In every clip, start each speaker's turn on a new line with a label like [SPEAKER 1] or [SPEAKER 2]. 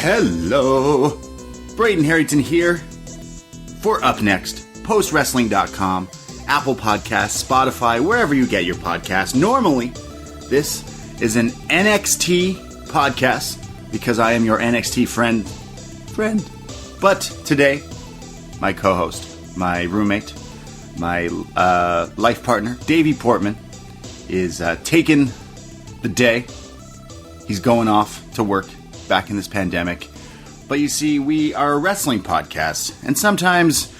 [SPEAKER 1] Hello, Braden Herrington here for upNXT, postwrestling.com, Apple Podcasts, Spotify, wherever you get your podcasts. Normally, this is an NXT podcast because I am your NXT friend. But today, my co-host, my roommate, my life partner, Davey Portman, is taking the day. He's going off to work back in this pandemic. But you see, we are a wrestling podcast, and sometimes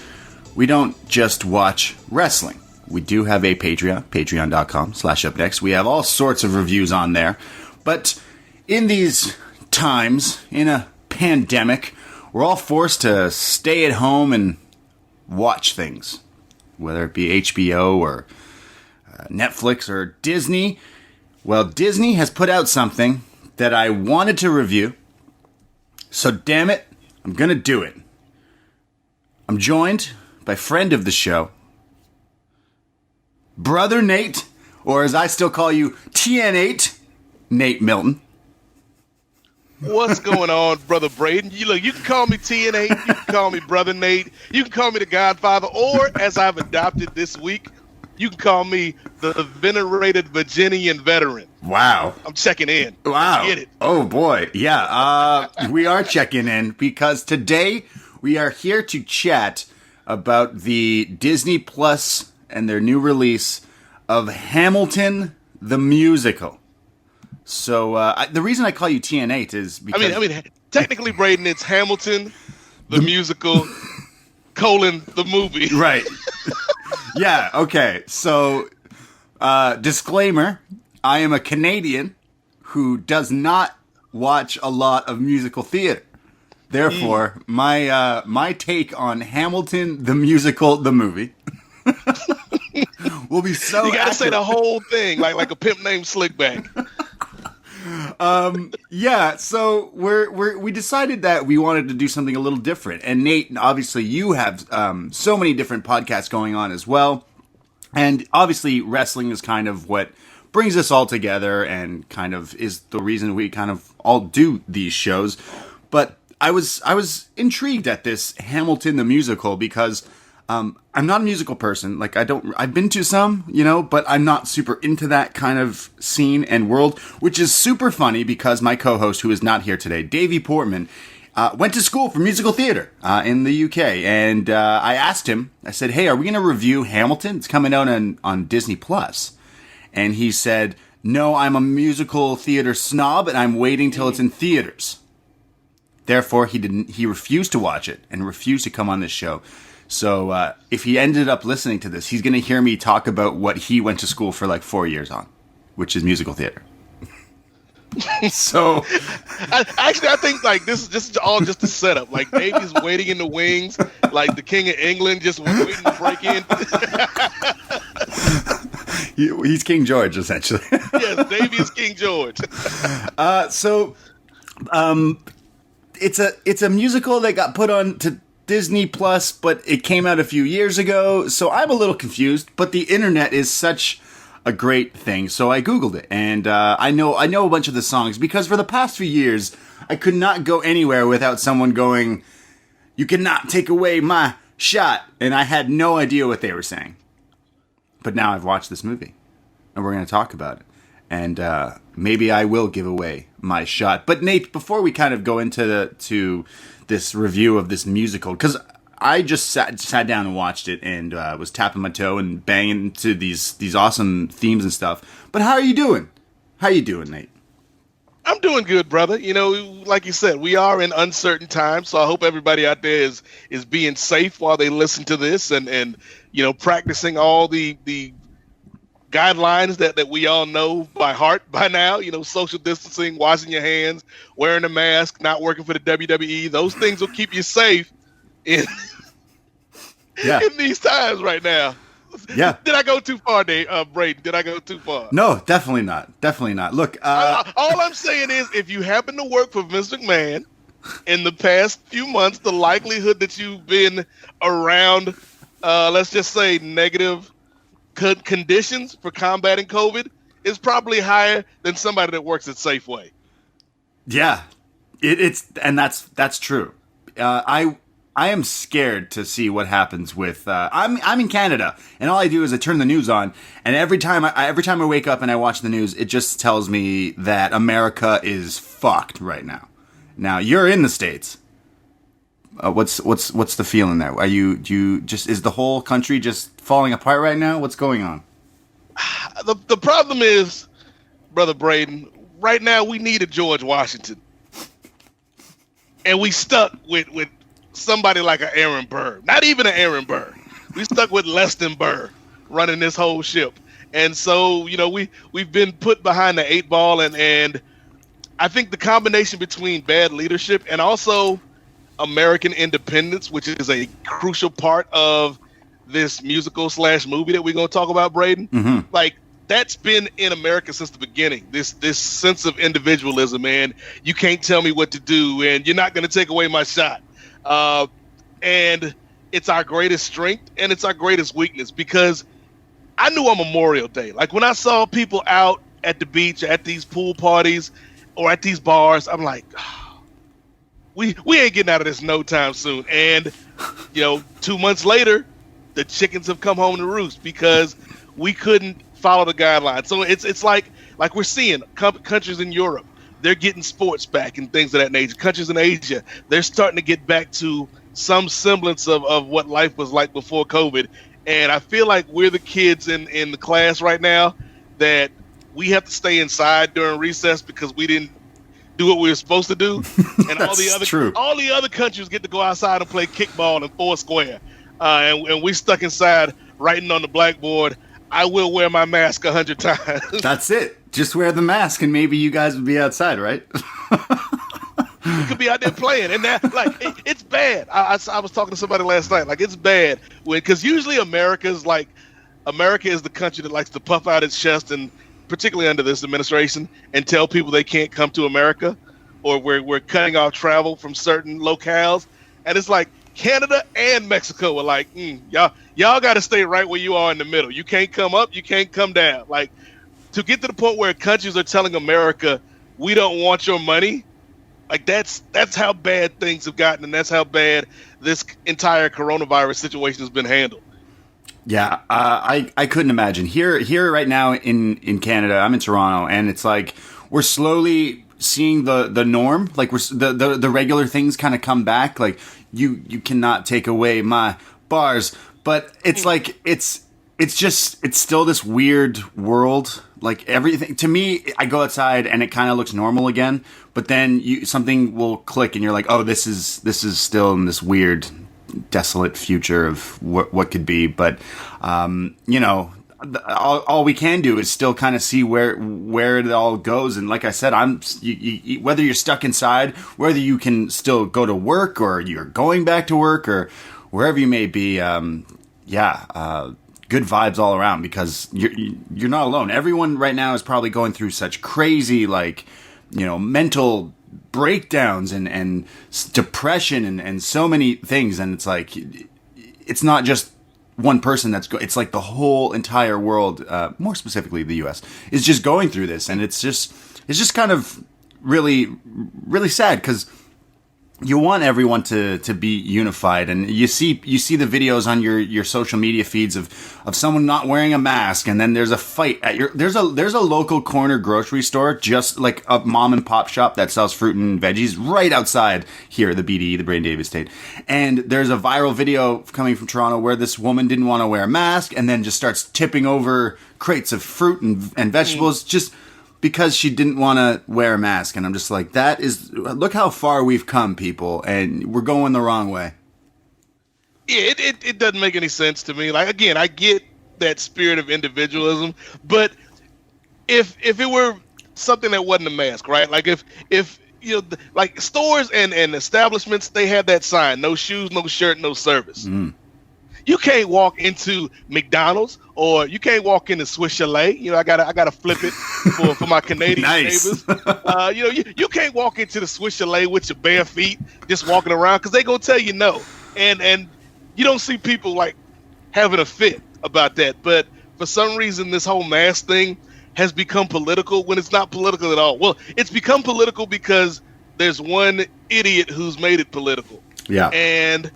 [SPEAKER 1] we don't just watch wrestling. We do have a Patreon, patreon.com/upnext. We have all sorts of reviews on there. But in these times, in a pandemic, we're all forced to stay at home and watch things. Whether it be HBO or Netflix or Disney. Well, Disney has put out something that I wanted to review. So damn it, I'm going to do it. I'm joined by friend of the show, Brother Nate, or as I still call you, TN8, Nate Milton.
[SPEAKER 2] What's going on, Brother Braden? You can call me TN8, you can call me Brother Nate, you can call me the Godfather, or as I've adopted this week, you can call me the venerated Virginian veteran.
[SPEAKER 1] Wow.
[SPEAKER 2] I'm checking in.
[SPEAKER 1] Wow.
[SPEAKER 2] Get it.
[SPEAKER 1] Oh, boy. Yeah, we are checking in because today we are here to chat about the Disney Plus and their new release of Hamilton the Musical. So the reason I call you TN8 is because...
[SPEAKER 2] I mean, technically, Braden, it's Hamilton the Musical, the movie.
[SPEAKER 1] Right. Yeah, okay. So, disclaimer, I am a Canadian who does not watch a lot of musical theater. Therefore, my take on Hamilton, the musical, the movie, will be so
[SPEAKER 2] You gotta say
[SPEAKER 1] accurate.
[SPEAKER 2] the whole thing, like a pimp named Slickback.
[SPEAKER 1] Yeah, so we decided that we wanted to do something a little different. And Nate, obviously you have so many different podcasts going on as well. And obviously wrestling is kind of what brings us all together and kind of is the reason we kind of all do these shows. But I was intrigued at this Hamilton the Musical because I'm not a musical person. Like I've been to some, but I'm not super into that kind of scene and world, which is super funny because my co-host, who is not here today, Davey Portman, went to school for musical theater in the UK. And I asked him, I said, hey, are we going to review Hamilton? It's coming out on Disney Plus. And he said, no, I'm a musical theater snob and I'm waiting till it's in theaters. Therefore, he refused to watch it and refused to come on this show. So if he ended up listening to this, he's going to hear me talk about what he went to school for like 4 years on, which is musical theater. So
[SPEAKER 2] I think like this is all just a setup. Like Davey's waiting in the wings, like the King of England, just waiting to break in.
[SPEAKER 1] He's King George, essentially.
[SPEAKER 2] Yes, Davey is King George.
[SPEAKER 1] It's a musical that got put on to Disney Plus, but it came out a few years ago, so I'm a little confused. But the internet is such a great thing, so I googled it, and I know a bunch of the songs because for the past few years I could not go anywhere without someone going, "You cannot take away my shot," and I had no idea what they were saying. But now I've watched this movie, and we're going to talk about it, and maybe I will give away my shot. But Nate, before we kind of go into this review of this musical, because I just sat down and watched it and was tapping my toe and banging to these awesome themes and stuff. But how are you doing? How you doing, Nate?
[SPEAKER 2] I'm doing good, brother. Like you said, we are in uncertain times, so I hope everybody out there is being safe while they listen to this and practicing all the guidelines that we all know by heart by now. Social distancing, washing your hands, wearing a mask, not working for the WWE. Those things will keep you safe in these times right now.
[SPEAKER 1] Yeah.
[SPEAKER 2] Did I go too far, Braden? Did I go too far?
[SPEAKER 1] No, definitely not. Definitely not. Look,
[SPEAKER 2] all I'm saying is if you happen to work for Vince McMahon in the past few months, the likelihood that you've been around, let's just say negative conditions for combating COVID is probably higher than somebody that works at Safeway.
[SPEAKER 1] Yeah. That's true. I am scared to see what happens with. I'm in Canada, and all I do is I turn the news on, and every time I wake up and I watch the news, it just tells me that America is fucked right now. Now you're in the States. What's the feeling there? Is the whole country just falling apart right now? What's going on?
[SPEAKER 2] The problem is, Brother Braden, right now we need a George Washington. And we stuck with somebody like an Aaron Burr. Not even an Aaron Burr. We stuck with less than Burr running this whole ship. And so, we've been put behind the 8 ball, and I think the combination between bad leadership and also American independence, which is a crucial part of this musical/movie that we're going to talk about, Braden, like that's been in America since the beginning. This sense of individualism, and you can't tell me what to do, and you're not going to take away my shot. And it's our greatest strength, and it's our greatest weakness, because I knew on Memorial Day, like when I saw people out at the beach, at these pool parties, or at these bars, I'm like, we ain't getting out of this no time soon. And 2 months later, the chickens have come home to roost because we couldn't follow the guidelines. So it's like we're seeing countries in Europe, they're getting sports back and things of that nature. Countries in Asia, they're starting to get back to some semblance of what life was like before COVID. And I feel like we're the kids in the class right now that we have to stay inside during recess because we didn't do what we were supposed to do. And all the other countries get to go outside and play kickball and foursquare. And we stuck inside writing on the blackboard, I will wear my mask 100 times.
[SPEAKER 1] That's it. Just wear the mask and maybe you guys would be outside, right?
[SPEAKER 2] We could be out there playing. And that, it's bad. I was talking to somebody last night. Like, it's bad. Because usually America is the country that likes to puff out its chest, and particularly under this administration, and tell people they can't come to America, or we're cutting off travel from certain locales. And it's like Canada and Mexico are like, y'all got to stay right where you are in the middle. You can't come up, you can't come down. Like, to get to the point where countries are telling America, we don't want your money, like that's how bad things have gotten, and that's how bad this entire coronavirus situation has been handled.
[SPEAKER 1] Yeah, I couldn't imagine. Here right now in Canada, I'm in Toronto, and it's like we're slowly seeing the norm. Like the regular things kind of come back. Like you cannot take away my bars, but it's like it's still this weird world. Like everything to me, I go outside and it kind of looks normal again, but then something will click and you're like, oh, this is still in this weird, desolate future of what could be. But all we can do is still kind of see where it all goes. And like I said, whether you're stuck inside, whether you can still go to work or you're going back to work or wherever you may be, good vibes all around, because you're not alone. Everyone right now is probably going through such crazy, mental breakdowns and depression and so many things. And it's like, it's not just one person it's like the whole entire world, more specifically the US, is just going through this. And it's just kind of really, really sad, because you want everyone to be unified, and you see the videos on your social media feeds of someone not wearing a mask, and then there's a fight at there's a local corner grocery store, just like a mom and pop shop that sells fruit and veggies right outside here, the BDE, the Braden Davis Estate. And there's a viral video coming from Toronto where this woman didn't want to wear a mask and then just starts tipping over crates of fruit and vegetables just because she didn't want to wear a mask. And I'm just like, look how far we've come, people, and we're going the wrong way.
[SPEAKER 2] Yeah, it doesn't make any sense to me. Like, again, I get that spirit of individualism, but if it were something that wasn't a mask, right? Like if like stores and establishments, they have that sign: no shoes, no shirt, no service. You can't walk into McDonald's, or you can't walk into Swiss Chalet. I gotta flip it for my Canadian neighbors. You can't walk into the Swiss Chalet with your bare feet just walking around, because they gonna tell you no. And you don't see people like having a fit about that. But for some reason, this whole mask thing has become political when it's not political at all. Well, it's become political because there's one idiot who's made it political.
[SPEAKER 1] Yeah.
[SPEAKER 2] And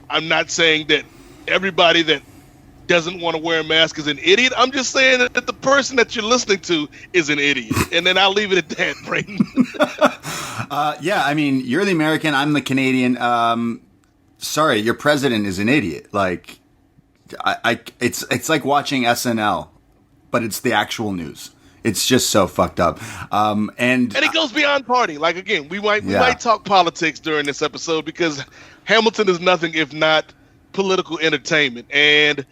[SPEAKER 2] I'm not saying that everybody that doesn't want to wear a mask is an idiot. I'm just saying that the person that you're listening to is an idiot. And then I'll leave it at that, Braden.
[SPEAKER 1] Yeah, I mean, you're the American, I'm the Canadian. Sorry, your president is an idiot. Like, it's like watching SNL, but it's the actual news. It's just so fucked up. And
[SPEAKER 2] it goes beyond party. Like, again, we might talk politics during this episode because Hamilton is nothing if not political entertainment. And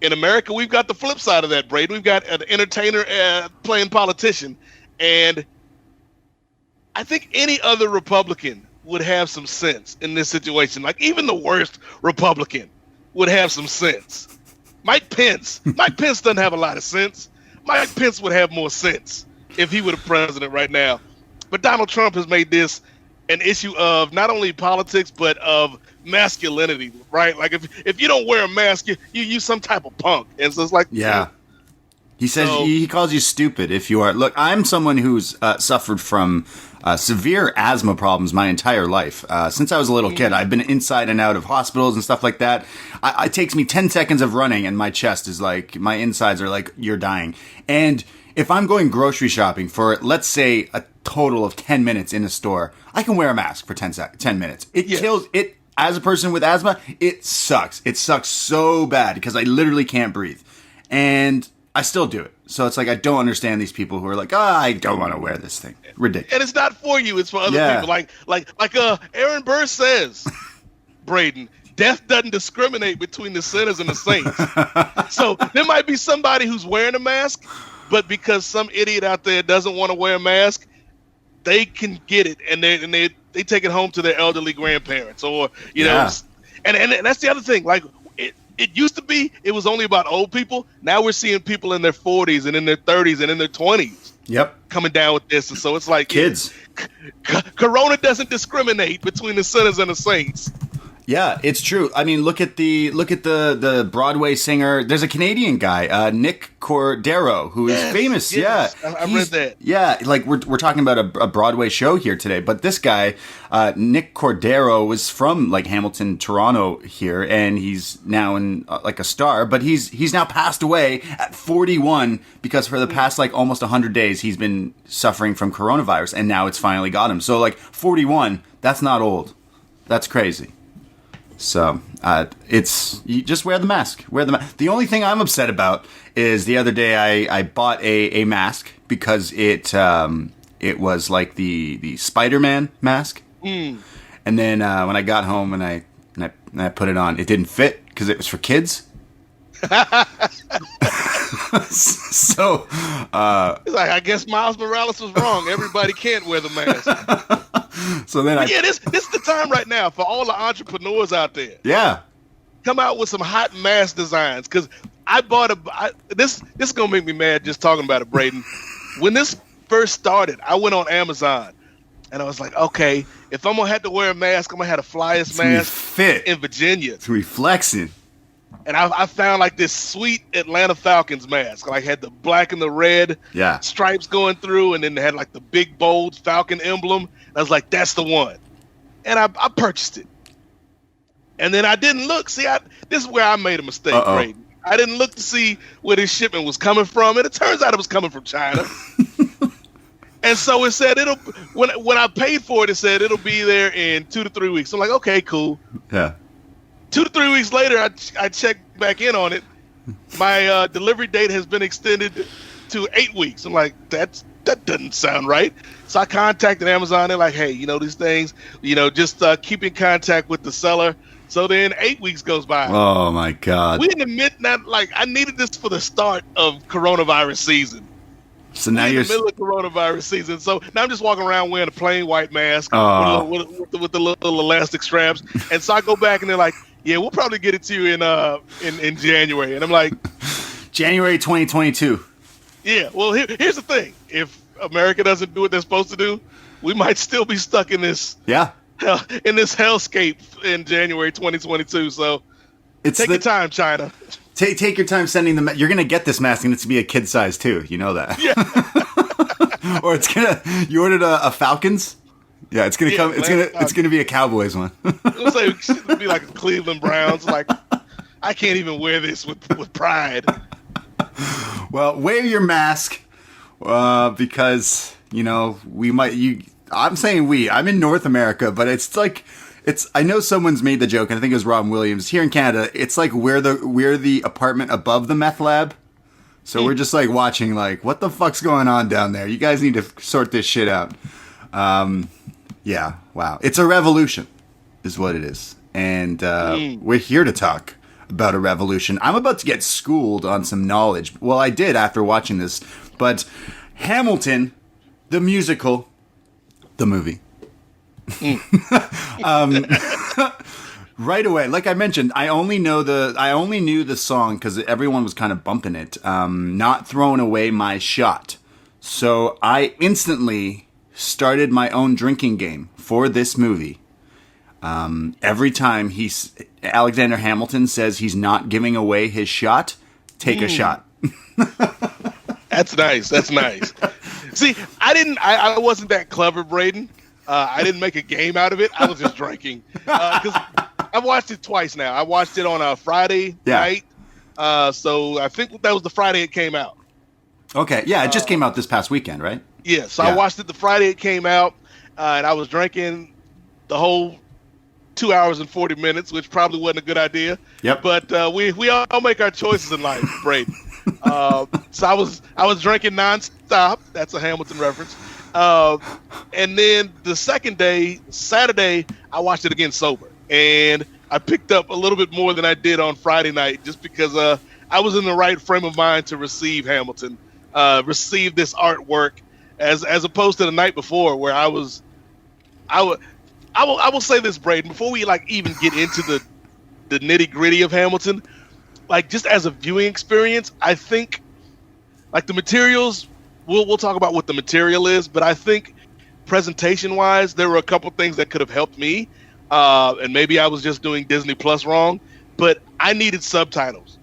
[SPEAKER 2] in America, we've got the flip side of that, Braden. We've got an entertainer playing politician. And I think any other Republican would have some sense in this situation. Like, even the worst Republican would have some sense. Mike Pence doesn't have a lot of sense. Mike Pence would have more sense if he were the president right now. But Donald Trump has made this an issue of not only politics, but of masculinity, right? Like, if you don't wear a mask, you some type of punk. And so it's like...
[SPEAKER 1] Yeah. He says he calls you stupid if you are... Look, I'm someone who's suffered from severe asthma problems my entire life. Since I was a little kid, I've been inside and out of hospitals and stuff like that. It takes me 10 seconds of running and my chest is like... My insides are like, you're dying. And if I'm going grocery shopping for, let's say, a total of 10 minutes in a store, I can wear a mask for 10 minutes. It kills... it. As a person with asthma, it sucks. It sucks so bad because I literally can't breathe. And... I still do it. So it's like, I don't understand these people who are like, I don't want to wear this thing. Ridiculous.
[SPEAKER 2] And it's not for you. It's for other people. Like Aaron Burr says, Braden, death doesn't discriminate between the sinners and the saints. So there might be somebody who's wearing a mask, but because some idiot out there doesn't want to wear a mask, they can get it. And they take it home to their elderly grandparents or, you know, and that's the other thing. Like, it used to be, it was only about old people. Now we're seeing people in their 40s and in their 30s and in their 20s.
[SPEAKER 1] Yep.
[SPEAKER 2] Coming down with this. And so it's like...
[SPEAKER 1] Kids.
[SPEAKER 2] Corona doesn't discriminate between the sinners and the saints.
[SPEAKER 1] Yeah, it's true. I mean, look at the Broadway singer. There's a Canadian guy, Nick Cordero, who is famous.
[SPEAKER 2] Yes, yeah, I read that.
[SPEAKER 1] Yeah, like we're talking about a Broadway show here today. But this guy, Nick Cordero, was from like Hamilton, Toronto here, and he's now in like a star. But he's now passed away at 41 because for the past like almost 100 days he's been suffering from coronavirus, and now it's finally got him. So like 41, that's not old. That's crazy. So, you just wear the mask. The only thing I'm upset about is the other day I bought a mask because it was like the Spider-Man mask. And then when I got home and I put it on, it didn't fit because it was for kids. So,
[SPEAKER 2] it's like, I guess Miles Morales was wrong. Everybody can't wear the mask.
[SPEAKER 1] So then
[SPEAKER 2] this is the time right now for all the entrepreneurs out there.
[SPEAKER 1] Yeah.
[SPEAKER 2] Come out with some hot mask designs. Because I bought this is going to make me mad just talking about it, Braden. When this first started, I went on Amazon. And I was like, okay, if I'm going to have to wear a mask, I'm going to have the flyest mask
[SPEAKER 1] fit
[SPEAKER 2] in Virginia.
[SPEAKER 1] It's going to be flexing.
[SPEAKER 2] And I found like this sweet Atlanta Falcons mask. Like had the black and the red stripes going through, and then they had like the big bold Falcon emblem. And I was like, that's the one. And I purchased it. And then I didn't look. See, this is where I made a mistake, Braden. I didn't look to see where this shipment was coming from, and it turns out it was coming from China. And so it said when I paid for it, it said it'll be there in 2 to 3 weeks. I'm like, okay, cool.
[SPEAKER 1] Yeah.
[SPEAKER 2] 2 to 3 weeks later, I checked back in on it. My delivery date has been extended to 8 weeks. I'm like, that doesn't sound right. So I contacted Amazon. They're like, hey, these things, just keep in contact with the seller. So then 8 weeks goes by.
[SPEAKER 1] Oh my God.
[SPEAKER 2] We in the midnight, like I needed this for the start of coronavirus season.
[SPEAKER 1] So now you're
[SPEAKER 2] in the middle of coronavirus season. So now I'm just walking around wearing a plain white mask with the little elastic straps. And so I go back and they're like, yeah, we'll probably get it to you in January. And I'm like,
[SPEAKER 1] January 2022.
[SPEAKER 2] Yeah. Well, here's the thing. If America doesn't do what they're supposed to do, we might still be stuck in this hellscape in January 2022. So take your time, China.
[SPEAKER 1] Take your time sending them. You're going to get this mask and it's going to be a kid size too. You know that.
[SPEAKER 2] Yeah.
[SPEAKER 1] Or you ordered a Falcons? Yeah, it's gonna come. It's gonna be a Cowboys one.
[SPEAKER 2] It'll say it'll be like Cleveland Browns. Like, I can't even wear this with pride.
[SPEAKER 1] Well, wear your mask, because we might. I'm saying we. I'm in North America, but it's like I know someone's made the joke, and I think it was Robin Williams here in Canada. It's like we're the apartment above the meth lab. So we're just like watching, like, what the fuck's going on down there? You guys need to sort this shit out. Yeah, wow. It's a revolution, is what it is. And we're here to talk about a revolution. I'm about to get schooled on some knowledge. Well, I did after watching this. But Hamilton, the musical, the movie. Right away, like I mentioned, I only knew the song because everyone was kind of bumping it. Not throwing away my shot. So I instantly started my own drinking game for this movie. Every time Alexander Hamilton says he's not giving away his shot, take a shot.
[SPEAKER 2] That's nice. That's nice. See, I wasn't that clever, Braden. I didn't make a game out of it. I was just drinking. Because I've watched it twice now. I watched it on a Friday night. So I think that was the Friday it came out.
[SPEAKER 1] Okay. Yeah, it just came out this past weekend, right?
[SPEAKER 2] Yeah. So I watched it the Friday it came out, and I was drinking the whole 2 hours and 40 minutes, which probably wasn't a good idea.
[SPEAKER 1] Yep.
[SPEAKER 2] But we all make our choices in life, Braden. So I was drinking nonstop. That's a Hamilton reference. And then the second day, Saturday, I watched it again sober. And I picked up a little bit more than I did on Friday night just because I was in the right frame of mind to receive Hamilton, receive this artwork as opposed to the night before where I will say this, Braden, before we like even get into the nitty gritty of Hamilton, like just as a viewing experience, I think like the materials, we'll talk about what the material is, but I think presentation wise, there were a couple things that could have helped me. And maybe I was just doing Disney Plus wrong, but I needed subtitles.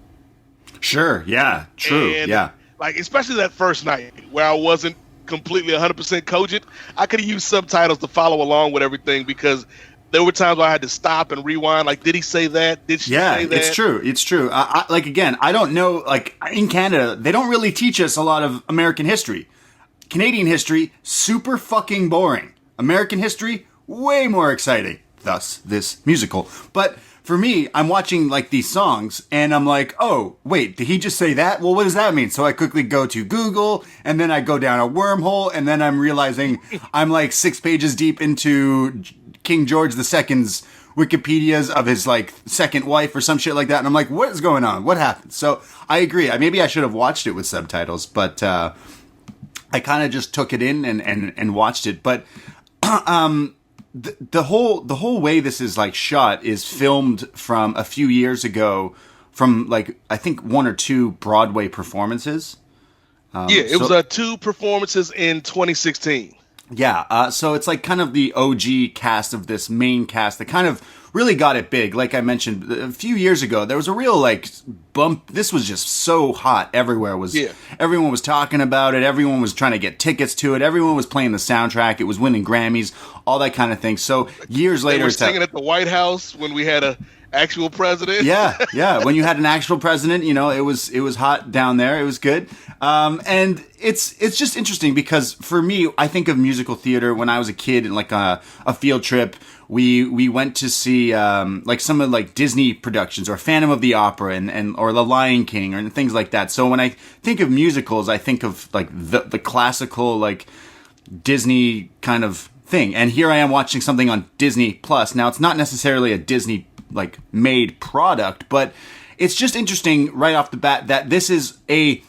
[SPEAKER 1] Sure. Yeah. True.
[SPEAKER 2] And,
[SPEAKER 1] yeah.
[SPEAKER 2] Like, especially that first night where I wasn't completely 100% cogent, I could have used subtitles to follow along with everything because there were times where I had to stop and rewind. Like, did he say that? Did she say that?
[SPEAKER 1] It's true. It's true. Like, again, I don't know. Like, in Canada, they don't really teach us a lot of American history. Canadian history, super fucking boring. American history, way more exciting. Thus, this musical. But for me, I'm watching like these songs and I'm like, oh, wait, did he just say that? Well, what does that mean? So I quickly go to Google and then I go down a wormhole and then I'm realizing I'm like 6 pages deep into King George II's Wikipedias of his like second wife or some shit like that. And I'm like, what is going on? What happened? So I agree. Maybe I should have watched it with subtitles, but I kind of just took it in and watched it. But the whole way this is like shot is filmed from a few years ago from like I think 1 or 2 Broadway performances.
[SPEAKER 2] It was 2 performances in 2016.
[SPEAKER 1] Yeah, so it's like kind of the OG cast of this main cast that kind of really got it big. Like I mentioned a few years ago, there was a real like bump. This was just so hot everywhere. Everyone was talking about it. Everyone was trying to get tickets to it. Everyone was playing the soundtrack. It was winning Grammys, all that kind of thing. So years later,
[SPEAKER 2] they were singing at the White House when we had a actual president.
[SPEAKER 1] Yeah. When you had an actual president, it was hot down there. It was good. And it's just interesting because for me, I think of musical theater when I was a kid and like a field trip. We went to see like some of like Disney productions or Phantom of the Opera and or The Lion King and things like that. So when I think of musicals, I think of like the classical like Disney kind of thing. And here I am watching something on Disney Plus. Now it's not necessarily a Disney like made product, but it's just interesting right off the bat that this is a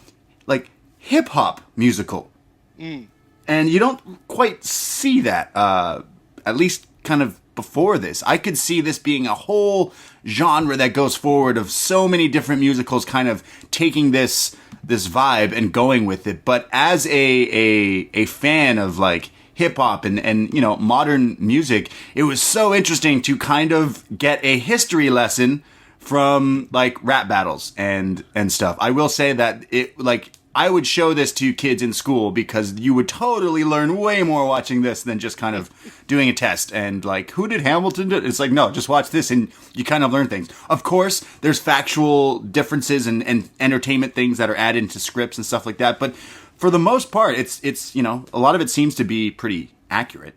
[SPEAKER 1] like hip hop musical. And you don't quite see that at least kind of before this. I could see this being a whole genre that goes forward of so many different musicals kind of taking this vibe and going with it. But as a fan of like hip hop and modern music, it was so interesting to kind of get a history lesson from like rap battles and stuff. I will say that it like I would show this to kids in school because you would totally learn way more watching this than just kind of doing a test and like, who did Hamilton do? It's like, no, just watch this and you kind of learn things. Of course, there's factual differences and entertainment things that are added into scripts and stuff like that. But for the most part, it's you know, a lot of it seems to be pretty accurate.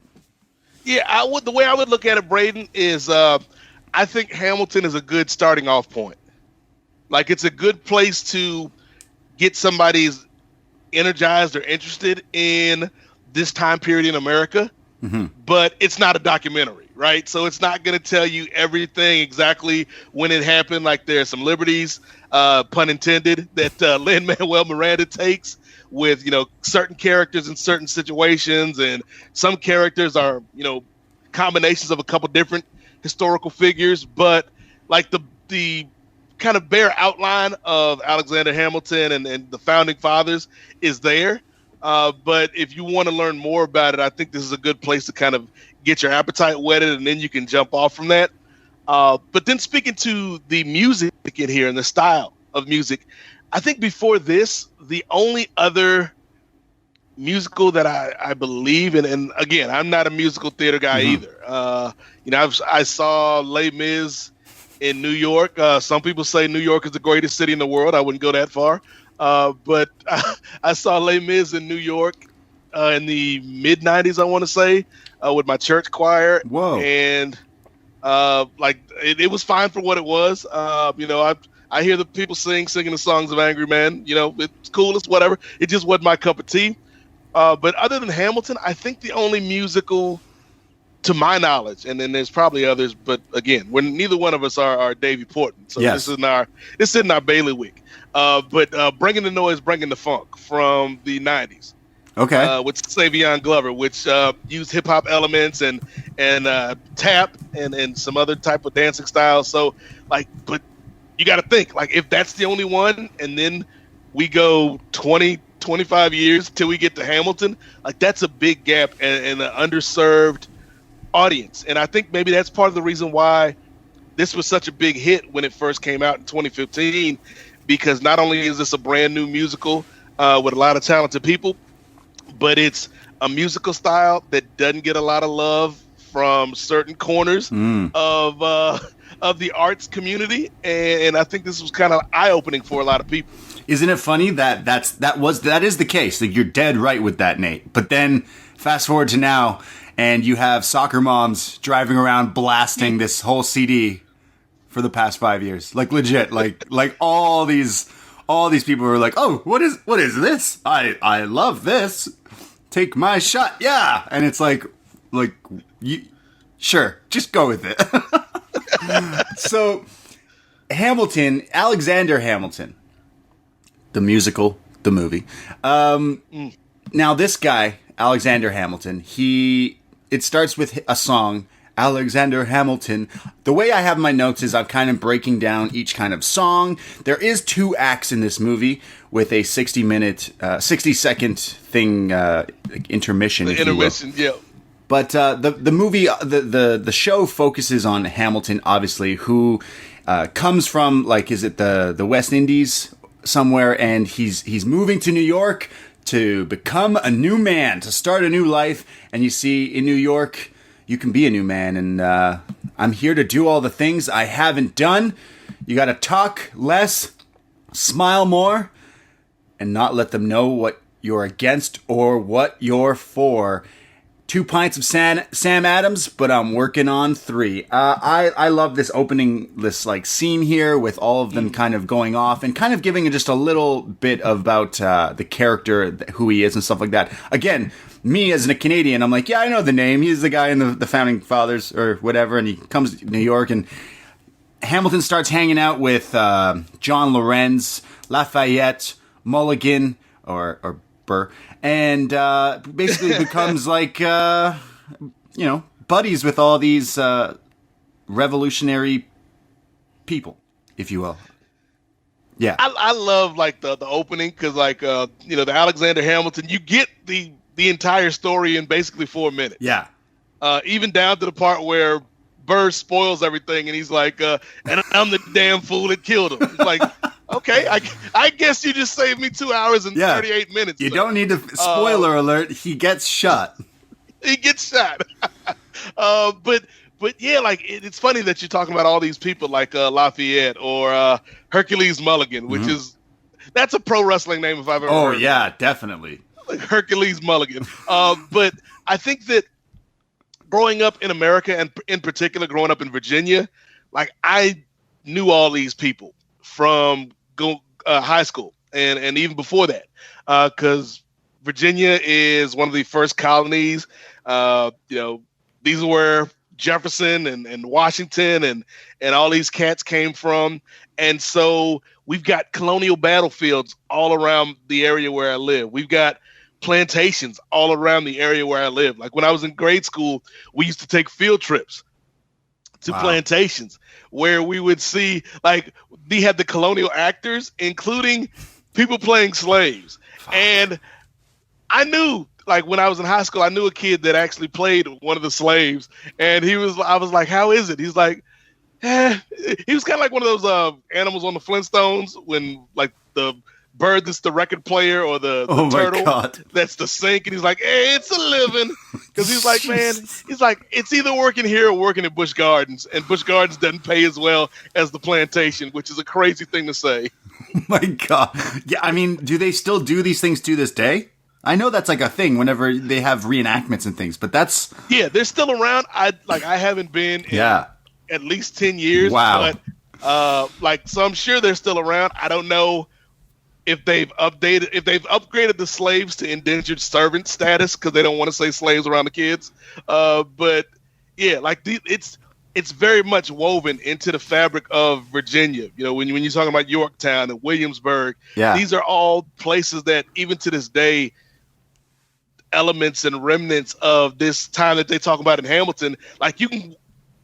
[SPEAKER 2] Yeah, the way I would look at it, Braden, is I think Hamilton is a good starting off point. Like, it's a good place to get somebody energized or interested in this time period in America, but it's not a documentary, right? So it's not going to tell you everything exactly when it happened. Like, there's some liberties, pun intended, that Lin-Manuel Miranda takes with, you know, certain characters in certain situations, and some characters are, you know, combinations of a couple different historical figures, but like the kind of bare outline of Alexander Hamilton and the founding fathers is there. But if you want to learn more about it, I think this is a good place to kind of get your appetite whetted, and then you can jump off from that. But then speaking to the music in here and the style of music, I think before this, the only other musical that I believe in, and again, I'm not a musical theater guy either. You know, I saw Les Mis in New York. Some people say New York is the greatest city in the world. I wouldn't go that far. But I saw Les Mis in New York in the mid 90s, I want to say, with my church choir.
[SPEAKER 1] Whoa.
[SPEAKER 2] And like it was fine for what it was. You know, I hear the people singing the songs of Angry Man. You know, it's cool, it's whatever. It just wasn't my cup of tea. But other than Hamilton, I think the only musical, to my knowledge, and then there's probably others, but again, when neither one of us are Davy Portman, so
[SPEAKER 1] yes.
[SPEAKER 2] this isn't our bailiwick. But Bringing the Noise, Bringing the Funk from the 90s.
[SPEAKER 1] Okay.
[SPEAKER 2] With Savion Glover, which used hip hop elements and tap and some other type of dancing styles. So like, but you got to think, like, if that's the only one, and then we go 25 years till we get to Hamilton, like, that's a big gap and an underserved audience. And I think maybe that's part of the reason why this was such a big hit when it first came out in 2015, because not only is this a brand new musical with a lot of talented people, but it's a musical style that doesn't get a lot of love from certain corners of the arts community. And I think this was kind of eye-opening for a lot of people.
[SPEAKER 1] Isn't it funny that that is the case? Like, you're dead right with that, Nate. But then fast forward to now, and you have soccer moms driving around blasting this whole CD for the past 5 years. Like, legit, like all these people are like, oh, what is this? I love this. Take my shot, yeah. And it's like you, sure, just go with it. So, Hamilton, Alexander Hamilton, the musical, the movie. Now, this guy, Alexander Hamilton, it starts with a song, Alexander Hamilton. The way I have my notes is I'm kind of breaking down each kind of song. There is 2 acts in this movie with a 60-second thing, intermission.
[SPEAKER 2] The intermission, yeah.
[SPEAKER 1] But the movie, the show focuses on Hamilton, obviously, who comes from, like, is it the West Indies somewhere, and he's moving to New York to become a new man, to start a new life. And you see, in New York, you can be a new man, and I'm here to do all the things I haven't done. You got to talk less, smile more, and not let them know what you're against or what you're for. 2 pints of Sam Adams, but I'm working on 3. I love this opening, this like scene here with all of them kind of going off and kind of giving just a little bit about the character, who he is and stuff like that. Again, me as a Canadian, I'm like, yeah, I know the name. He's the guy in the Founding Fathers or whatever, and he comes to New York, and Hamilton starts hanging out with John Lorenz, Lafayette, Mulligan, or Burr, and basically becomes like, buddies with all these revolutionary people, if you will. Yeah.
[SPEAKER 2] I love, like, the opening, because, like, the Alexander Hamilton, you get the entire story in basically 4 minutes.
[SPEAKER 1] Yeah.
[SPEAKER 2] Even down to the part where Burr spoils everything, and he's like, and I'm the damn fool that killed him. It's like, Okay, I guess you just saved me 2 hours and 38 minutes.
[SPEAKER 1] You don't need to. Spoiler alert: he gets shot.
[SPEAKER 2] He gets shot. But yeah, like it's funny that you're talking about all these people like Lafayette or Hercules Mulligan, which is that's a pro wrestling name if I've ever heard. Oh
[SPEAKER 1] yeah, definitely.
[SPEAKER 2] Like Hercules Mulligan. But I think that growing up in America and in particular growing up in Virginia, like I knew all these people from high school and even before that, because Virginia is one of the first colonies. These are where Jefferson and Washington and all these cats came from. And so we've got colonial battlefields all around the area where I live. We've got plantations all around the area where I live. Like when I was in grade school, we used to take field trips to plantations where we would see, like, they had the colonial actors, including people playing slaves. And I knew, like, when I was in high school, I knew a kid that actually played one of the slaves. And I was like, how is it? He's like, he was kind of like one of those animals on the Flintstones when, like, the bird that's the record player or the turtle that's the sink, and he's like, hey, it's a living, because he's like, man, he's like, it's either working here or working at Busch Gardens, and Busch Gardens doesn't pay as well as the plantation, which is a crazy thing to say.
[SPEAKER 1] Oh my God. Yeah, I mean, do they still do these things to this day? I know that's like a thing whenever they have reenactments and things, but that's
[SPEAKER 2] they're still around. I haven't been in at least 10 years.
[SPEAKER 1] Wow.
[SPEAKER 2] But so I'm sure they're still around. I don't know if they've upgraded the slaves to indentured servant status because they don't want to say slaves around the kids. But yeah, like it's very much woven into the fabric of Virginia. You know, when you're talking about Yorktown and Williamsburg, these are all places that even to this day, elements and remnants of this time that they talk about in Hamilton, like you can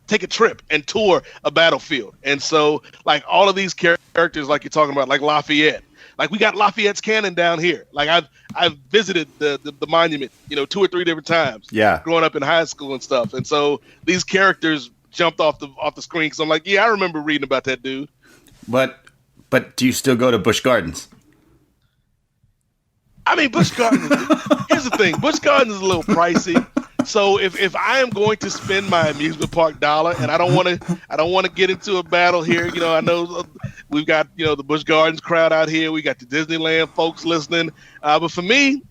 [SPEAKER 2] take a trip and tour a battlefield. And so like all of these characters, like you're talking about, like Lafayette, like we got Lafayette's Cannon down here. Like I've visited the monument, 2 or 3 different times. Yeah. Growing up in high school and stuff. And so these characters jumped off the screen because I'm like, yeah, I remember reading about that dude.
[SPEAKER 1] But do you still go to Busch Gardens?
[SPEAKER 2] I mean, Busch Gardens. Here's the thing: Busch Gardens is a little pricey. So if I am going to spend my amusement park dollar, and I don't want to get into a battle here, I know we've got the Busch Gardens crowd out here, we got the Disneyland folks listening, but for me,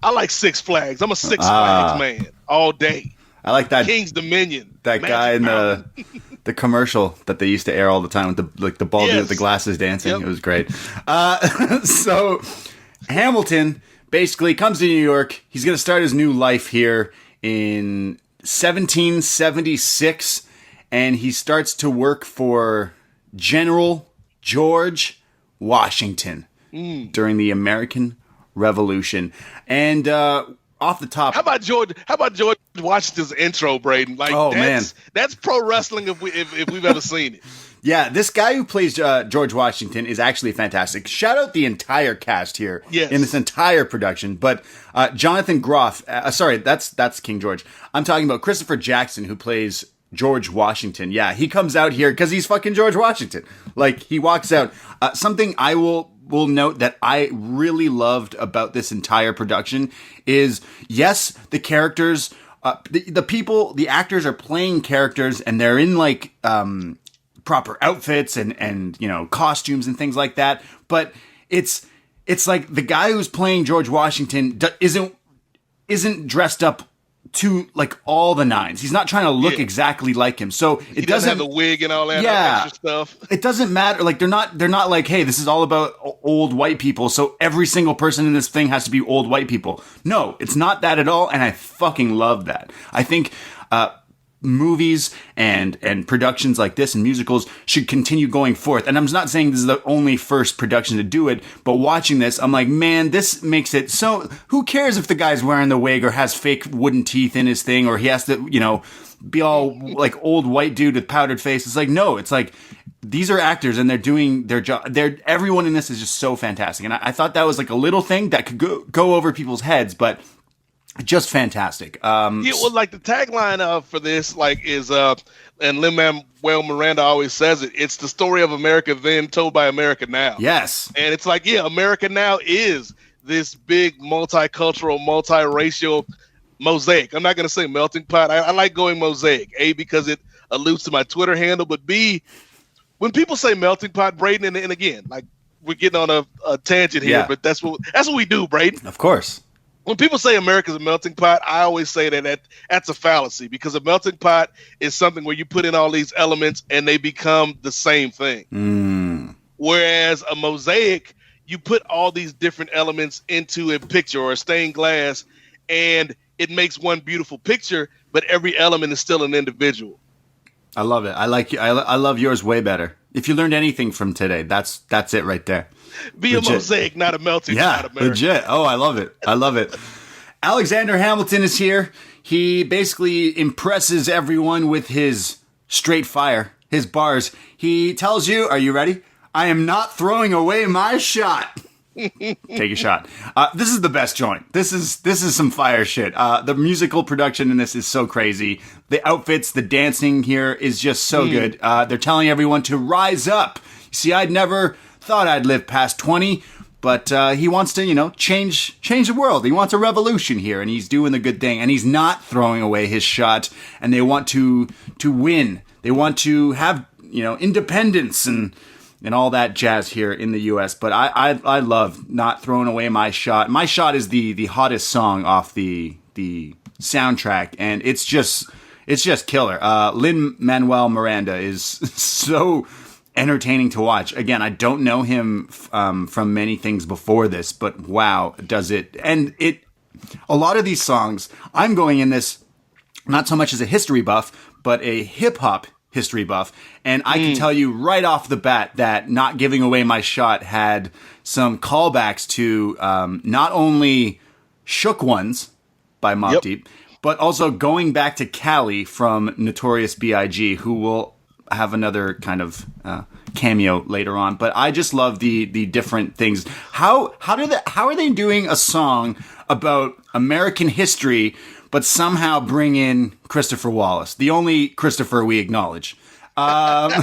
[SPEAKER 2] I like Six Flags. I'm a Six Flags man all day.
[SPEAKER 1] I like that
[SPEAKER 2] King's Dominion.
[SPEAKER 1] That guy in the commercial that they used to air all the time with the bald dude with the glasses dancing. Yep. It was great. So Hamilton basically comes to New York. He's going to start his new life here in 1776, and he starts to work for General George Washington during the American Revolution. And off the top,
[SPEAKER 2] how about George Washington's intro, Braden? Like, that's pro wrestling if we've ever seen it.
[SPEAKER 1] Yeah, this guy who plays George Washington is actually fantastic. Shout out the entire cast here in this entire production. But Jonathan Groff, sorry, that's King George. I'm talking about Christopher Jackson, who plays George Washington. Yeah, he comes out here because he's fucking George Washington. Like, he walks out. Something I will note that I really loved about this entire production is, yes, the characters, the people, the actors are playing characters, and they're in like proper outfits and costumes and things like that. But it's like the guy who's playing George Washington isn't dressed up to like all the nines. He's not trying to look exactly like him. So
[SPEAKER 2] he doesn't have the wig and all that extra stuff.
[SPEAKER 1] It doesn't matter. Like they're not like, hey, this is all about old white people, so every single person in this thing has to be old white people. No, it's not that at all, and I fucking love that. I think movies and productions like this and musicals should continue going forth. And I'm not saying this is the only first production to do it, but watching this, I'm like, man, this makes it so, who cares if the guy's wearing the wig or has fake wooden teeth in his thing, or he has to, be all like old white dude with powdered face. It's like, no, it's like, these are actors and they're doing their job. Everyone in this is just so fantastic. And I thought that was like a little thing that could go over people's heads, but Just fantastic.
[SPEAKER 2] Yeah, well, like the tagline for this, like, is and Lin-Manuel Miranda always says it. It's the story of America then told by America now.
[SPEAKER 1] Yes,
[SPEAKER 2] and it's like, yeah, America now is this big multicultural, multiracial mosaic. I'm not going to say melting pot. I like going mosaic. A, because it alludes to my Twitter handle, but B, when people say melting pot, Braden, and again, like, we're getting on a tangent here, but that's what we do, Braden.
[SPEAKER 1] Of course.
[SPEAKER 2] When people say America's a melting pot, I always say that's a fallacy, because a melting pot is something where you put in all these elements and they become the same thing. Whereas a mosaic, you put all these different elements into a picture or a stained glass, and it makes one beautiful picture, but every element is still an individual.
[SPEAKER 1] I love it. I like you. I love yours way better. If you learned anything from today, that's it right there.
[SPEAKER 2] Be legit. A mosaic, not a melting pot, America.
[SPEAKER 1] Legit. Oh, I love it. I love it. Alexander Hamilton is here. He basically impresses everyone with his straight fire, his bars. He tells you, are you ready? I am not throwing away my shot. Take a shot. This is the best joint. This is some fire shit. The musical production in this is so crazy. The outfits, the dancing here is just so good. They're telling everyone to rise up. See, I'd never thought I'd live past 20, but he wants to, change the world. He wants a revolution here, and he's doing the good thing, and he's not throwing away his shot. And they want to win. They want to have independence and all that jazz here in the U.S. But I love not throwing away my shot. My shot is the hottest song off the soundtrack, and it's just killer. Lin-Manuel Miranda is so entertaining to watch. Again, I don't know him from many things before this, but wow, does it. And a lot of these songs, I'm going in this not so much as a history buff, but a hip-hop history buff, and I can tell you right off the bat that Not Giving Away My Shot had some callbacks to not only Shook Ones by Mobb Deep, but also going back to Cali from Notorious B.I.G., who will have another kind of cameo later on. But I just love the different things. How are they doing a song about American history but somehow bring in Christopher Wallace, the only Christopher we acknowledge?
[SPEAKER 2] We'll let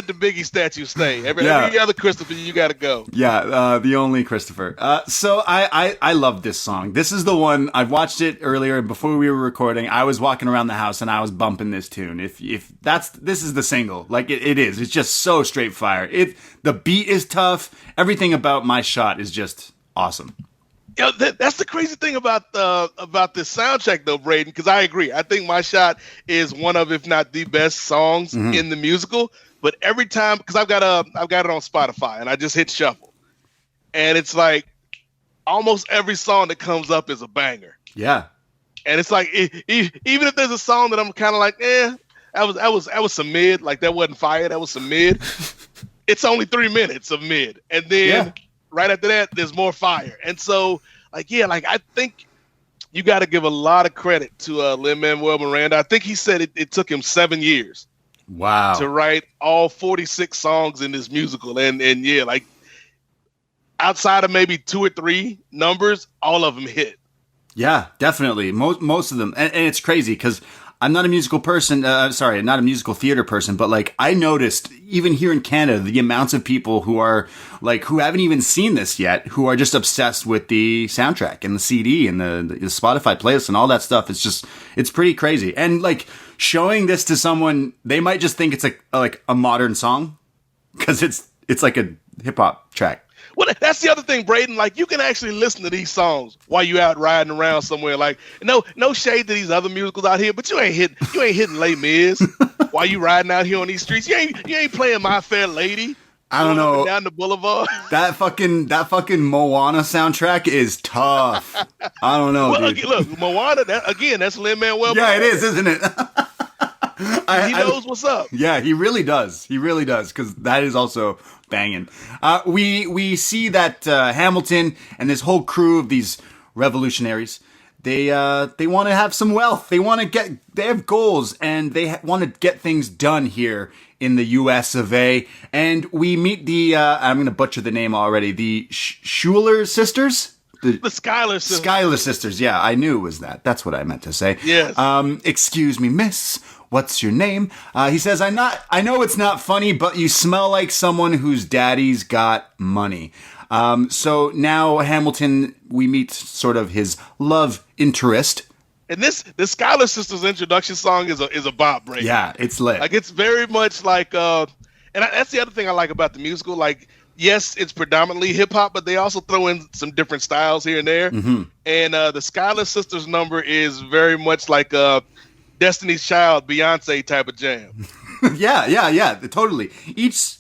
[SPEAKER 2] the Biggie statue stay. Every other Christopher, you got to go.
[SPEAKER 1] Yeah, the only Christopher. So I love this song. This is the one I watched it earlier before we were recording. I was walking around the house and I was bumping this tune. If this is the single, like it is. It's just so straight fire. The beat is tough. Everything about My Shot is just awesome.
[SPEAKER 2] Yeah, that's the crazy thing about this soundtrack, though, Braden. Because I agree. I think My Shot is one of, if not the best songs in the musical. But every time, because I've got it on Spotify, and I just hit shuffle, and it's like almost every song that comes up is a banger.
[SPEAKER 1] Yeah,
[SPEAKER 2] and it's like even if there's a song that I'm kind of like, that was some mid, like that wasn't fire, that was some mid. It's only 3 minutes of mid, and then. Right after that, there's more fire. And so, I think you got to give a lot of credit to Lin-Manuel Miranda. I think he said it took him 7 years.
[SPEAKER 1] Wow.
[SPEAKER 2] To write all 46 songs in this musical. And outside of maybe 2 or 3 numbers, all of them hit.
[SPEAKER 1] Yeah, definitely. Most of them. And it's crazy because I'm not a musical person. Not a musical theater person, but I noticed even here in Canada, the amounts of people who are who haven't even seen this yet, who are just obsessed with the soundtrack and the CD and the Spotify playlist and all that stuff. It's pretty crazy. And showing this to someone, they might just think it's a modern song because it's like a hip hop track.
[SPEAKER 2] Well, that's the other thing, Braden. You can actually listen to these songs while you out riding around somewhere. No shade to these other musicals out here, but you ain't hitting Les Mis while you riding out here on these streets. You ain't playing My Fair Lady.
[SPEAKER 1] I don't know.
[SPEAKER 2] Down the boulevard.
[SPEAKER 1] That fucking Moana soundtrack is tough. I don't know.
[SPEAKER 2] Well,
[SPEAKER 1] dude.
[SPEAKER 2] Look, Moana. That's Lin-Manuel.
[SPEAKER 1] Yeah, it is, isn't it?
[SPEAKER 2] He knows what's up.
[SPEAKER 1] Yeah, he really does. Because that is also banging. We see that Hamilton and this whole crew of these revolutionaries, they want to have some wealth. They have goals, and they want to get things done here in the U.S. of A. And we meet I'm going to butcher the name already, the Schuler sisters.
[SPEAKER 2] The Schuyler sisters.
[SPEAKER 1] Schuyler sisters. Yeah, I knew it was that. That's what I meant to say.
[SPEAKER 2] Yes.
[SPEAKER 1] Excuse me, miss. What's your name? He says, I know it's not funny, but you smell like someone whose daddy's got money. So now Hamilton, we meet sort of his love interest.
[SPEAKER 2] And this Schuyler sisters introduction song is a bop, Braden.
[SPEAKER 1] Yeah, it's lit.
[SPEAKER 2] Like, it's very much like, that's the other thing I like about the musical. Like, yes, it's predominantly hip hop, but they also throw in some different styles here and there.
[SPEAKER 1] Mm-hmm.
[SPEAKER 2] And the Schuyler sisters number is very much like Destiny's Child, Beyonce type of jam.
[SPEAKER 1] Yeah, totally. Each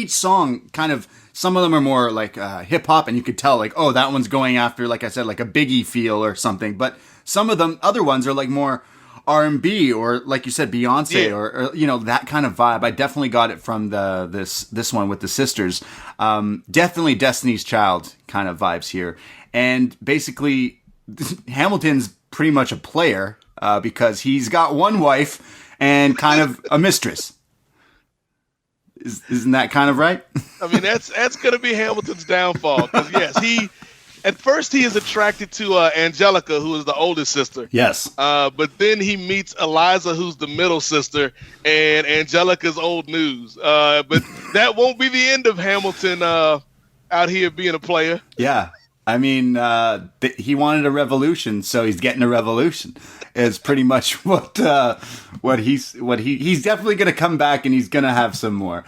[SPEAKER 1] song kind of, some of them are more like hip hop, and you could tell like, oh, that one's going after, like I said, like a Biggie feel or something. But some of them, other ones are like more R&B or, like you said, Beyonce or that kind of vibe. I definitely got it from this one with the sisters. Definitely Destiny's Child kind of vibes here. And basically, Hamilton's pretty much a player. Because he's got one wife and kind of a mistress. Isn't that kind of right?
[SPEAKER 2] I mean, that's going to be Hamilton's downfall. Because, yes, at first he is attracted to Angelica, who is the oldest sister.
[SPEAKER 1] Yes.
[SPEAKER 2] But then he meets Eliza, who's the middle sister, and Angelica's old news. But that won't be the end of Hamilton out here being a player.
[SPEAKER 1] Yeah. I mean, he wanted a revolution, so he's getting a revolution. Is pretty much what he's definitely going to come back, and he's going to have some more.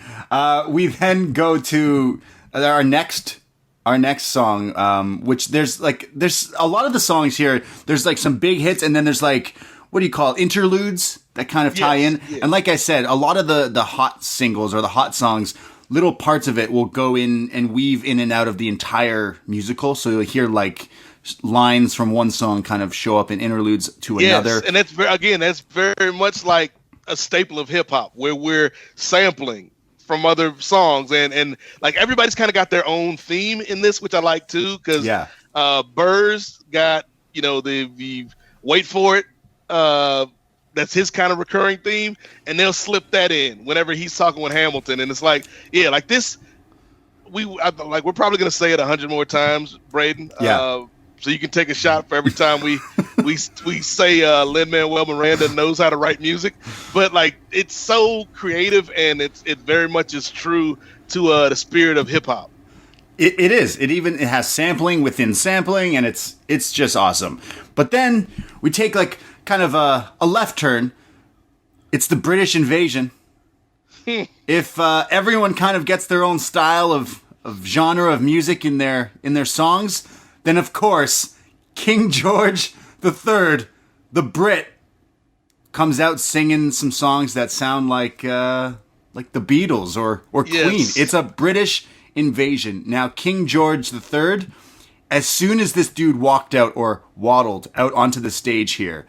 [SPEAKER 1] We then go to our next song, which there's a lot of the songs here. There's like some big hits, and then there's like, what do you call it, interludes that kind of tie in. Yes. And like I said, a lot of the hot singles or the hot songs, little parts of it will go in and weave in and out of the entire musical. So you'll hear like lines from one song kind of show up in interludes to another.
[SPEAKER 2] And that's very much like a staple of hip hop, where we're sampling from other songs, and like everybody's kind of got their own theme in this, which I like too, because Burr's got the wait for it. That's his kind of recurring theme, and they'll slip that in whenever he's talking with Hamilton, and it's like, like this. We're probably gonna say it 100 more times, Braden. So you can take a shot for every time we say Lin-Manuel Miranda knows how to write music, but like it's so creative, and it very much is true to the spirit of hip hop.
[SPEAKER 1] It is. It has sampling within sampling, and it's just awesome. But then we take like kind of a left turn. It's the British invasion. If everyone kind of gets their own style of genre of music in their songs, then of course King George III, the Brit, comes out singing some songs that sound like the Beatles or Queen. It's a British invasion. Now, King George III, as soon as this dude walked out or waddled out onto the stage here,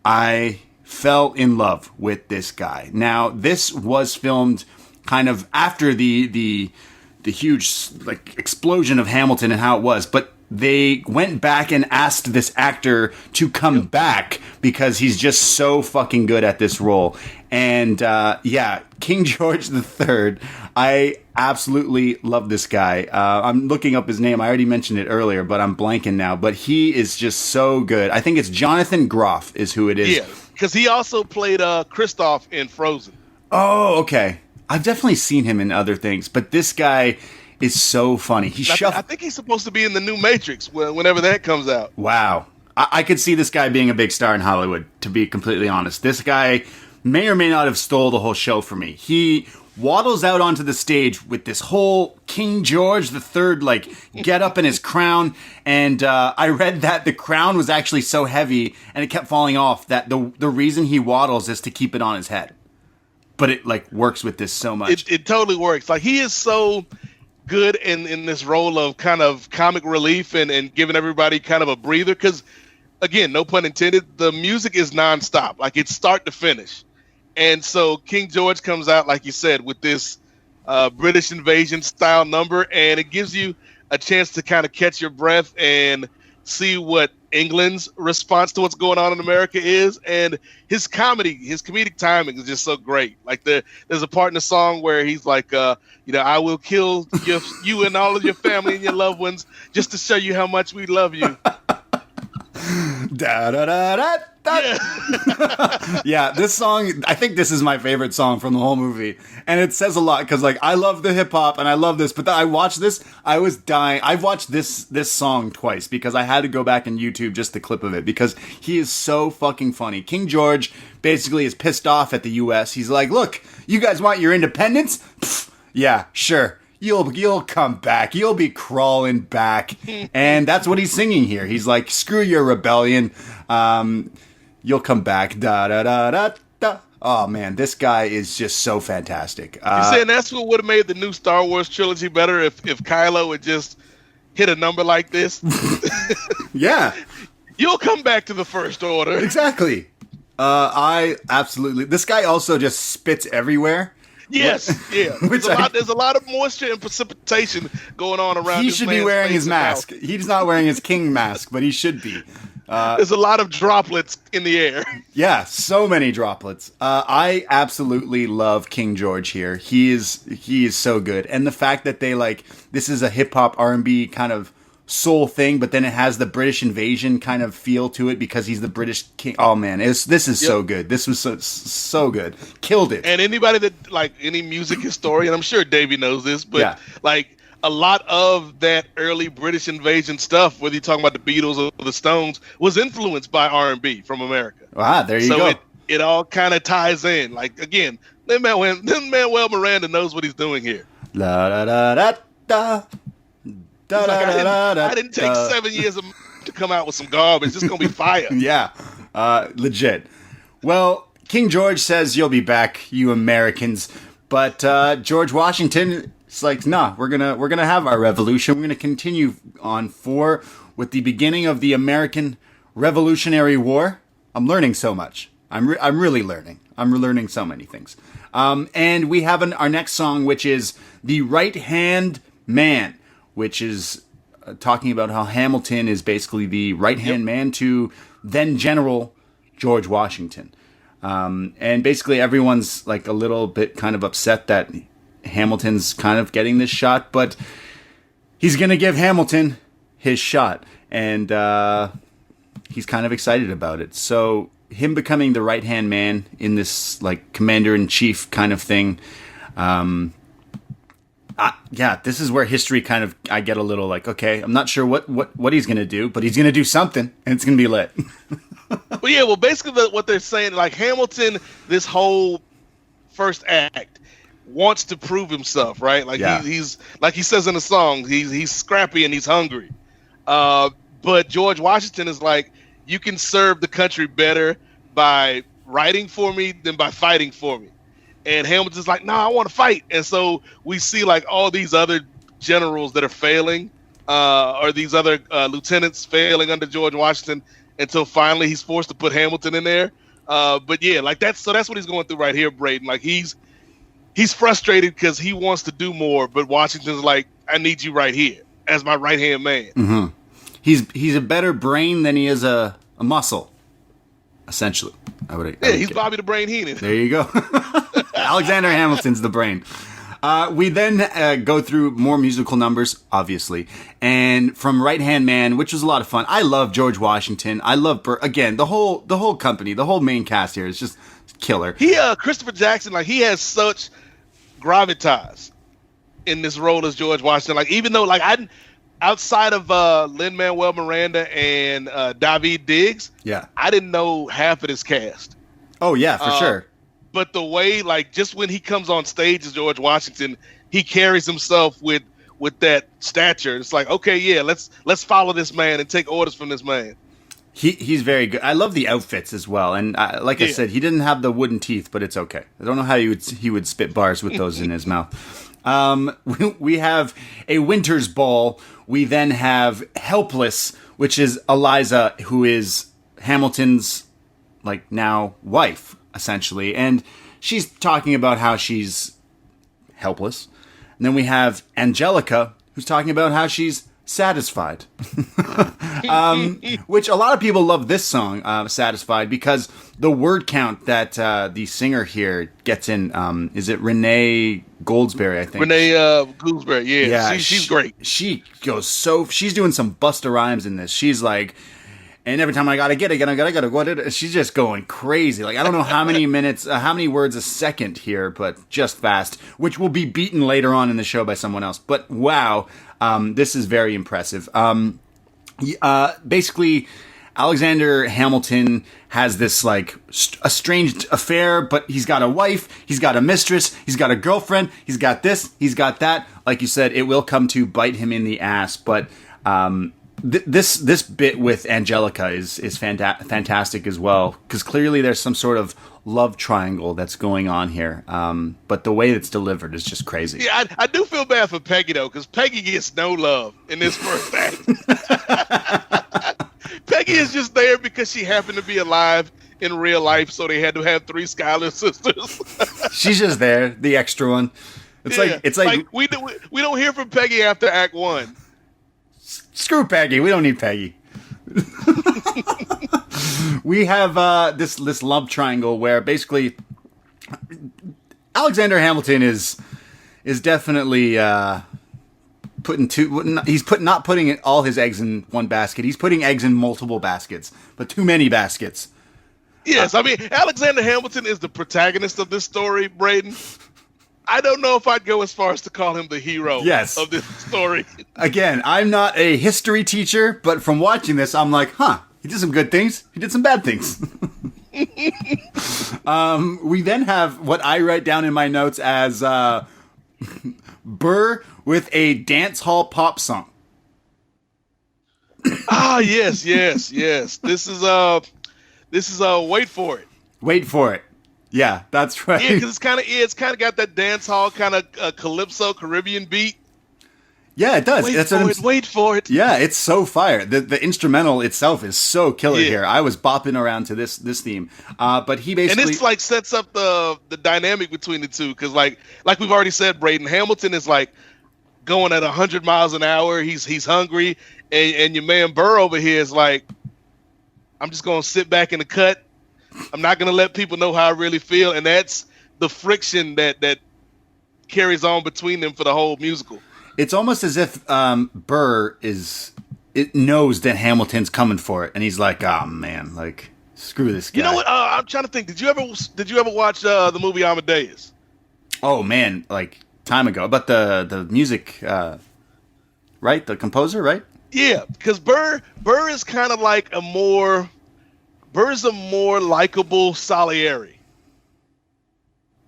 [SPEAKER 1] I fell in love with this guy. Now, this was filmed kind of after the huge like explosion of Hamilton and how it was, but they went back and asked this actor to come back because he's just so fucking good at this role. And King George III, I absolutely love this guy. I'm looking up his name. I already mentioned it earlier, but I'm blanking now. But he is just so good. I think it's Jonathan Groff is who it is.
[SPEAKER 2] Yeah, because he also played Kristoff in Frozen.
[SPEAKER 1] Oh, okay. I've definitely seen him in other things, but this guy is so funny.
[SPEAKER 2] I think he's supposed to be in the new Matrix whenever that comes out.
[SPEAKER 1] Wow. I could see this guy being a big star in Hollywood, to be completely honest. This guy may or may not have stole the whole show for me. He waddles out onto the stage with this whole King George III, like, get up in his crown. And I read that the crown was actually so heavy and it kept falling off that the reason he waddles is to keep it on his head. But it, like, works with this so much.
[SPEAKER 2] It totally works. Like, he is so good in this role of kind of comic relief and giving everybody kind of a breather, because again, no pun intended, the music is nonstop, like it's start to finish. And so King George comes out, like you said, with this British invasion style number, and it gives you a chance to kind of catch your breath and see what England's response to what's going on in America is, and his comedic timing is just so great. Like there's a part in the song where he's like, I will kill you and all of your family and your loved ones just to show you how much we love you.
[SPEAKER 1] Da, da, da, da, da. Yeah. Yeah, this song, I think this is my favorite song from the whole movie. And it says a lot because, like, I love the hip hop and I love this, but I watched this, I was dying. I've watched this song twice because I had to go back and YouTube just the clip of it because he is so fucking funny. King George basically is pissed off at the US. He's like, look, you guys want your independence? Pfft, yeah, sure. You'll come back. You'll be crawling back. And that's what he's singing here. He's like, screw your rebellion. You'll come back. Da, da, da, da, da. Oh, man, this guy is just so fantastic.
[SPEAKER 2] You saying that's what would have made the new Star Wars trilogy better if Kylo had just hit a number like this?
[SPEAKER 1] Yeah.
[SPEAKER 2] You'll come back to the First Order.
[SPEAKER 1] Exactly. I absolutely... This guy also just spits everywhere.
[SPEAKER 2] Yes, yeah. There's a lot of moisture and precipitation going on around.
[SPEAKER 1] He should be wearing his mask. He's not wearing his king mask, but he should be.
[SPEAKER 2] There's a lot of droplets in the air.
[SPEAKER 1] Yeah, so many droplets. I absolutely love King George here. He is so good, and the fact that they this is a hip hop R&B kind of soul thing, but then it has the British invasion kind of feel to it because he's the British king. Oh man, this is so good. This was so good. Killed it.
[SPEAKER 2] And anybody that any music historian, I'm sure Davey knows this, but a lot of that early British invasion stuff, whether you're talking about the Beatles or the Stones, was influenced by R&B from America.
[SPEAKER 1] Ah, there you go.
[SPEAKER 2] So it all kind of ties in. Like again, Lin-Manuel Miranda knows what he's doing here.
[SPEAKER 1] La da da da da.
[SPEAKER 2] I didn't take 7 years to come out with some garbage. It's going to be fire.
[SPEAKER 1] Yeah, legit. Well, King George says, you'll be back, you Americans. But George Washington is like, nah, we're gonna have our revolution. We're going to continue on with the beginning of the American Revolutionary War. I'm learning so much. I'm really learning. I'm learning so many things. And we have our next song, which is The Right-Hand Man, which is talking about how Hamilton is basically the right-hand man to then General George Washington. And basically everyone's like a little bit kind of upset that Hamilton's kind of getting this shot, but he's going to give Hamilton his shot. And he's kind of excited about it. So him becoming the right-hand man in this like commander-in-chief kind of thing, this is where history kind of, I get a little like, okay, I'm not sure what he's going to do, but he's going to do something, and it's going to be lit.
[SPEAKER 2] Well, basically what they're saying, like Hamilton, this whole first act, wants to prove himself, right? Like he's like he says in the song, he's scrappy and he's hungry. But George Washington is like, you can serve the country better by writing for me than by fighting for me. And Hamilton's like, I want to fight. And so we see like all these other generals that are failing, or these other lieutenants failing under George Washington until finally he's forced to put Hamilton in there. But yeah, like that's what he's going through right here, Braden. Like he's frustrated because he wants to do more, but Washington's like, I need you right here as my right-hand man.
[SPEAKER 1] Mm-hmm. He's a better brain than he is a muscle, essentially.
[SPEAKER 2] He's Bobby the Brain Heenan.
[SPEAKER 1] There you go. Alexander Hamilton's the brain. We then go through more musical numbers, obviously, and from Right Hand Man, which was a lot of fun. I love George Washington. I love again the whole company, the whole main cast here is just killer.
[SPEAKER 2] Christopher Jackson, like he has such gravitas in this role as George Washington. Like even though outside of Lin-Manuel Miranda and David Diggs, I didn't know half of this cast.
[SPEAKER 1] Oh yeah, for sure.
[SPEAKER 2] But the way, like, just when he comes on stage as George Washington, he carries himself with that stature. It's like, okay, yeah, let's follow this man and take orders from this man.
[SPEAKER 1] He's very good. I love the outfits as well. And I said, he didn't have the wooden teeth, but it's okay. I don't know how he would spit bars with those in his mouth. We have a Winter's Ball. We then have Helpless, which is Eliza, who is Hamilton's now wife, essentially. And she's talking about how she's helpless. And then we have Angelica, who's talking about how she's Satisfied. Which a lot of people love this song, Satisfied, because the word count that the singer here gets in, is it Renee Goldsberry, I think?
[SPEAKER 2] Renee Goldsberry, yeah. She's great.
[SPEAKER 1] She goes she's doing some Busta Rhymes in this. She's like, and every time I gotta get it, I gotta go. She's just going crazy. Like, I don't know how many minutes, how many words a second here, but just fast, which will be beaten later on in the show by someone else. But wow, this is very impressive. Basically, Alexander Hamilton has this like a strange affair, but he's got a wife, he's got a mistress, he's got a girlfriend, he's got this, he's got that. Like you said, it will come to bite him in the ass, but this bit with Angelica is fantastic as well, because clearly there's some sort of love triangle that's going on here. But the way it's delivered is just crazy.
[SPEAKER 2] Yeah, I do feel bad for Peggy though, because Peggy gets no love in this first act. Peggy is just there because she happened to be alive in real life, so they had to have 3 Skylar sisters.
[SPEAKER 1] She's just there, the extra one. It's like
[SPEAKER 2] we don't hear from Peggy after Act 1.
[SPEAKER 1] Screw Peggy. We don't need Peggy. We have this love triangle where basically Alexander Hamilton is definitely not putting all his eggs in one basket. He's putting eggs in multiple baskets, but too many baskets.
[SPEAKER 2] Yes, I mean, Alexander Hamilton is the protagonist of this story, Braden. I don't know if I'd go as far as to call him the hero of this story. Again,
[SPEAKER 1] I'm not a history teacher, but from watching this, I'm like, he did some good things. He did some bad things. We then have what I write down in my notes as Burr with a dance hall pop song.
[SPEAKER 2] Yes. This is Wait For It.
[SPEAKER 1] Wait For It. Yeah, that's right.
[SPEAKER 2] Yeah, because it's kind of got that dance hall kind of calypso Caribbean beat.
[SPEAKER 1] Yeah, it does.
[SPEAKER 2] Wait for it.
[SPEAKER 1] Yeah, it's so fire. The instrumental itself is so killer here. I was bopping around to this theme. But he basically,
[SPEAKER 2] and it's like sets up the dynamic between the two, because like we've already said, Braden Hamilton is like going at 100 miles an hour. He's hungry, and your man Burr over here is like, I'm just gonna sit back in the cut. I'm not gonna let people know how I really feel, and that's the friction that carries on between them for the whole musical.
[SPEAKER 1] It's almost as if Burr knows that Hamilton's coming for it, and he's like, "Oh man, like screw this guy."
[SPEAKER 2] You know what? I'm trying to think. Did you ever watch the movie Amadeus?
[SPEAKER 1] Oh man, like time ago. But the music, right? The composer, right?
[SPEAKER 2] Yeah, because Burr is kind of like Burr's a more likable Salieri.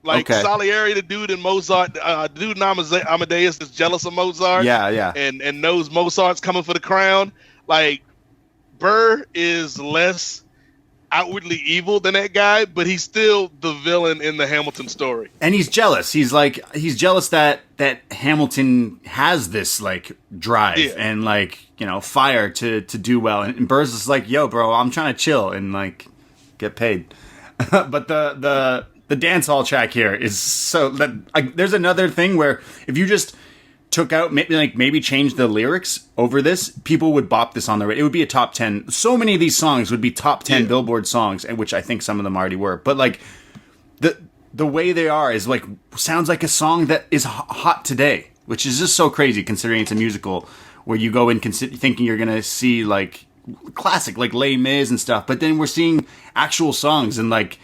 [SPEAKER 2] Like, okay. Salieri, the dude in Mozart, dude in Amadeus is jealous of Mozart.
[SPEAKER 1] Yeah.
[SPEAKER 2] And knows Mozart's coming for the crown. Like, Burr is less outwardly evil than that guy, but he's still the villain in the Hamilton story.
[SPEAKER 1] And he's jealous. He's jealous that Hamilton has this like drive and like, you know, fire to do well. And Burr's is like, yo, bro, I'm trying to chill and like get paid. But the dance hall track here is so that there's another thing where if you just took out maybe change the lyrics over this, people would bop this on the radio. It would be a top 10. So many of these songs would be top 10 Billboard songs, and which I think some of them already were. But like the way they are is like sounds like a song that is hot today, which is just so crazy considering it's a musical where you go in thinking you're gonna see like classic like Les Mis and stuff, but then we're seeing actual songs and like.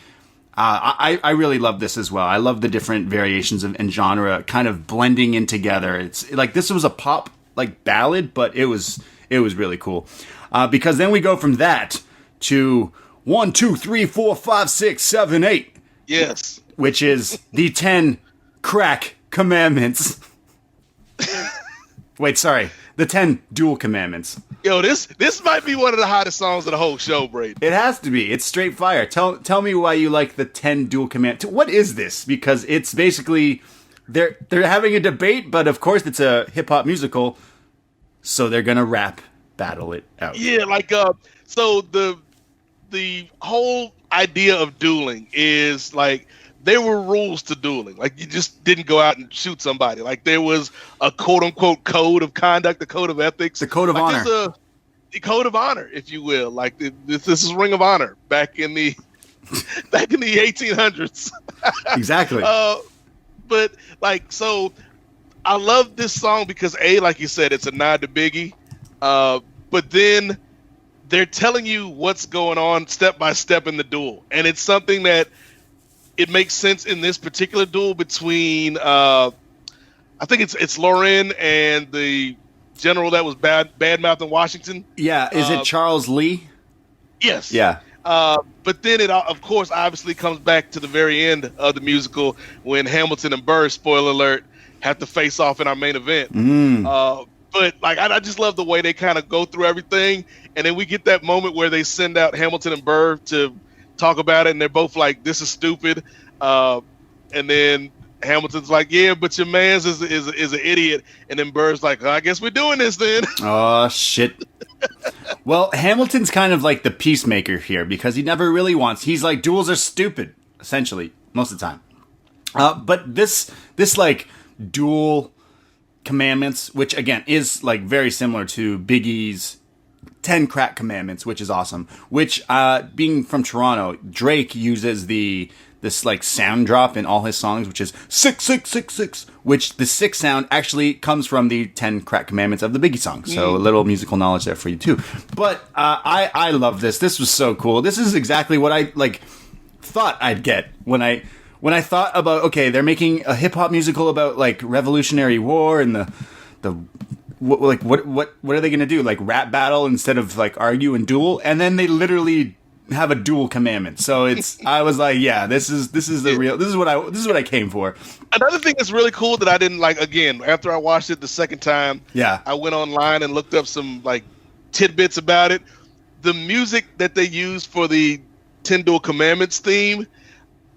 [SPEAKER 1] I really love this as well. I love the different variations and genre kind of blending in together. It's like this was a pop like ballad, but it was really cool. Because then we go from that to 1, 2, 3, 4, 5, 6, 7, 8.
[SPEAKER 2] Yes.
[SPEAKER 1] Which is the 10 crack commandments. Wait, sorry. The 10 dual commandments.
[SPEAKER 2] Yo, this might be one of the hottest songs of the whole show, Braden.
[SPEAKER 1] It has to be. It's straight fire. Tell me why you like the 10 dual commandments. What is this? Because it's basically they're having a debate, but of course it's a hip hop musical, so they're gonna rap battle it out.
[SPEAKER 2] Yeah, like so the whole idea of dueling is like there were rules to dueling. Like, you just didn't go out and shoot somebody. Like, there was a quote unquote code of conduct, a code of ethics,
[SPEAKER 1] the code of honor.
[SPEAKER 2] The code of honor, if you will. Like, this is Ring of Honor back in the 1800s.
[SPEAKER 1] Exactly.
[SPEAKER 2] But like, so I love this song because like you said, it's a nod to Biggie. But then they're telling you what's going on step by step in the duel, and it's something that it makes sense in this particular duel between I think it's Lauren and the general that was bad mouthing Washington.
[SPEAKER 1] Yeah, is it Charles Lee?
[SPEAKER 2] Yes.
[SPEAKER 1] Yeah.
[SPEAKER 2] But then it, of course, obviously comes back to the very end of the musical when Hamilton and Burr, spoiler alert, have to face off in our main event. But like, I just love the way they kind of go through everything, and then we get that moment where they send out Hamilton and Burr to talk about it, and they're both like, "This is stupid," and then Hamilton's like, "Yeah, but your man's is an idiot," and then Burr's like, "I guess we're doing this then."
[SPEAKER 1] Oh shit. Well, Hamilton's kind of like the peacemaker here because he never really wants. He's like, duels are stupid, essentially, most of the time. But this like duel commandments, which again is like very similar to Biggie's 10 crack commandments, which is awesome. Which, being from Toronto, Drake uses this like sound drop in all his songs, which is 66666, which the 6 sound actually comes from the 10 crack commandments of the Biggie song. So a little musical knowledge there for you too. But I love this. This was so cool. This is exactly what I like thought I'd get when I thought about, okay, they're making a hip hop musical about like Revolutionary War and what are they gonna do? Like rap battle instead of like argue and duel, and then they literally have a duel commandment. So I was like, yeah, this is what I came for.
[SPEAKER 2] Another thing that's really cool that I didn't like, again, after I watched it the second time, I went online and looked up some like tidbits about it. The music that they use for the 10 Duel Commandments theme,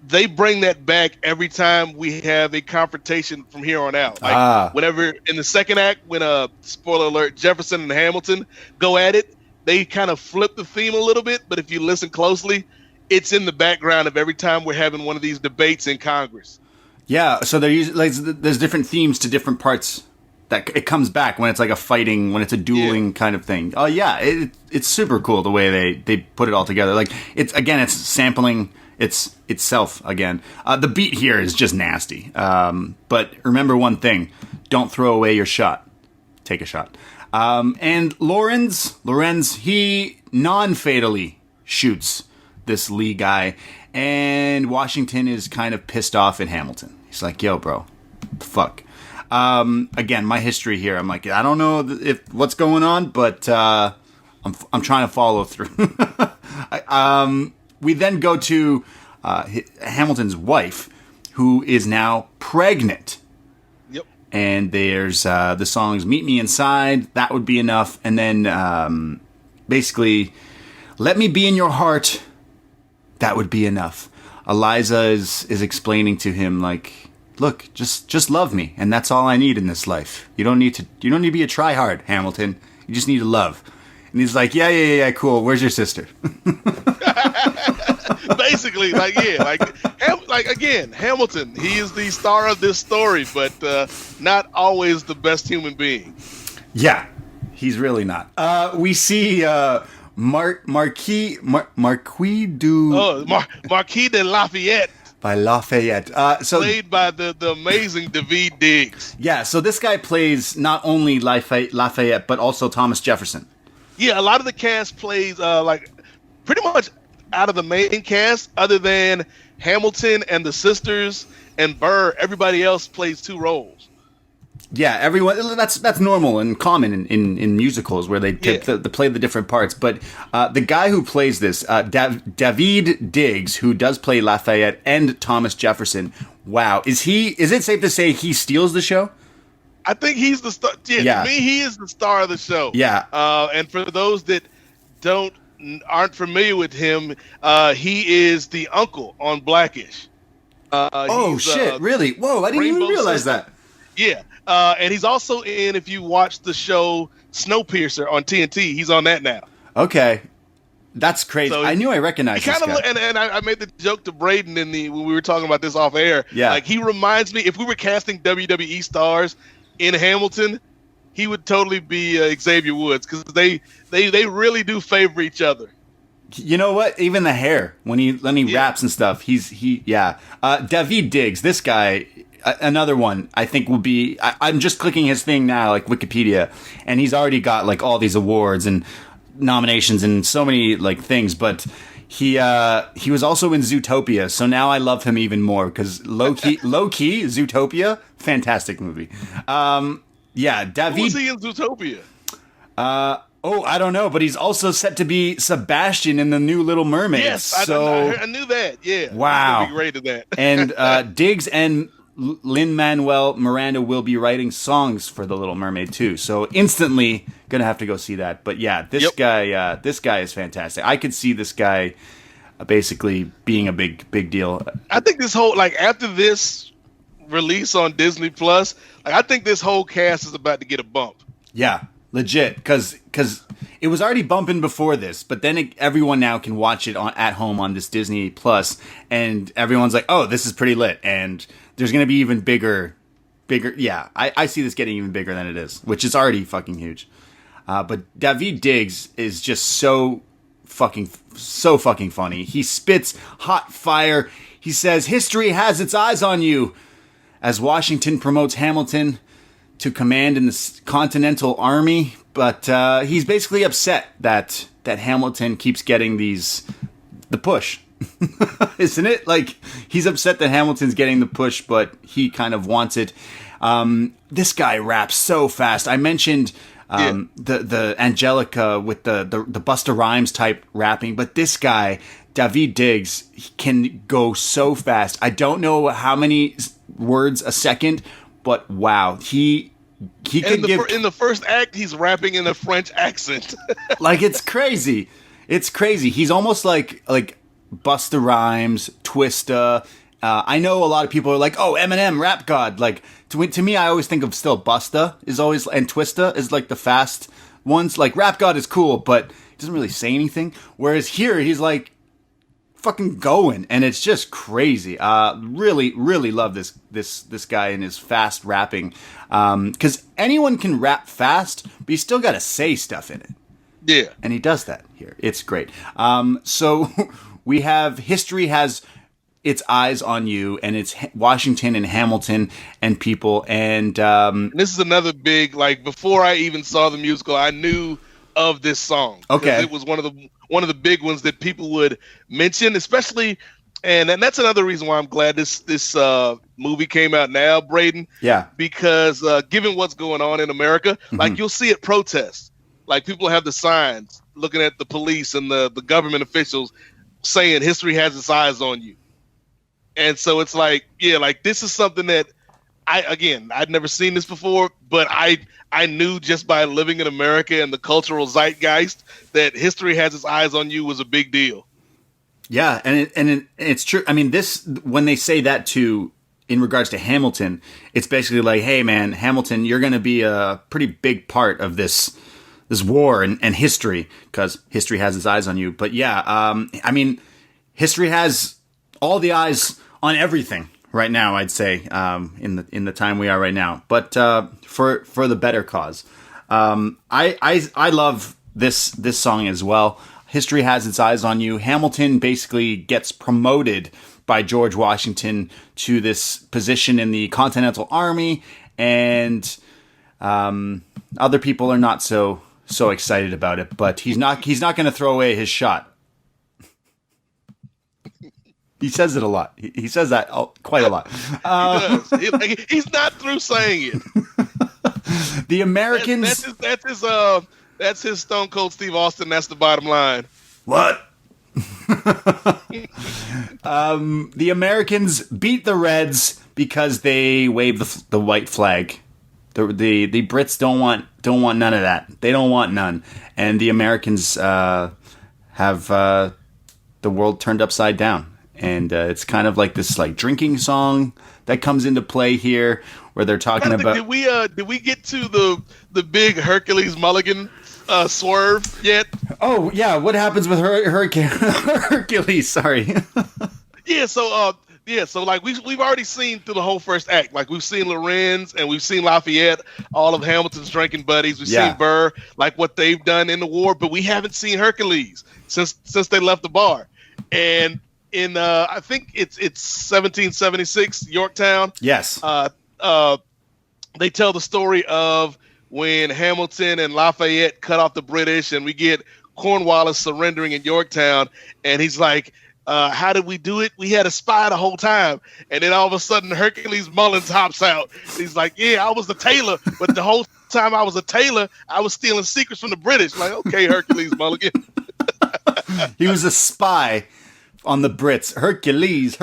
[SPEAKER 2] they bring that back every time we have a confrontation from here on out. Like whenever in the second act, when spoiler alert, Jefferson and Hamilton go at it, they kind of flip the theme a little bit, but if you listen closely, it's in the background of every time we're having one of these debates in Congress. Yeah,
[SPEAKER 1] so they're using, like, there's different themes to different parts that it comes back when it's like a fighting, when it's a dueling kind of thing. Oh yeah, it's super cool the way they put it all together. Like it's sampling itself again. The beat here is just nasty. But remember one thing: don't throw away your shot. Take a shot. And Lorenz, he non-fatally shoots this Lee guy, and Washington is kind of pissed off at Hamilton. He's like, "Yo, bro, fuck." Again, my history here, I'm like, I don't know if what's going on, but I'm trying to follow through. We then go to Hamilton's wife, who is now pregnant.
[SPEAKER 2] Yep.
[SPEAKER 1] And there's the songs "Meet Me Inside," "That Would Be Enough," and then basically, "Let Me Be in Your Heart," "That Would Be Enough." Eliza is explaining to him, like, look, just love me, and that's all I need in this life. You don't need to be a tryhard, Hamilton. You just need to love. And he's like, yeah, cool. Where's your sister?
[SPEAKER 2] Basically, again, Hamilton. He is the star of this story, but not always the best human being.
[SPEAKER 1] Yeah, he's really not. We see Marquis
[SPEAKER 2] de Lafayette.
[SPEAKER 1] By Lafayette.
[SPEAKER 2] Played by the amazing David Diggs.
[SPEAKER 1] Yeah, so this guy plays not only Lafayette, but also Thomas Jefferson.
[SPEAKER 2] Yeah, a lot of the cast plays, pretty much out of the main cast, other than Hamilton and the sisters and Burr, everybody else plays 2 roles.
[SPEAKER 1] Yeah, everyone. That's normal and common in musicals where they play the different parts. But the guy who plays this, David Diggs, who does play Lafayette and Thomas Jefferson. Wow, is it safe to say he steals the show?
[SPEAKER 2] I think he's the star. Yeah, to me, he is the star of the show.
[SPEAKER 1] Yeah.
[SPEAKER 2] And for those that aren't familiar with him, he is the uncle on Blackish.
[SPEAKER 1] Shit! Really? Whoa! I didn't even realize that.
[SPEAKER 2] Yeah. And he's also if you watch the show Snowpiercer on TNT, he's on that now.
[SPEAKER 1] Okay. That's crazy.
[SPEAKER 2] So
[SPEAKER 1] I knew I recognized this guy.
[SPEAKER 2] And I made the joke to Braden when we were talking about this off air.
[SPEAKER 1] Yeah.
[SPEAKER 2] Like, he reminds me, if we were casting WWE stars in Hamilton, he would totally be Xavier Woods, because they really do favor each other.
[SPEAKER 1] You know what? Even the hair when he raps and stuff. David Diggs, this guy, another one I think will be. I'm just clicking his thing now, like Wikipedia, and he's already got like all these awards and nominations and so many like things. But he was also in Zootopia, so now I love him even more because low key Zootopia, fantastic movie. David.
[SPEAKER 2] Who was he in Zootopia?
[SPEAKER 1] I don't know, but he's also set to be Sebastian in the new Little Mermaid.
[SPEAKER 2] Yes,
[SPEAKER 1] so
[SPEAKER 2] I knew that. Yeah,
[SPEAKER 1] wow,
[SPEAKER 2] be great at that.
[SPEAKER 1] And Diggs and Lin-Manuel Miranda will be writing songs for the Little Mermaid too. So instantly gonna have to go see that. But yeah, this guy is fantastic. I could see this guy basically being a big deal.
[SPEAKER 2] I think this whole, like, after this release on Disney Plus, like, I think this whole cast is about to get a bump.
[SPEAKER 1] Yeah, legit, because it was already bumping before this, but then everyone now can watch it at home on this Disney Plus, and everyone's like, oh, this is pretty lit, and there's going to be even bigger. Yeah, I see this getting even bigger than it is, which is already fucking huge. But David Diggs is just so fucking funny. He spits hot fire. He says, history has its eyes on you, as Washington promotes Hamilton to command in the Continental Army, but he's basically upset that Hamilton keeps getting the push, isn't it? Like, he's upset that Hamilton's getting the push, but he kind of wants it. This guy raps so fast. I mentioned the Angelica with the Busta Rhymes type rapping, but this guy, David Diggs, he can go so fast. I don't know how many words a second, but wow, he could give.
[SPEAKER 2] In the first act, he's rapping in a French accent.
[SPEAKER 1] Like, it's crazy. It's crazy. He's almost like Busta Rhymes, Twista. I know a lot of people are like, oh, Eminem, rap god. Like, to me, I always think of still Busta is always, and Twista is like the fast ones. Like, rap god is cool, but he doesn't really say anything. Whereas here, he's like fucking going, and it's just crazy. Really, really love this guy and his fast rapping. Because anyone can rap fast, but you still got to say stuff in it.
[SPEAKER 2] Yeah,
[SPEAKER 1] and he does that here. It's great. So we have history has its eyes on you, and it's Washington and Hamilton and people. And
[SPEAKER 2] this is another big, like, before I even saw the musical, I knew of this song.
[SPEAKER 1] Okay,
[SPEAKER 2] it was one of the big ones that people would mention, especially, and that's another reason why I'm glad this movie came out now, Braden.
[SPEAKER 1] Yeah,
[SPEAKER 2] because given what's going on in America, like, you'll see at protests, like, people have the signs looking at the police and the government officials saying history has its eyes on you. And so it's like, yeah, like, this is something that I'd never seen this before, but I knew just by living in America and the cultural zeitgeist that history has its eyes on you was a big deal.
[SPEAKER 1] Yeah, and it's true. I mean, this, when they say that too, in regards to Hamilton, it's basically like, hey man, Hamilton, you're going to be a pretty big part of this war and history, because history has its eyes on you. But yeah, I mean, history has all the eyes on everything right now, I'd say, in the time we are right now. But for the better cause, I love this song as well. History has its eyes on you. Hamilton basically gets promoted by George Washington to this position in the Continental Army, and other people are not so excited about it. But he's not going to throw away his shot. He says it a lot. He says that quite a lot.
[SPEAKER 2] He does. He's not through saying it.
[SPEAKER 1] The Americans.
[SPEAKER 2] That's his Stone Cold Steve Austin. That's the bottom line.
[SPEAKER 1] What? The Americans beat the Reds because they wave the white flag. The Brits don't want none of that. They don't want none. And the Americans have the world turned upside down. And it's kind of like this like drinking song that comes into play here, where they're talking about.
[SPEAKER 2] Did we get to the big Hercules Mulligan Swerve yet?
[SPEAKER 1] Oh yeah, what happens with Hercules? Sorry.
[SPEAKER 2] So like we've already seen through the whole first act. Like we've seen Lorenz and we've seen Lafayette, all of Hamilton's drinking buddies. We've seen Burr, like what they've done in the war, but we haven't seen Hercules since they left the bar. And in I think it's 1776 Yorktown.
[SPEAKER 1] Yes.
[SPEAKER 2] They tell the story of when Hamilton and Lafayette cut off the British, and we get Cornwallis surrendering in Yorktown, and he's like, how did we do it? We had a spy the whole time. And then all of a sudden, Hercules Mullins hops out. He's like, yeah, I was the tailor, but the whole time I was a tailor, I was stealing secrets from the British. Like, okay, Hercules Mulligan.
[SPEAKER 1] He was a spy on the Brits. Hercules.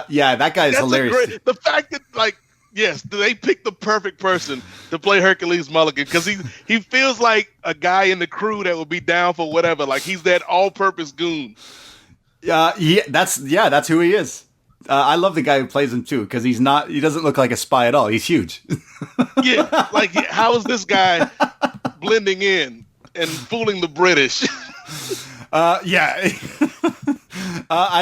[SPEAKER 1] Yeah, that guy's hilarious.
[SPEAKER 2] The fact that, like, yes, they picked the perfect person to play Hercules Mulligan because he feels like a guy in the crew that would be down for whatever. Like, he's that all-purpose goon.
[SPEAKER 1] That's who he is. I love the guy who plays him too because he doesn't look like a spy at all. He's huge.
[SPEAKER 2] Yeah, like how is this guy blending in and fooling the British?
[SPEAKER 1] I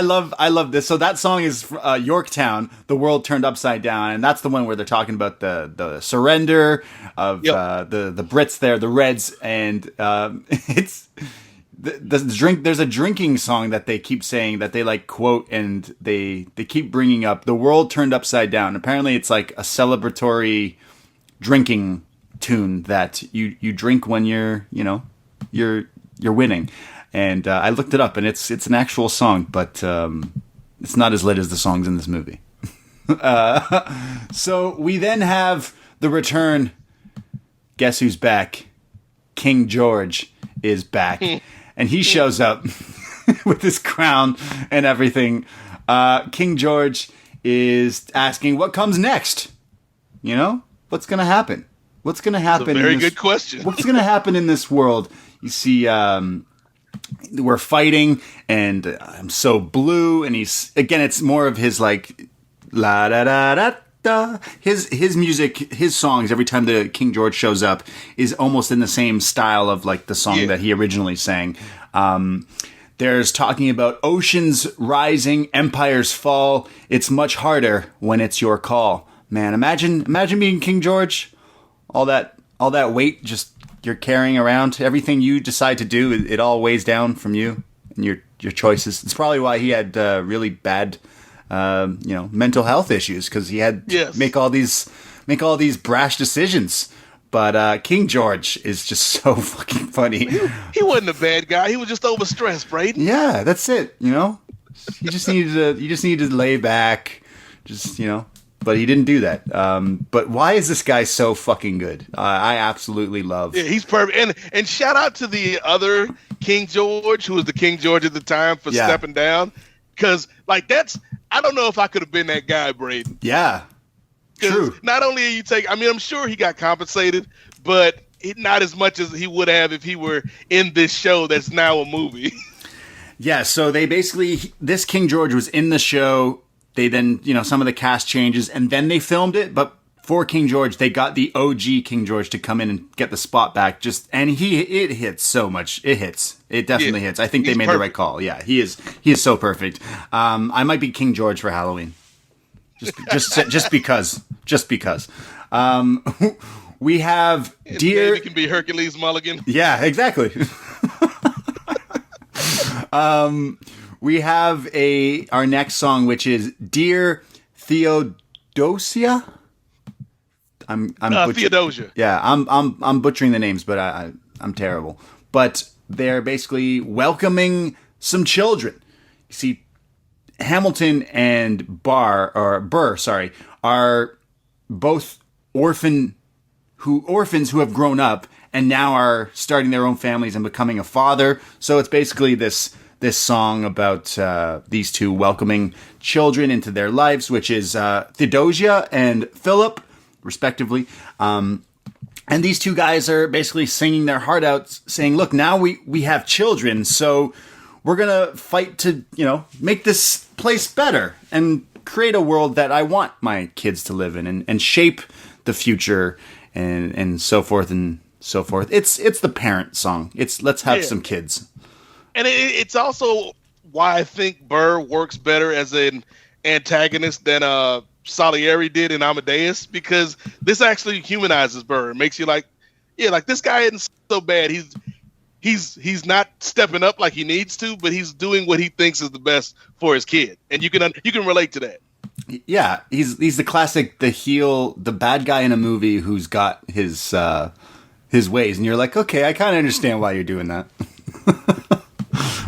[SPEAKER 1] love this. So that song is Yorktown, The World Turned Upside Down, and that's the one where they're talking about the surrender of the Brits there, the Reds, and it's there's a drinking song that they keep saying that they like quote, and they keep bringing up The World Turned Upside Down. Apparently it's like a celebratory drinking tune that you drink when you're winning. And I looked it up, and it's an actual song, but it's not as lit as the songs in this movie. So we then have the return. Guess who's back? King George is back. And he shows up with his crown and everything. King George is asking, what comes next? You know? What's going to happen? What's going to happen?
[SPEAKER 2] That's a very good question.
[SPEAKER 1] What's going to happen in this world? You see... we're fighting, and I'm so blue, and it's more of his like la da da da da. His music, his songs. Every time the King George shows up, is almost in the same style of like the song that he originally sang. There's talking about oceans rising, empires fall. It's much harder when it's your call. Man, imagine being King George. All that weight just. You're carrying around everything you decide to do. It all weighs down from you and your choices. It's probably why he had really bad, mental health issues because he had to make all these brash decisions. But King George is just so fucking funny.
[SPEAKER 2] He wasn't a bad guy. He was just overstressed, Braden.
[SPEAKER 1] Yeah, that's it. You just needed to lay back, But he didn't do that. But why is this guy so fucking good? I absolutely love.
[SPEAKER 2] Yeah, he's perfect. And shout out to the other King George, who was the King George at the time, for stepping down. Because, like, I don't know if I could have been that guy, Braden.
[SPEAKER 1] Yeah. True.
[SPEAKER 2] Not only are you I'm sure he got compensated, but not as much as he would have if he were in this show that's now a movie.
[SPEAKER 1] Yeah, so they basically, this King George was in the show. They then, some of the cast changes, and then they filmed it. But for King George, they got the OG King George to come in and get the spot back. And it hits so much. It hits. It definitely hits. I think they made the right call. Yeah, he is so perfect. I might be King George for Halloween, just because. We have dear.
[SPEAKER 2] Maybe can be Hercules Mulligan.
[SPEAKER 1] Yeah, exactly. We have our next song, which is "Dear Theodosia."
[SPEAKER 2] Theodosia.
[SPEAKER 1] Yeah, I'm butchering the names, but I'm terrible. But they're basically welcoming some children. You see, Hamilton and Burr, are both orphans who have grown up and now are starting their own families and becoming a father. So it's basically this song about these two welcoming children into their lives, which is Theodosia and Philip, respectively. And these two guys are basically singing their heart out, saying, look, now we have children, so we're going to fight to, make this place better and create a world that I want my kids to live in and shape the future and so forth and so forth. It's the parent song. It's let's have some kids.
[SPEAKER 2] And it's also why I think Burr works better as an antagonist than Salieri did in Amadeus, because this actually humanizes Burr. It makes you like, yeah, like this guy isn't so bad. He's not stepping up like he needs to, but he's doing what he thinks is the best for his kid, and you can relate to that.
[SPEAKER 1] Yeah, he's the classic, the bad guy in a movie who's got his ways, and you're like, okay, I kind of understand why you're doing that.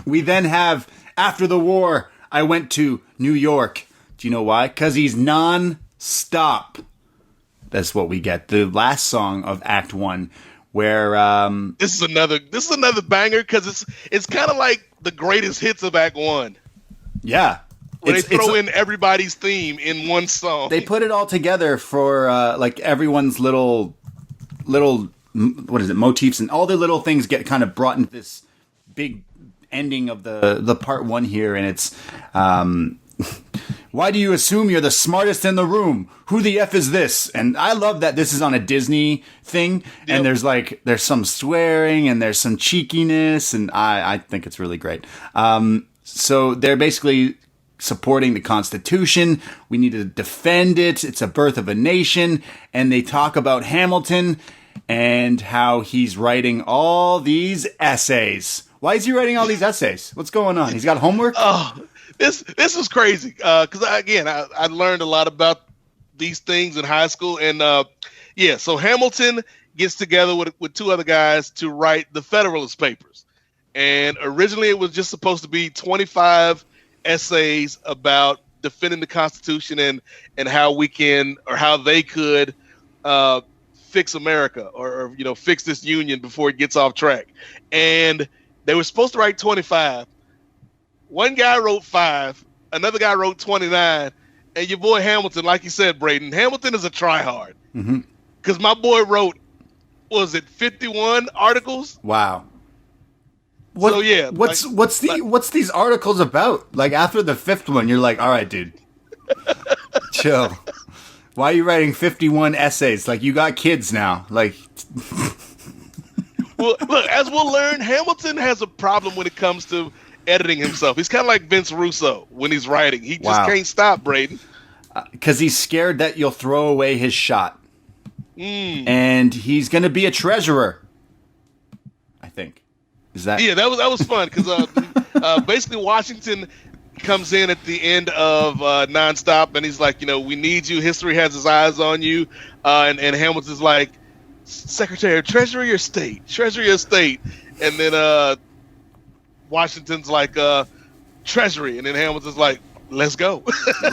[SPEAKER 1] We then have, after the war, I went to New York. Do you know why? Because he's non-stop. That's what we get. The last song of Act 1, where
[SPEAKER 2] this is another banger, because it's kind of like the greatest hits of Act 1.
[SPEAKER 1] Yeah.
[SPEAKER 2] Where they throw in everybody's theme in one song.
[SPEAKER 1] They put it all together for like everyone's little what is it, motifs, and all the little things get kind of brought into this big ending of the part 1 here, and it's why do you assume you're the smartest in the room? Who the F is this? And I love that this is on a Disney thing, and there's some swearing and there's some cheekiness, and I think it's really great. So they're basically supporting the Constitution. We need to defend it. It's a birth of a nation. And they talk about Hamilton and how he's writing all these essays. Why is he writing all these essays? What's going on? He's got homework?
[SPEAKER 2] Oh, this is crazy. Because I learned a lot about these things in high school. And so Hamilton gets together with 2 other guys to write the Federalist Papers. And originally it was just supposed to be 25 essays about defending the Constitution and how we can, or how they could fix America or fix this union before it gets off track. And they were supposed to write 25. One guy wrote 5, another guy wrote 29, and your boy Hamilton, like you said, Braden, Hamilton is a tryhard. Because my boy wrote, was it 51 articles?
[SPEAKER 1] Wow. What's these articles about? Like after the 5th one, you're like, all right, dude, chill. Why are you writing 51 essays? Like, you got kids now. Like,
[SPEAKER 2] well, look, as we'll learn, Hamilton has a problem when it comes to editing himself. He's kind of like Vince Russo when he's writing. He just can't stop, Braden.
[SPEAKER 1] Because he's scared that you'll throw away his shot. And he's going to be a treasurer, I think.
[SPEAKER 2] Yeah, that was fun, because basically Washington comes in at the end of Nonstop, and he's like, we need you. History has his eyes on you. And Hamilton's like, Secretary of Treasury or State? Treasury or State? And then Washington's like, Treasury. And then Hamilton's like, let's go.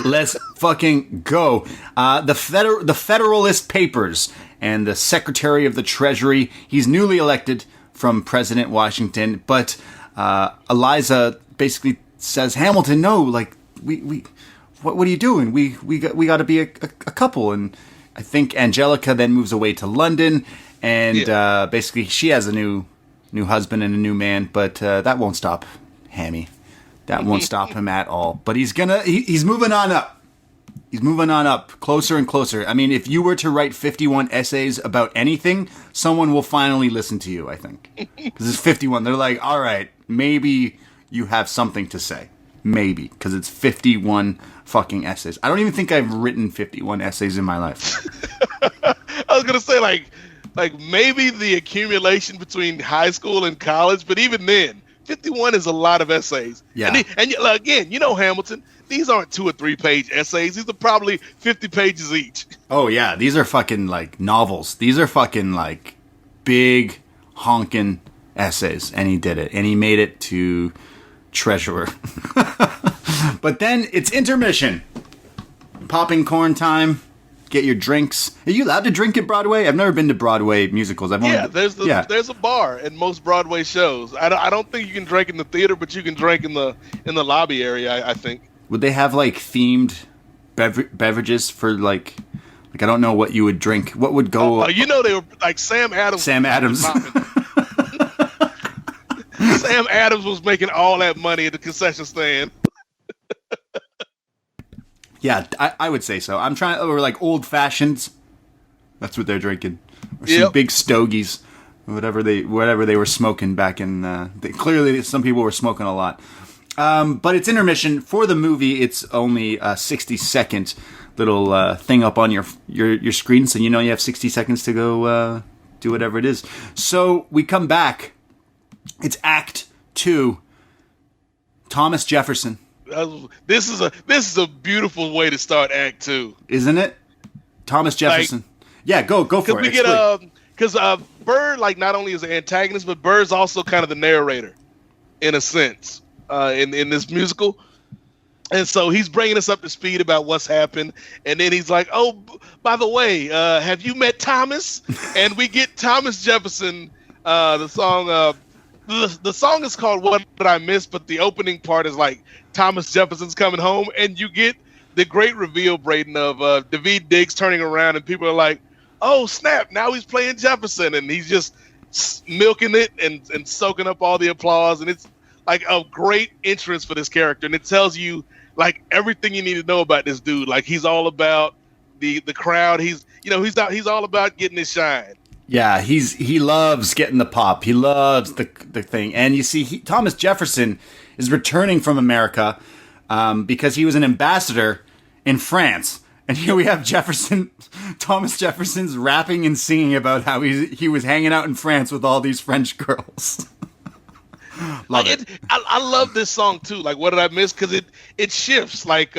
[SPEAKER 1] Let's fucking go. The Federalist Papers and the Secretary of the Treasury. He's newly elected from President Washington, but Eliza basically says, Hamilton, no, like what are you doing? We got to be a couple. And I think Angelica then moves away to London, and basically she has a new husband and a new man, but that won't stop Hammy. That won't stop him at all. But he's moving on up. He's moving on up, closer and closer. I mean, if you were to write 51 essays about anything, someone will finally listen to you, I think. Because it's 51. They're like, all right, maybe you have something to say. Maybe. Because it's 51 fucking essays. I don't even think I've written 51 essays in my life.
[SPEAKER 2] I was going to say, like maybe the accumulation between high school and college, but even then, 51 is a lot of essays.
[SPEAKER 1] Yeah.
[SPEAKER 2] And again, Hamilton, these aren't 2 or 3 page essays. These are probably 50 pages each.
[SPEAKER 1] Oh, yeah. These are fucking, like, novels. These are fucking, like, big honking essays. And he did it. And he made it to treasurer. But then it's intermission. Popping corn time. Get your drinks. Are you allowed to drink at Broadway? I've never been to Broadway musicals.
[SPEAKER 2] There's a bar in most Broadway shows. I don't think you can drink in the theater, but you can drink in the lobby area, I think.
[SPEAKER 1] Would they have like themed beverages for like I don't know what you would drink. What would go?
[SPEAKER 2] They were like Sam Adams.
[SPEAKER 1] Sam
[SPEAKER 2] Adams was making all that money at the concession stand.
[SPEAKER 1] Yeah, I would say so. Or like old fashions. That's what they're drinking. Or some big stogies. whatever they were smoking back in. Clearly, some people were smoking a lot. But it's intermission for the movie. It's only a 60-second little thing up on your screen, so you have 60 seconds to go do whatever it is. So we come back. It's Act 2. Thomas Jefferson.
[SPEAKER 2] This is a beautiful way to start Act 2,
[SPEAKER 1] isn't it? Thomas Jefferson. Go for it.
[SPEAKER 2] Because Bird, like, not only is the antagonist, but Bird's also kind of the narrator, in a sense, in this musical. And so he's bringing us up to speed about what's happened, and then he's like, "Oh, by the way, have you met Thomas?" And we get Thomas Jefferson. The song is called "What Did I Miss?" But the opening part is like Thomas Jefferson's coming home, and you get the great reveal, Braden, of David Diggs turning around, and people are like, "Oh snap! Now he's playing Jefferson," and he's just milking it and soaking up all the applause, and it's like a great entrance for this character, and it tells you like everything you need to know about this dude. Like, he's all about the crowd. He's all about getting his shine.
[SPEAKER 1] Yeah, he loves getting the pop. He loves the thing. And you see, Thomas Jefferson is returning from America because he was an ambassador in France. And here we have Thomas Jefferson's rapping and singing about how he was hanging out in France with all these French girls. Love it.
[SPEAKER 2] I love this song too. Like, what did I miss? Because it shifts. Like,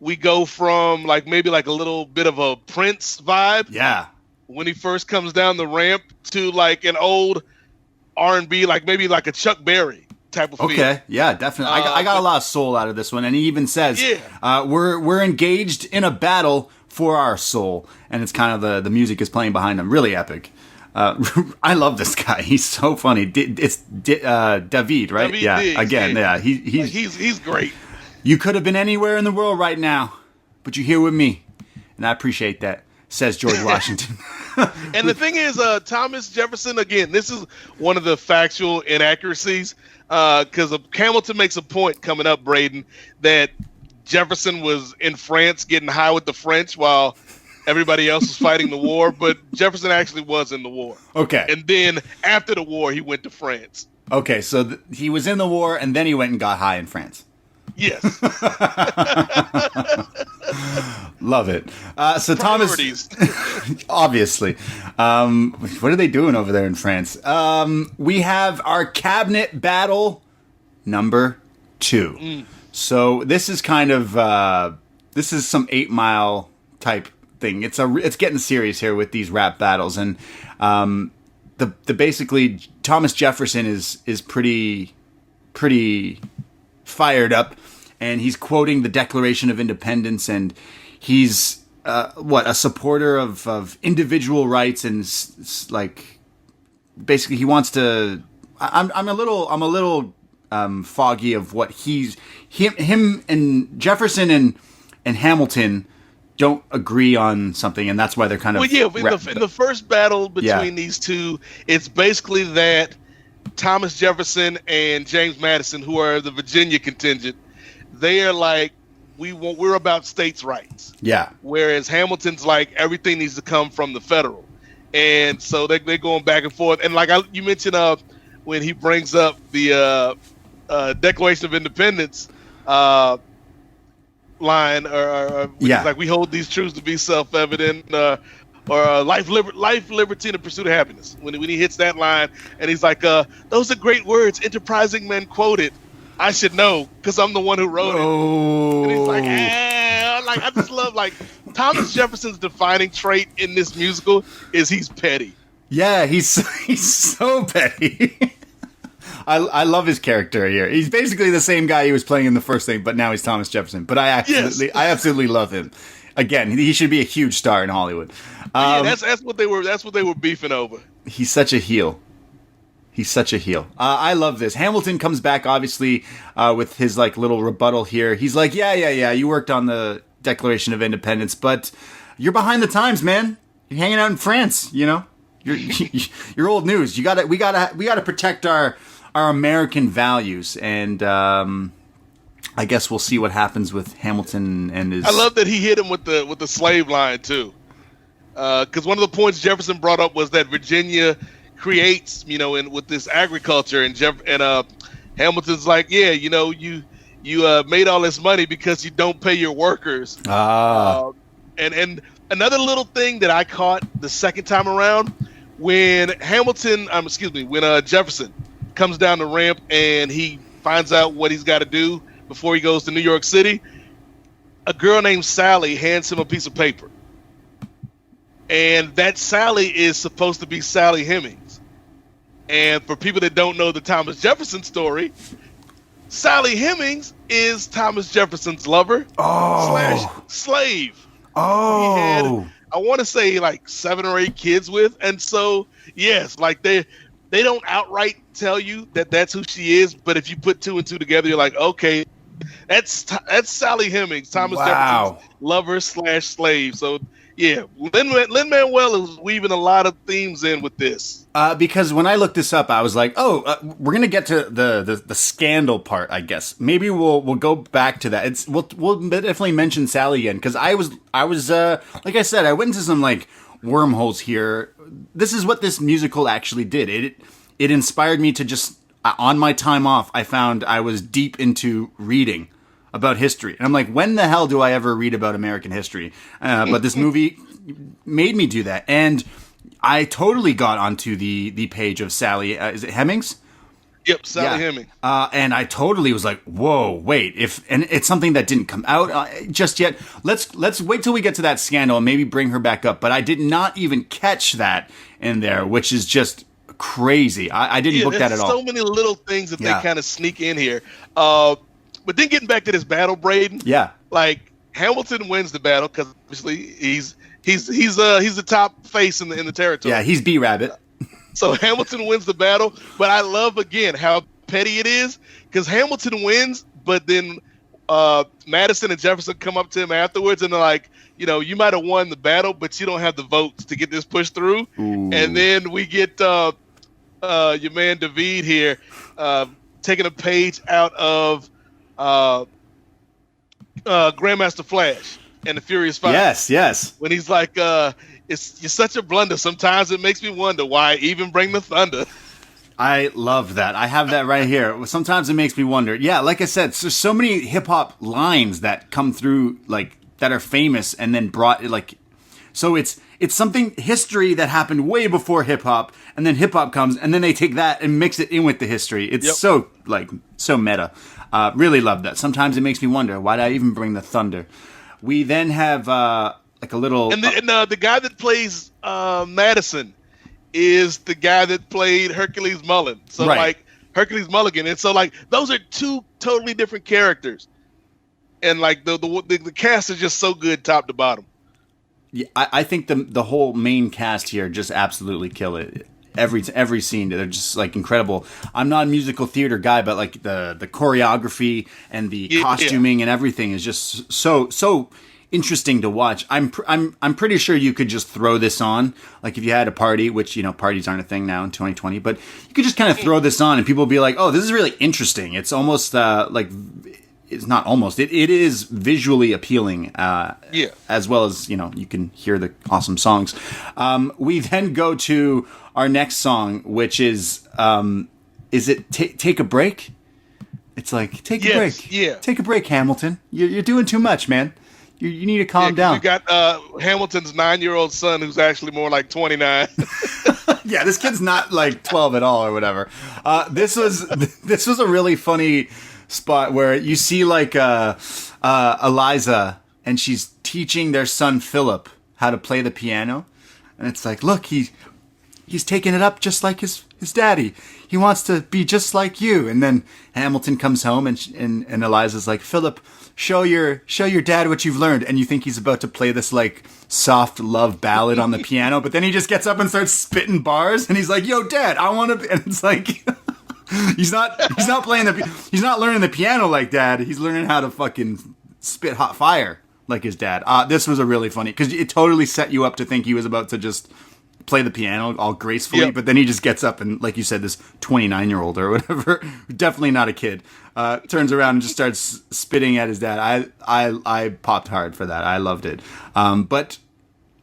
[SPEAKER 2] we go from like maybe like a little bit of a Prince vibe.
[SPEAKER 1] Yeah.
[SPEAKER 2] When he first comes down the ramp to like an old R&B, like maybe like a Chuck Berry type of feel. Okay,
[SPEAKER 1] yeah, definitely. I got a lot of soul out of this one, and he even says, we're engaged in a battle for our soul, and it's kind of the music is playing behind him. Really epic. I love this guy. He's so funny. It's David, right?
[SPEAKER 2] David Diggs,
[SPEAKER 1] again, yeah.
[SPEAKER 2] He's great.
[SPEAKER 1] You could have been anywhere in the world right now, but you're here with me, and I appreciate that, says George Washington.
[SPEAKER 2] And the thing is, Thomas Jefferson, again, this is one of the factual inaccuracies, because Hamilton makes a point coming up, Braden, that Jefferson was in France getting high with the French while everybody else was fighting the war, but Jefferson actually was in the war.
[SPEAKER 1] Okay.
[SPEAKER 2] And then after the war, he went to France.
[SPEAKER 1] Okay, so he was in the war, and then he went and got high in France.
[SPEAKER 2] Yes.
[SPEAKER 1] Love it. So Thomas, obviously, what are they doing over there in France? We have our cabinet battle number 2. So this is kind of this is some 8 Mile type thing. It's getting serious here with these rap battles, and the basically Thomas Jefferson is pretty fired up, and he's quoting the Declaration of Independence, and he's a supporter of individual rights, and like basically he wants to. I'm a little foggy of what him and Jefferson and Hamilton don't agree on something, and that's why they're kind of
[SPEAKER 2] in the first battle between these two, it's basically that Thomas Jefferson and James Madison, who are the Virginia contingent, they are like, we're about states' rights.
[SPEAKER 1] Yeah. Whereas
[SPEAKER 2] Hamilton's like, everything needs to come from the federal. And so they're going back and forth. And like you mentioned, when he brings up the Declaration of Independence line, or like, we hold these truths to be self-evident, or life, liberty, and the pursuit of happiness. When he hits that line, and he's like, those are great words, enterprising men quoted. I should know, because I'm the one who wrote it. And he's like, I just love, like, Thomas Jefferson's defining trait in this musical is he's petty.
[SPEAKER 1] Yeah, he's so petty. I love his character here. He's basically the same guy he was playing in the first thing, but now he's Thomas Jefferson. But I absolutely love him. Again, he should be a huge star in Hollywood.
[SPEAKER 2] That's what they were beefing over.
[SPEAKER 1] He's such a heel. I love this. Hamilton comes back, obviously, with his like little rebuttal here. He's like, yeah. You worked on the Declaration of Independence, but you're behind the times, man. You're hanging out in France. You know, you're old news. We gotta protect our American values, and I guess we'll see what happens with Hamilton and his.
[SPEAKER 2] I love that he hit him with the slave line too, because one of the points Jefferson brought up was that Virginia creates, and with this agriculture, and Hamilton's like, yeah, you made all this money because you don't pay your workers. And another little thing that I caught the second time around, when Jefferson comes down the ramp and he finds out what he's got to do before he goes to New York City, a girl named Sally hands him a piece of paper. And that Sally is supposed to be Sally Hemings. And for people that don't know the Thomas Jefferson story, Sally Hemings is Thomas Jefferson's lover / slave.
[SPEAKER 1] Oh.
[SPEAKER 2] He had, I want to say, like 7 or 8 kids with. And so, yes, like they don't outright tell you that that's who she is, but if you put 2 and 2 together, you're like, okay, that's Sally Hemings, Thomas Jefferson's lover / slave. So yeah, Lin-Manuel is weaving a lot of themes in with this.
[SPEAKER 1] Because when I looked this up, I was like, we're gonna get to the scandal part, I guess. Maybe we'll go back to that. We'll definitely mention Sally again, because I was like I said, I went into some like wormholes here. This is what this musical actually did. It inspired me to just, on my time off, I found I was deep into reading about history. And I'm like, when the hell do I ever read about American history? But this movie made me do that. And I totally got onto the page of Sally. Is it Hemings?
[SPEAKER 2] Yep, Sally Hemings.
[SPEAKER 1] And I totally was like, whoa, wait. And it's something that didn't come out just yet. Let's wait till we get to that scandal and maybe bring her back up. But I did not even catch that in there, which is just crazy. I didn't book that at all.
[SPEAKER 2] So many little things that they kind of sneak in here. But then getting back to this battle, Braden.
[SPEAKER 1] Yeah.
[SPEAKER 2] Like Hamilton wins the battle because obviously he's the top face in the territory.
[SPEAKER 1] Yeah, he's B-Rabbit.
[SPEAKER 2] So Hamilton wins the battle, but I love again how petty it is because Hamilton wins, but then Madison and Jefferson come up to him afterwards and they're like, you might have won the battle, but you don't have the votes to get this pushed through. Ooh. And then we get your man David here taking a page out of Grandmaster Flash and the Furious Five.
[SPEAKER 1] Yes.
[SPEAKER 2] When he's like, you're such a blunder. Sometimes it makes me wonder why I even bring the thunder.
[SPEAKER 1] I love that. I have that right here. Sometimes it makes me wonder. Yeah, like I said, there's so many hip hop lines that come through, like that are famous and then brought like. So it's something history that happened way before hip hop, and then hip hop comes, and then they take that and mix it in with the history. It's so meta. Really love that. Sometimes it makes me wonder, why did I even bring the thunder? We then have like a little,
[SPEAKER 2] and the guy that plays Madison is the guy that played Hercules Mullen. So like Hercules Mulligan, and so like those are 2 totally different characters, and like the cast is just so good top to bottom.
[SPEAKER 1] Yeah, I think the whole main cast here just absolutely kill it. Every scene, they're just like incredible. I'm not a musical theater guy, but like the choreography and the costuming and everything is just so interesting to watch. I'm pretty sure you could just throw this on, like if you had a party, which parties aren't a thing now in 2020, but you could just kind of throw this on and people would be like, oh, this is really interesting. It's almost like. It's not almost. It is visually appealing, as well as you can hear the awesome songs. We then go to our next song, which is it Take a Break? It's like take a break.
[SPEAKER 2] Yeah,
[SPEAKER 1] take a break, Hamilton. You're doing too much, man. You need to calm down.
[SPEAKER 2] You got Hamilton's 9-year-old son, who's actually more like 29.
[SPEAKER 1] Yeah, this kid's not like 12 at all or whatever. This was a really funny spot where you see like Eliza, and she's teaching their son Philip how to play the piano, and it's like, look, he's taking it up just like his daddy. He wants to be just like you. And then Hamilton comes home, and Eliza's like, Philip, show your dad what you've learned. And you think he's about to play this like soft love ballad on the piano, but then he just gets up and starts spitting bars, and he's like, yo, Dad, I want to. And it's like. He's not he's not learning the piano like Dad. He's learning how to fucking spit hot fire like his dad. This was a really funny, because it totally set you up to think he was about to just play the piano all gracefully, but then he just gets up and, like you said, this 29-year-old or whatever, definitely not a kid, turns around and just starts spitting at his dad. I popped hard for that. I loved it. But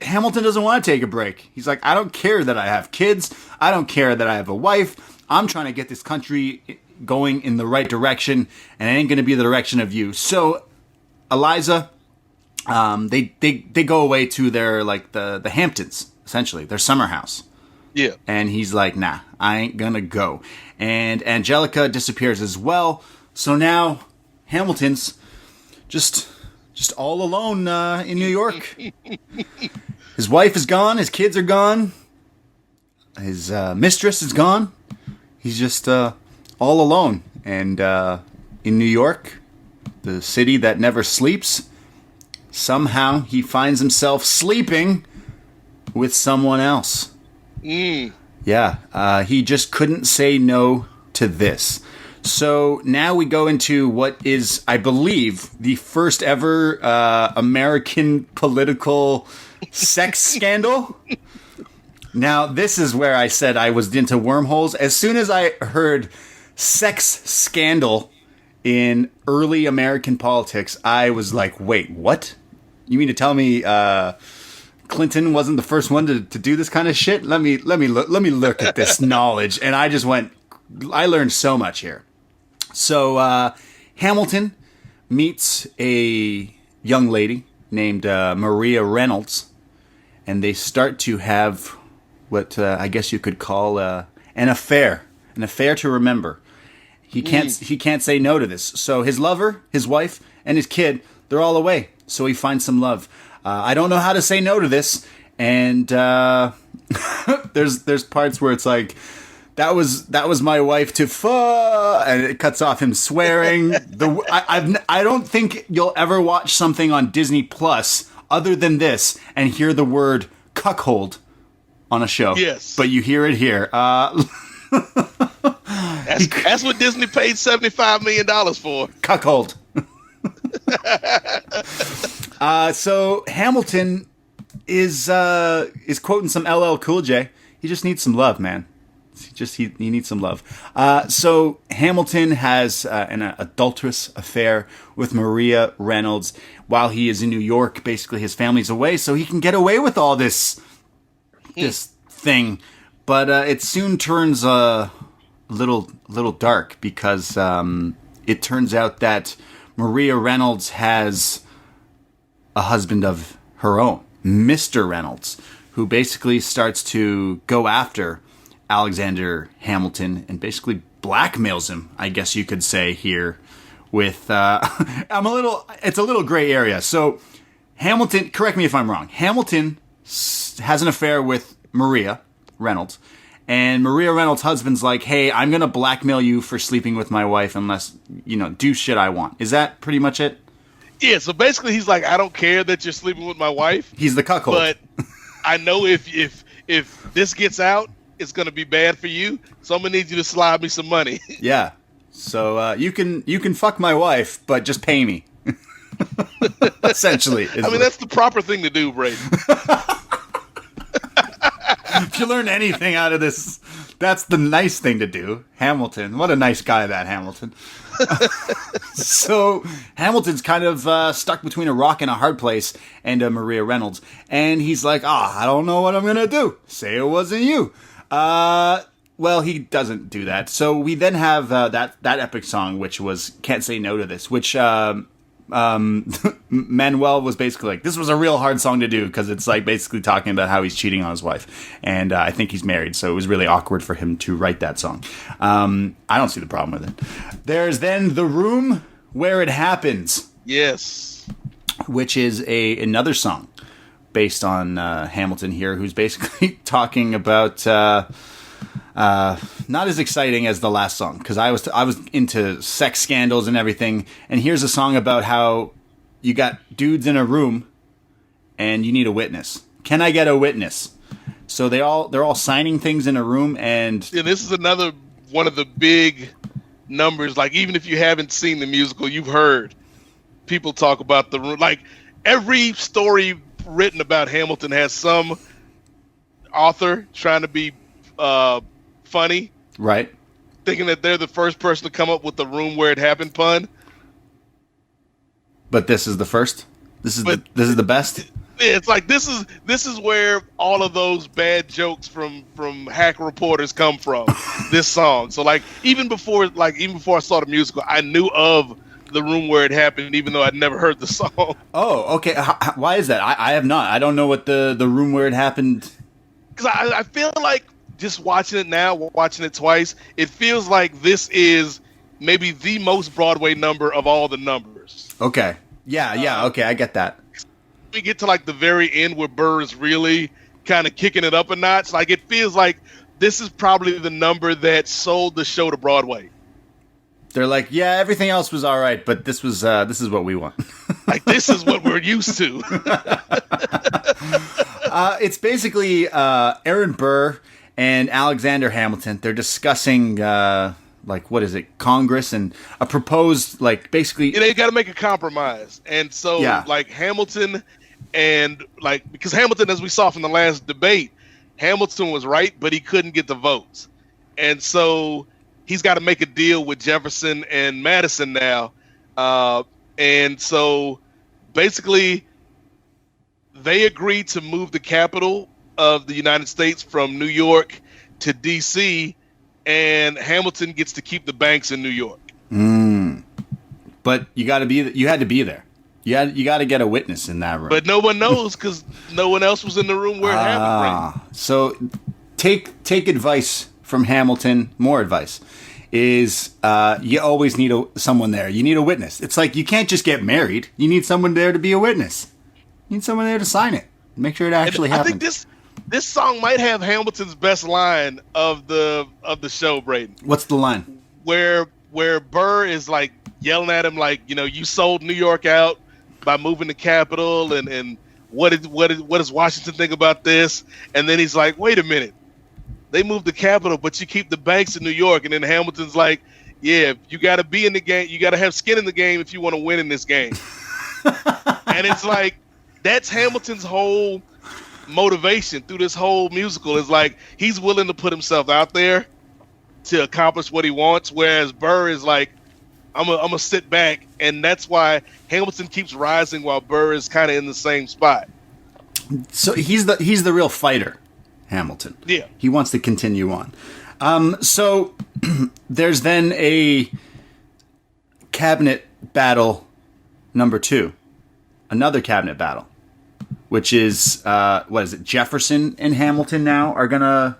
[SPEAKER 1] Hamilton doesn't want to take a break. He's like, I don't care that I have kids. I don't care that I have a wife. I'm trying to get this country going in the right direction, and it ain't going to be the direction of you. So, Eliza, they go away to their, like, the Hamptons, essentially, their summer house.
[SPEAKER 2] Yeah.
[SPEAKER 1] And he's like, nah, I ain't going to go. And Angelica disappears as well. So now Hamilton's just all alone in New York. His wife is gone. His kids are gone. His mistress is gone. He's just all alone. And in New York, the city that never sleeps, somehow he finds himself sleeping with someone else. Yeah, he just couldn't say no to this. So now we go into what is, I believe, the first ever American political sex scandal. Now, this is where I said I was into wormholes. As soon as I heard sex scandal in early American politics, I was like, wait, what? You mean to tell me Clinton wasn't the first one to do this kind of shit? Let me look at this knowledge. And I just went, I learned so much here. So Hamilton meets a young lady named Maria Reynolds, and they start to have what I guess you could call an affair to remember. He can't say no to this. So his lover, his wife, and his kid, they're all away. So he finds some love. I don't know how to say no to this, and there's parts where it's like, that was my wife to and it cuts off him swearing. I don't think you'll ever watch something on Disney Plus other than this and hear the word cuckold on a show.
[SPEAKER 2] Yes,
[SPEAKER 1] but you hear it here.
[SPEAKER 2] That's what Disney paid $75 million for.
[SPEAKER 1] Cuckold. So Hamilton is quoting some LL Cool J. He just needs some love, man. He needs some love. So Hamilton has an adulterous affair with Maria Reynolds while he is in New York. Basically, his family's away, so he can get away with all this thing. But it soon turns a little dark because it turns out that Maria Reynolds has a husband of her own, Mr. Reynolds, who basically starts to go after Alexander Hamilton and basically blackmails him, I guess you could say here with, it's a little gray area. So Hamilton, correct me if I'm wrong, Hamilton has an affair with Maria Reynolds, and Maria Reynolds' husband's like, hey, I'm going to blackmail you for sleeping with my wife unless, do shit I want. Is that pretty much it?
[SPEAKER 2] Yeah, so basically he's like, I don't care that you're sleeping with my wife.
[SPEAKER 1] He's the cuckold.
[SPEAKER 2] But I know if this gets out, it's going to be bad for you, so I'm going to need you to slide me some money.
[SPEAKER 1] Yeah. So you can fuck my wife, but just pay me. Essentially.
[SPEAKER 2] That's the proper thing to do, Braden.
[SPEAKER 1] If you learn anything out of this, that's the nice thing to do. Hamilton. What a nice guy, that Hamilton. So Hamilton's kind of stuck between a rock and a hard place and Maria Reynolds. And he's like, I don't know what I'm going to do. Say it wasn't you. Well, he doesn't do that. So we then have that epic song, which was Can't Say No to This, which Manuel was basically like, this was a real hard song to do because it's like basically talking about how he's cheating on his wife. And I think he's married, so it was really awkward for him to write that song. I don't see the problem with it. There's then The Room Where It Happens.
[SPEAKER 2] Yes.
[SPEAKER 1] Which is another song based on Hamilton here, who's basically talking about not as exciting as the last song, because I was into sex scandals and everything, and here's a song about how you got dudes in a room and you need a witness. Can I get a witness? So they're all signing things in a room, and
[SPEAKER 2] this is another one of the big numbers. Like, even if you haven't seen the musical, you've heard people talk about the room. Like, every story written about Hamilton has some author trying to be funny,
[SPEAKER 1] right?
[SPEAKER 2] Thinking that they're the first person to come up with the room where it happened pun.
[SPEAKER 1] But this is the first. This is the best.
[SPEAKER 2] It's like this is where all of those bad jokes from hack reporters come from. This song. So like even before I saw the musical, I knew of the room where it happened, even though I'd never heard the song.
[SPEAKER 1] Oh, okay. Why is that? I have not. I don't know what the room where it happened.
[SPEAKER 2] Because I feel like just watching it now, watching it twice, it feels like this is maybe the most Broadway number of all the numbers.
[SPEAKER 1] Okay. Yeah. Okay, I get that.
[SPEAKER 2] We get to like the very end where Burr is really kind of kicking it up a notch. Like it feels like this is probably the number that sold the show to Broadway.
[SPEAKER 1] They're like, yeah, everything else was all right, but this is what we want.
[SPEAKER 2] Like this is what we're used to.
[SPEAKER 1] It's basically Aaron Burr and Alexander Hamilton. They're discussing what is it, Congress and a proposed basically.
[SPEAKER 2] Yeah, they got to make a compromise, and so Hamilton. And because Hamilton, as we saw from the last debate, Hamilton was right, but he couldn't get the votes. And so he's got to make a deal with Jefferson and Madison now. And so basically they agreed to move the capital of the United States from New York to D.C., and Hamilton gets to keep the banks in New York.
[SPEAKER 1] But you had to be there. You got to get a witness in that room.
[SPEAKER 2] But no one knows because no one else was in the room where it happened. Right?
[SPEAKER 1] So take advice from Hamilton. More advice is you always need someone there. You need a witness. It's like you can't just get married. You need someone there to be a witness. You need someone there to sign it. Make sure it actually happened.
[SPEAKER 2] I think this song might have Hamilton's best line of the show, Braden.
[SPEAKER 1] What's the line?
[SPEAKER 2] Where Burr is like yelling at him like, you sold New York out by moving the capital, and what does Washington think about this? And then he's like, wait a minute, they moved the capital, but you keep the banks in New York. And then Hamilton's like, yeah, you got to be in the game, you got to have skin in the game if you want to win in this game. And it's like that's Hamilton's whole motivation through this whole musical is like he's willing to put himself out there to accomplish what he wants, whereas Burr is like, I'm gonna sit back, and that's why Hamilton keeps rising while Burr is kind of in the same spot.
[SPEAKER 1] So he's the real fighter, Hamilton.
[SPEAKER 2] Yeah,
[SPEAKER 1] he wants to continue on. So there's then a cabinet battle number 2, another cabinet battle, which is what is it? Jefferson and Hamilton now are gonna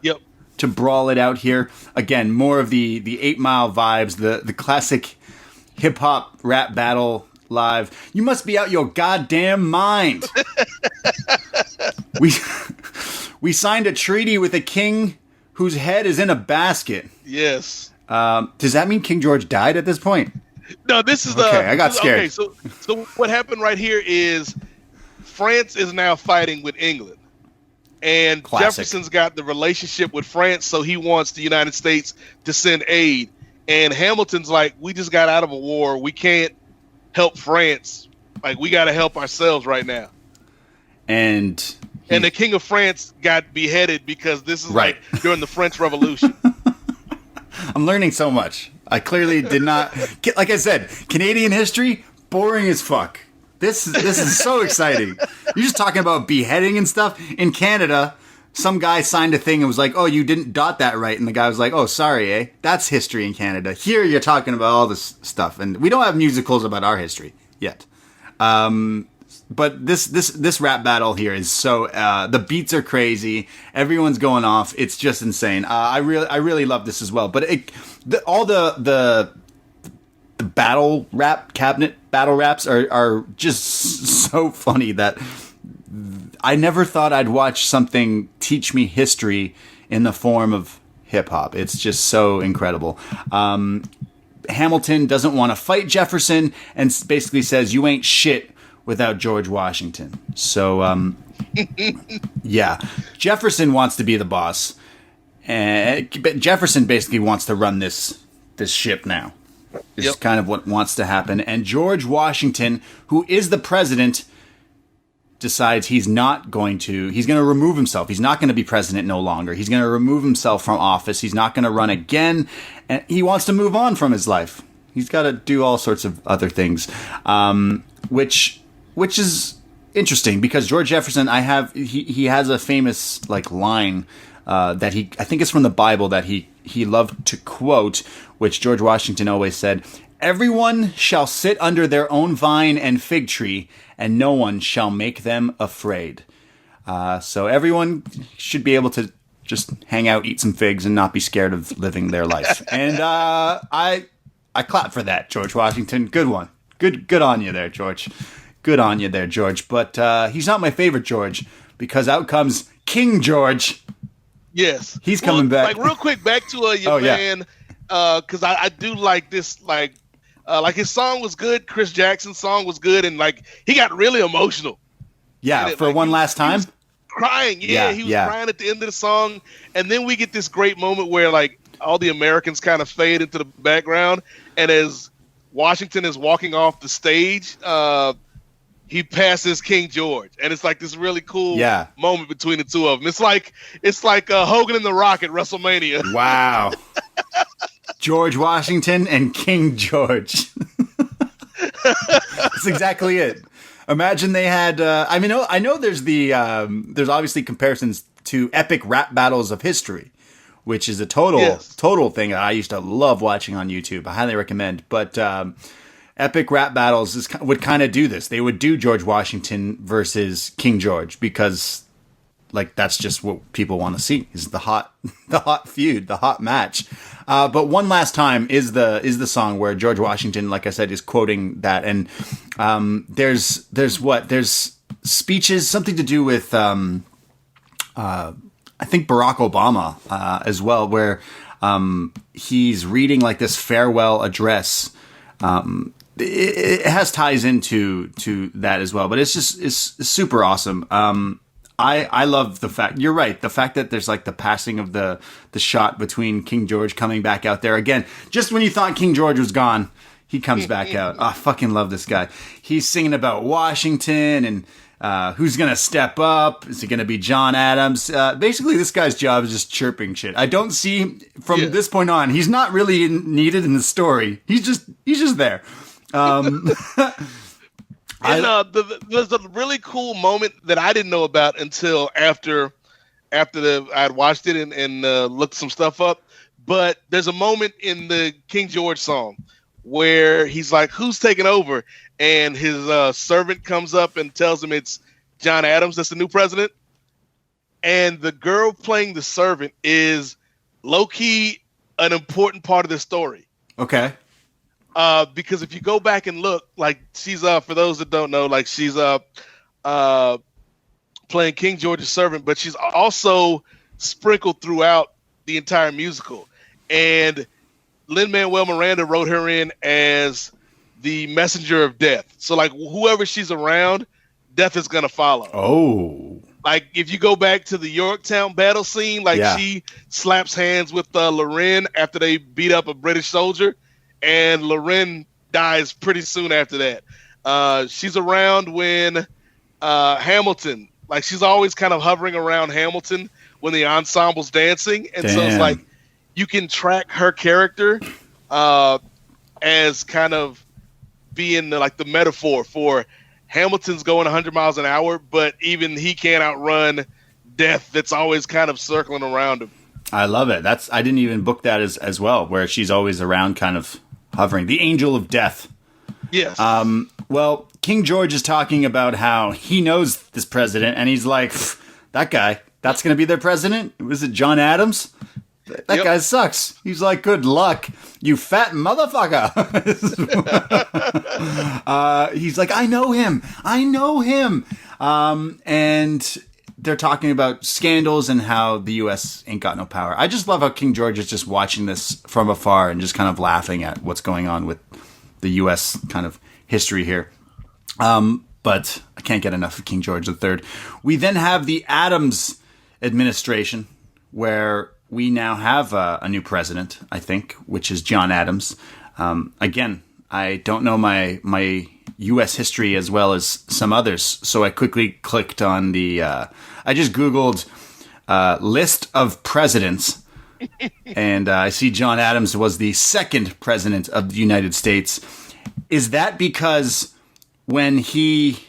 [SPEAKER 1] to brawl it out here again. More of the 8 Mile vibes, the classic hip hop rap battle live. You must be out your goddamn mind. We signed a treaty with a king whose head is in a basket.
[SPEAKER 2] Yes.
[SPEAKER 1] Does that mean King George died at this point?
[SPEAKER 2] No, this is
[SPEAKER 1] okay. I got scared.
[SPEAKER 2] Okay, so what happened right here is France is now fighting with England, and
[SPEAKER 1] classic.
[SPEAKER 2] Jefferson's got the relationship with France, so he wants the United States to send aid. And Hamilton's like, we just got out of a war. We can't help France. Like, we got to help ourselves right now.
[SPEAKER 1] And
[SPEAKER 2] the King of France got beheaded because this is like during the French Revolution.
[SPEAKER 1] I'm learning so much. I clearly did not. Like I said, Canadian history, boring as fuck. This is so exciting. You're just talking about beheading and stuff. In Canada, some guy signed a thing and was like, oh, you didn't dot that right. And the guy was like, oh, sorry, eh? That's history in Canada. Here you're talking about all this stuff. And we don't have musicals about our history yet. But this rap battle here is so, the beats are crazy. Everyone's going off. It's just insane. I really love this as well. But all the battle rap cabinet battle raps are just so funny that I never thought I'd watch something teach me history in the form of hip hop. It's just so incredible. Hamilton doesn't want to fight Jefferson and basically says, you ain't shit without George Washington. So, yeah, Jefferson wants to be the boss. But Jefferson basically wants to run this ship now. This is kind of what wants to happen. And George Washington, who is the president, decides he's going to remove himself. He's not going to be president no longer. He's going to remove himself from office. He's not going to run again. And he wants to move on from his life. He's got to do all sorts of other things, which is interesting because George Jefferson, he has a famous like line that I think it's from the Bible that he loved to quote, which George Washington always said, "Everyone shall sit under their own vine and fig tree, and no one shall make them afraid." So everyone should be able to just hang out, eat some figs, and not be scared of living their life. And I clap for that, George Washington. Good one. Good on you there, George. Good on you there, George. But he's not my favorite George because out comes King George.
[SPEAKER 2] Yes,
[SPEAKER 1] he's coming back.
[SPEAKER 2] Like real quick, back to your man, because I do like this. Like his song was good. Chris Jackson's song was good, and like he got really emotional.
[SPEAKER 1] Yeah, for like, one last time.
[SPEAKER 2] Crying. Yeah, he was crying at the end of the song, and then we get this great moment where like all the Americans kind of fade into the background, and as Washington is walking off the stage, he passes King George, and it's like this really cool moment between the two of them. It's like Hogan and The Rock at WrestleMania.
[SPEAKER 1] Wow, George Washington and King George. That's exactly it. Imagine they had. I know there's there's obviously comparisons to epic rap battles of history, which is a total thing that I used to love watching on YouTube. I highly recommend, but. Epic rap battles would kind of do this. They would do George Washington versus King George because, like, that's just what people want to see is the hot feud, the hot match. But One Last Time is the song where George Washington, like I said, is quoting that, and there's speeches, something to do with I think Barack Obama as well, where he's reading like this farewell address. It has ties into that as well, but it's super awesome. I love the fact, you're right, the fact that there's like the passing of the shot between King George coming back out there again. Just when you thought King George was gone, he comes back out. Oh, I fucking love this guy. He's singing about Washington and who's going to step up. Is it going to be John Adams? Basically, this guy's job is just chirping shit. I don't see from this point on, he's not really needed in the story. He's just there.
[SPEAKER 2] There's a really cool moment that I didn't know about until after I'd watched it and looked some stuff up. But there's a moment in the King George song where he's like, "Who's taking over?" And his servant comes up and tells him it's John Adams, that's the new president. And the girl playing the servant is low-key an important part of the story.
[SPEAKER 1] Okay.
[SPEAKER 2] Because if you go back and look, like she's for those that don't know, like she's playing King George's servant, but she's also sprinkled throughout the entire musical. And Lin-Manuel Miranda wrote her in as the messenger of death. So like whoever she's around, death is gonna follow.
[SPEAKER 1] Oh.
[SPEAKER 2] Like if you go back to the Yorktown battle scene, like she slaps hands with Loren after they beat up a British soldier. And Loren dies pretty soon after that. She's around when Hamilton, like she's always kind of hovering around Hamilton when the ensemble's dancing. And so it's like you can track her character as kind of being like the metaphor for Hamilton's going 100 miles an hour, but even he can't outrun death that's always kind of circling around him.
[SPEAKER 1] I love it. I didn't even book that as well, where she's always around kind of hovering. The angel of death.
[SPEAKER 2] Yes.
[SPEAKER 1] Well, King George is talking about how he knows this president, and he's like, that guy, that's going to be their president? Was it John Adams? That guy sucks. He's like, good luck, you fat motherfucker. He's like, I know him. And they're talking about scandals and how the U.S. ain't got no power. I just love how King George is just watching this from afar and just kind of laughing at what's going on with the U.S. kind of history here. But I can't get enough of King George III. We then have the Adams administration, where we now have a new president, I think, which is John Adams. Again, I don't know my U.S. history as well as some others, so I quickly clicked on I just Googled list of presidents, and I see John Adams was the second president of the United States. Is that because when he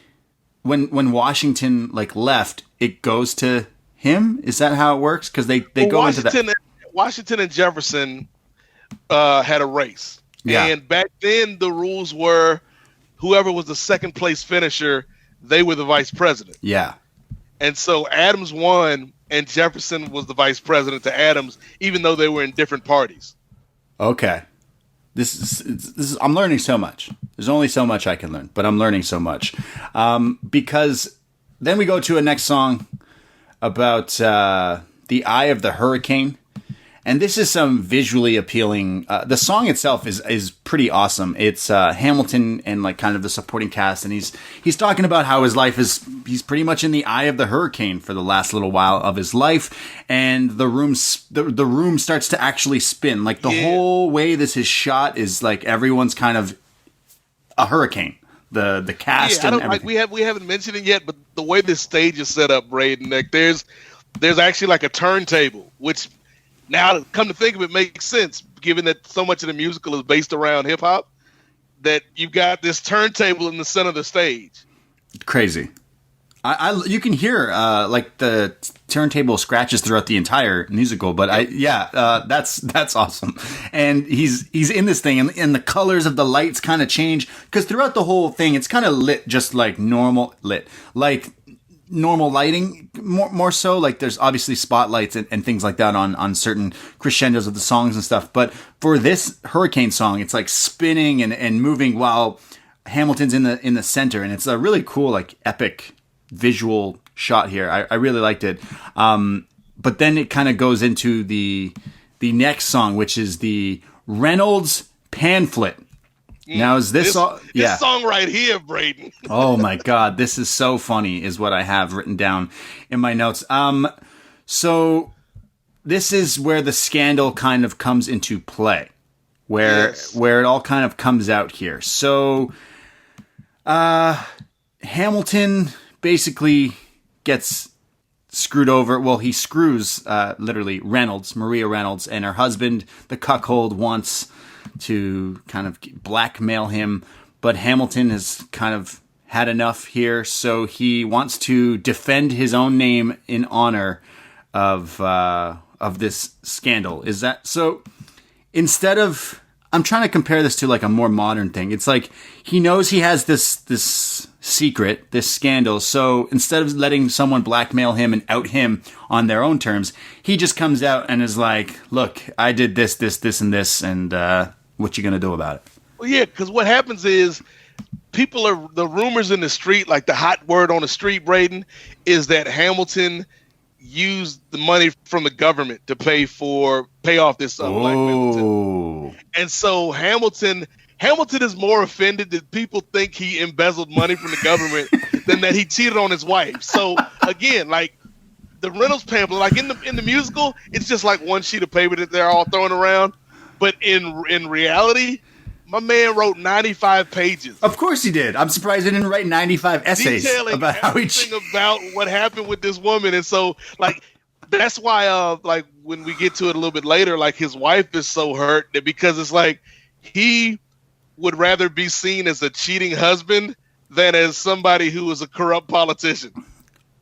[SPEAKER 1] when Washington like left, it goes to him. Is that how it works? Because they go into that.
[SPEAKER 2] Washington and Jefferson had a race, and back then the rules were whoever was the second place finisher, they were the vice president.
[SPEAKER 1] Yeah, and
[SPEAKER 2] so Adams won, and Jefferson was the vice president to Adams, even though they were in different parties.
[SPEAKER 1] Okay. This is I'm learning so much. There's only so much I can learn, but I'm learning so much. Because then we go to a next song about the eye of the hurricane. And this is some visually appealing. The song itself is pretty awesome. It's Hamilton and like kind of the supporting cast, and he's talking about how his life he's pretty much in the eye of the hurricane for the last little while of his life, and the room starts to actually spin. Like the whole way this is shot is like everyone's kind of a hurricane. The cast and everything.
[SPEAKER 2] We haven't mentioned it yet, but the way this stage is set up, Braden, like there's actually like a turntable, which. Now, come to think of it, makes sense, given that so much of the musical is based around hip-hop, that you've got this turntable in the center of the stage.
[SPEAKER 1] Crazy. You can hear, like, the turntable scratches throughout the entire musical, but that's awesome. And he's in this thing, and the colors of the lights kind of change, because throughout the whole thing, it's kind of lit just like normal lighting, more so. Like there's obviously spotlights and things like that on certain crescendos of the songs and stuff. But for this hurricane song, it's like spinning and moving while Hamilton's in the center, and it's a really cool, like epic visual shot here. I really liked it. But then it kind of goes into the next song, which is the Reynolds pamphlet. Now is this
[SPEAKER 2] song right here, Braden?
[SPEAKER 1] Oh my God, this is so funny, is what I have written down in my notes. So this is where the scandal kind of comes into play, where it all kind of comes out here. So Hamilton basically gets screwed over. Well, he screws literally Maria Reynolds, and her husband, the cuckold, wants to kind of blackmail him, but Hamilton has kind of had enough here, so he wants to defend his own name in honor of this scandal. Is that so? Instead of, I'm trying to compare this to like a more modern thing. It's like he knows he has this secret, this scandal, so instead of letting someone blackmail him and out him on their own terms, he just comes out and is like, look, I did this, and this, and what you gonna do about it?
[SPEAKER 2] Well, yeah, because what happens is the rumors in the street, like the hot word on the street, Braden, is that Hamilton used the money from the government to pay off this blackmail. And so Hamilton is more offended that people think he embezzled money from the government than that he cheated on his wife. So again, like the Reynolds pamphlet, like in the musical, it's just like one sheet of paper that they're all throwing around. But in reality, my man wrote 95 pages.
[SPEAKER 1] Of course he did. I'm surprised he didn't write 95 essays about how
[SPEAKER 2] about what happened with this woman. And so, like, that's why, like, when we get to it a little bit later, like, his wife is so hurt that because it's like he would rather be seen as a cheating husband than as somebody who is a corrupt politician.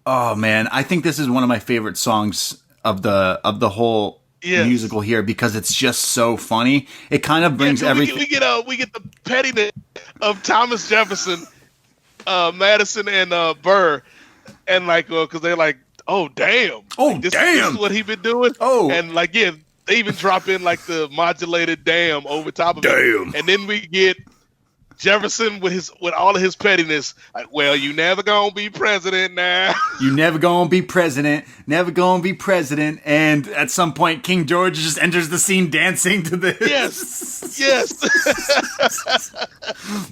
[SPEAKER 1] Oh man, I think this is one of my favorite songs of the whole musical here, because it's just so funny. It kind of brings everything.
[SPEAKER 2] We get the pettiness of Thomas Jefferson, Madison, and Burr, and like because they're like, oh damn, this is what he been doing. And like they even drop in like the modulated damn over top of it, and then we get Jefferson with all of his pettiness, like, well, you never gonna be president now.
[SPEAKER 1] You never gonna be president. Never gonna be president. And at some point, King George just enters the scene dancing to this.
[SPEAKER 2] Yes.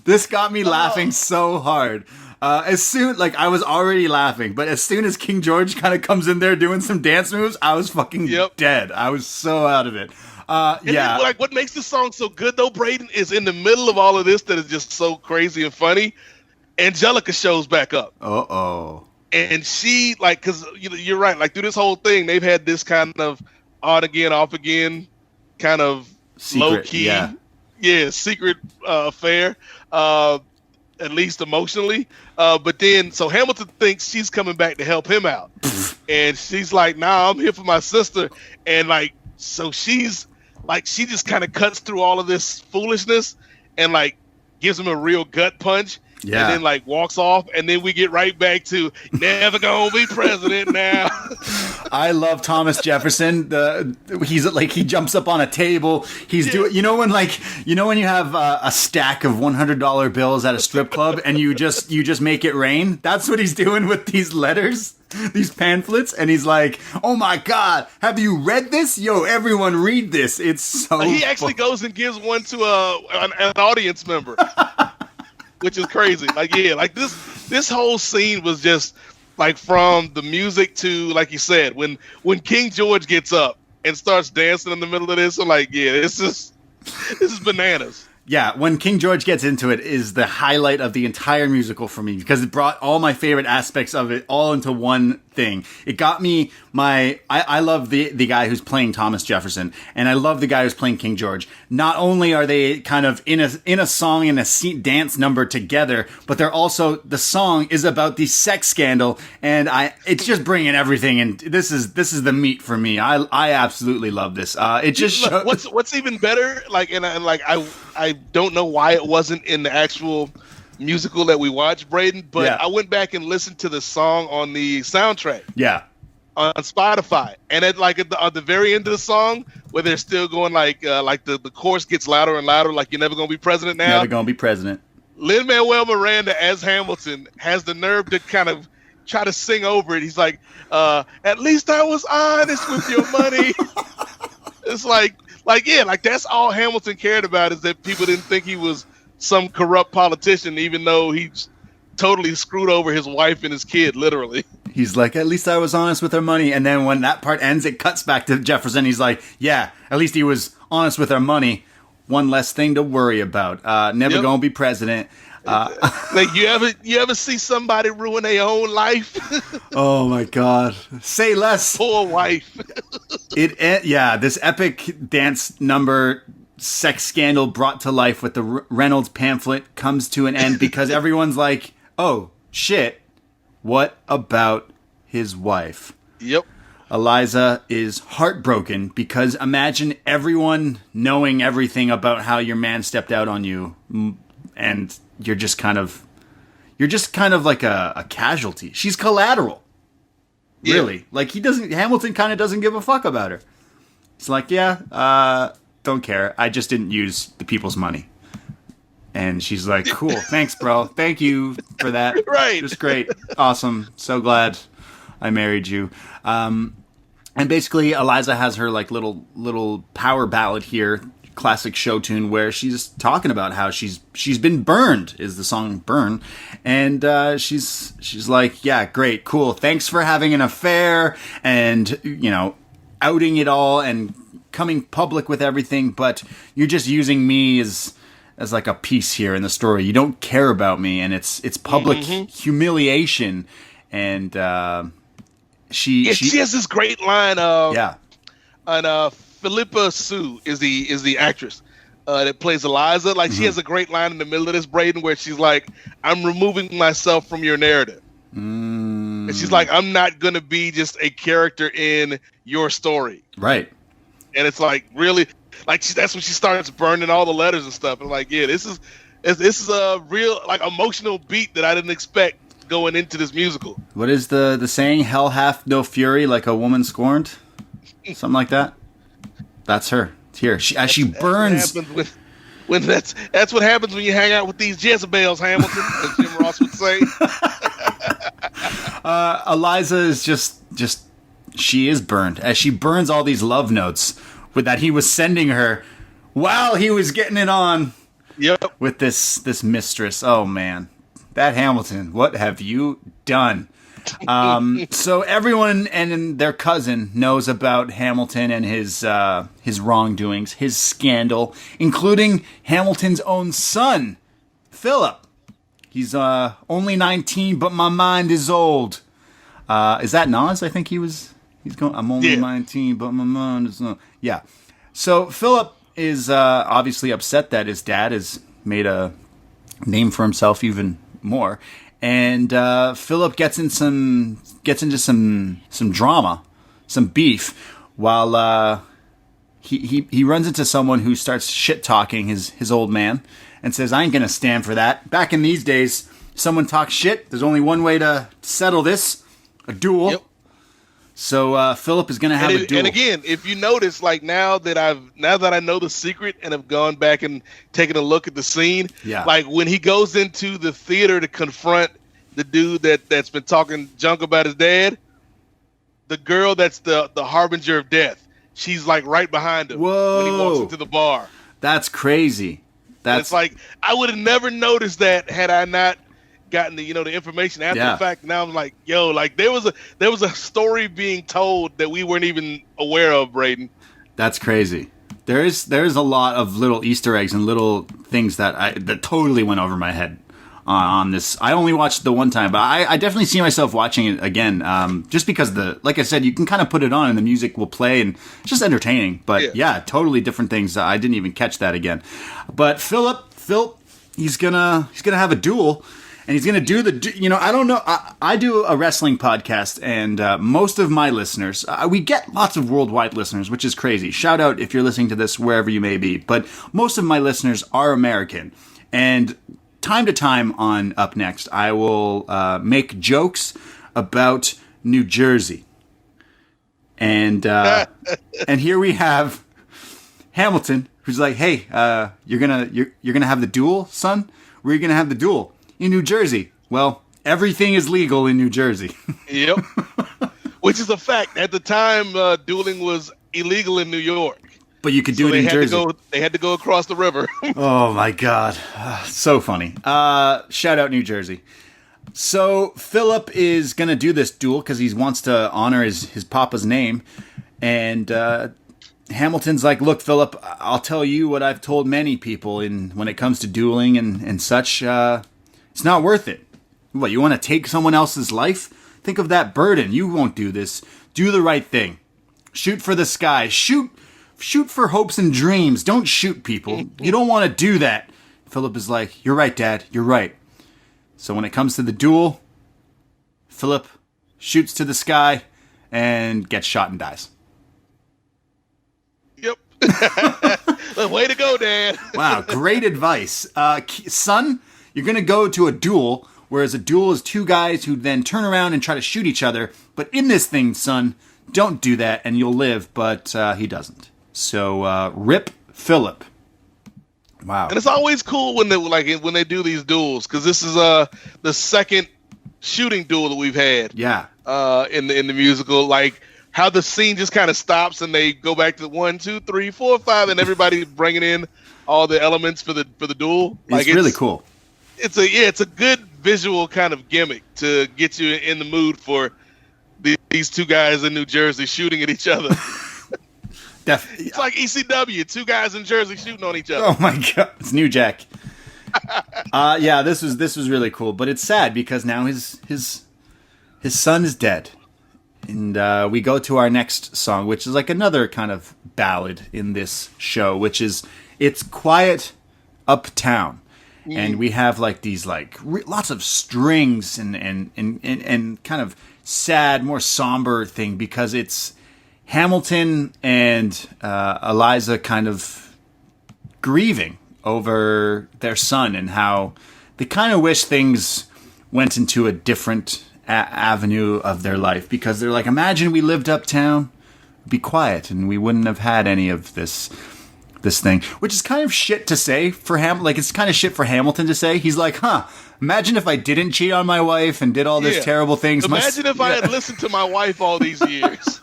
[SPEAKER 1] This got me laughing so hard. I was already laughing, but as soon as King George kind of comes in there doing some dance moves, I was fucking dead. I was so out of it. Then,
[SPEAKER 2] like, what makes this song so good, though, Braden, is in the middle of all of this that is just so crazy and funny, Angelica shows back up. And she, like, because you're right, like, through this whole thing, they've had this kind of on again, off again, kind of low key, secret affair. at least emotionally. But then, so Hamilton thinks she's coming back to help him out. And she's like, nah, I'm here for my sister. And like, so she's like, she just kind of cuts through all of this foolishness and like gives him a real gut punch. Yeah. And then like walks off, and then we get right back to never gonna be president now.
[SPEAKER 1] I love Thomas Jefferson. He's like, he jumps up on a table. He's doing, you know when you have a stack of $100 bills at a strip club and you just make it rain. That's what he's doing with these letters, these pamphlets, and he's like, "Oh my God, have you read this? Yo, everyone read this. It's so."
[SPEAKER 2] He actually goes and gives one to an audience member. Which is crazy. Like, yeah, like this whole scene was just like from the music to, like you said, when King George gets up and starts dancing in the middle of this, I'm like, yeah, this is bananas.
[SPEAKER 1] Yeah, when King George gets into it is the highlight of the entire musical for me, because it brought all my favorite aspects of it all into one thing. It got me I love the guy who's playing Thomas Jefferson, and I love the guy who's playing King George. Not only are they kind of in a song, in a dance number together, but they're also, the song is about the sex scandal, and it's just bringing everything, and this is the meat for me. I absolutely love this. It just shows.
[SPEAKER 2] What's even better, like, and I don't know why it wasn't in the actual musical that we watched, Braden, but I went back and listened to the song on the soundtrack.
[SPEAKER 1] Yeah.
[SPEAKER 2] On Spotify. And at the very end of the song, where they're still going like the chorus gets louder and louder, like "You're never gonna be president now."
[SPEAKER 1] Never gonna be president.
[SPEAKER 2] Lin-Manuel Miranda as Hamilton has the nerve to kind of try to sing over it. He's like, "At least I was honest with your money." It's like that's all Hamilton cared about, is that people didn't think he was some corrupt politician, even though he's totally screwed over his wife and his kid, literally.
[SPEAKER 1] He's like, "At least I was honest with her money." And then when that part ends, it cuts back to Jefferson. He's like, "Yeah, at least he was honest with her money. One less thing to worry about. Never gonna be president."
[SPEAKER 2] Like, you ever see somebody ruin their own life?
[SPEAKER 1] Oh my God! Say less.
[SPEAKER 2] Poor wife.
[SPEAKER 1] This epic dance number, sex scandal brought to life with the Reynolds pamphlet, comes to an end because everyone's like, "Oh shit, what about his wife?"
[SPEAKER 2] Yep.
[SPEAKER 1] Eliza is heartbroken because imagine everyone knowing everything about how your man stepped out on you, and you're just kind of like a casualty. She's collateral. Really. Like, Hamilton kind of doesn't give a fuck about her. It's like, don't care. I just didn't use the people's money. And she's like, "Cool. Thanks, bro. Thank you for that."
[SPEAKER 2] Right.
[SPEAKER 1] It was great. Awesome. So glad I married you. And basically, Eliza has her like little power ballad here, classic show tune, where she's talking about how she's been burned, is the song "Burn," and she's like, "Yeah, great, cool. Thanks for having an affair and outing it all and coming public with everything, but you're just using me as like a piece here in the story. You don't care about me, and it's public humiliation." And she
[SPEAKER 2] has this great line of and Philippa Sue is the actress that plays Eliza. Like, she has a great line in the middle of this, Braden, where she's like, "I'm removing myself from your narrative." And she's like, "I'm not going to be just a character in your story."
[SPEAKER 1] Right.
[SPEAKER 2] And it's like, really, like, that's when she starts burning all the letters and stuff. And like, yeah, this is a real, like, emotional beat that I didn't expect going into this musical.
[SPEAKER 1] What is the saying? "Hell hath no fury like a woman scorned." Something like that. That's her. It's here. She burns.
[SPEAKER 2] That's what happens when you hang out with these Jezebels, Hamilton, as Jim Ross would say.
[SPEAKER 1] Eliza is just she is burned, as she burns all these love notes that he was sending her while he was getting it on.
[SPEAKER 2] Yep. With
[SPEAKER 1] this mistress. Oh man, that Hamilton, what have you done? So everyone and their cousin knows about Hamilton and his wrongdoings, his scandal, including Hamilton's own son, Philip. He's only 19, but my mind is old. Is that Nas? I think he's going, "I'm only 19, but my mind is old." Yeah. So Philip is obviously upset that his dad has made a name for himself even more. And Philip gets into some drama, some beef, while he runs into someone who starts shit talking his old man and says, "I ain't gonna stand for that." Back in these days, someone talks shit. There's only one way to settle this: a duel.
[SPEAKER 2] Yep.
[SPEAKER 1] So Philip is gonna have a duel.
[SPEAKER 2] And again, if you notice, like now that I know the secret and have gone back and taken a look at the scene, like when he goes into the theater to confront the dude that's been talking junk about his dad, the girl that's the harbinger of death, she's like right behind him when he walks into the bar.
[SPEAKER 1] That's crazy.
[SPEAKER 2] It's like I would have never noticed that had I not gotten the information after the fact. Now I'm like, yo, like there was a story being told that we weren't even aware of, Braden.
[SPEAKER 1] That's crazy. There's a lot of little Easter eggs and little things that totally went over my head on this. I only watched it the one time, but I definitely see myself watching it again, just because like I said, you can kind of put it on and the music will play and it's just entertaining. But yeah, totally different things. I didn't even catch that again. But Phil, he's gonna have a duel. And he's going to do I don't know. I do a wrestling podcast, and most of my listeners, we get lots of worldwide listeners, which is crazy. Shout out if you're listening to this wherever you may be. But most of my listeners are American. And time to time on Up Next, I will make jokes about New Jersey. And and here we have Hamilton, who's like, "Hey, you're gonna have the duel, son? Where are you gonna have the duel?" In New Jersey. Well, everything is legal in New Jersey.
[SPEAKER 2] Yep. Which is a fact. At the time, dueling was illegal in New York.
[SPEAKER 1] But you could do it in Jersey.
[SPEAKER 2] They had to go across the river.
[SPEAKER 1] Oh, my God. So funny. Shout out New Jersey. So Philip is going to do this duel because he wants to honor his papa's name. And Hamilton's like, "Look, Philip, I'll tell you what I've told many people when it comes to dueling and such. It's not worth it. What, you want to take someone else's life? Think of that burden. You won't do this. Do the right thing. Shoot for the sky. Shoot for hopes and dreams. Don't shoot people. You don't want to do that." Philip is like, "You're right, Dad. You're right." So when it comes to the duel, Philip shoots to the sky and gets shot and dies.
[SPEAKER 2] Yep. Way to go, Dad.
[SPEAKER 1] Wow, great advice. Son, you're going to go to a duel, whereas a duel is two guys who then turn around and try to shoot each other. But in this thing, son, don't do that and you'll live. But he doesn't. So rip Philip. Wow.
[SPEAKER 2] And it's always cool when they do these duels, because this is the second shooting duel that we've had.
[SPEAKER 1] Yeah.
[SPEAKER 2] In the musical, like how the scene just kind of stops and they go back to 1, 2, 3, 4, 5, and everybody bringing in all the elements for the duel. Like
[SPEAKER 1] it's really cool.
[SPEAKER 2] It's a good visual kind of gimmick to get you in the mood for these two guys in New Jersey shooting at each other. It's like ECW, two guys in Jersey shooting on each other.
[SPEAKER 1] Oh my God, it's New Jack. Yeah, this was really cool, but it's sad because now his son is dead, and we go to our next song, which is like another kind of ballad in this show, which is "It's Quiet Uptown." And we have like these lots of strings and kind of sad, more somber thing, because it's Hamilton and Eliza kind of grieving over their son and how they kind of wish things went into a different avenue of their life, because they're like, imagine we lived uptown, it'd be quiet, and we wouldn't have had any of this thing, which is kind of shit to say for it's kind of shit for Hamilton to say. He's like, imagine if I didn't cheat on my wife and did all these terrible things.
[SPEAKER 2] Imagine if I had listened to my wife all these years.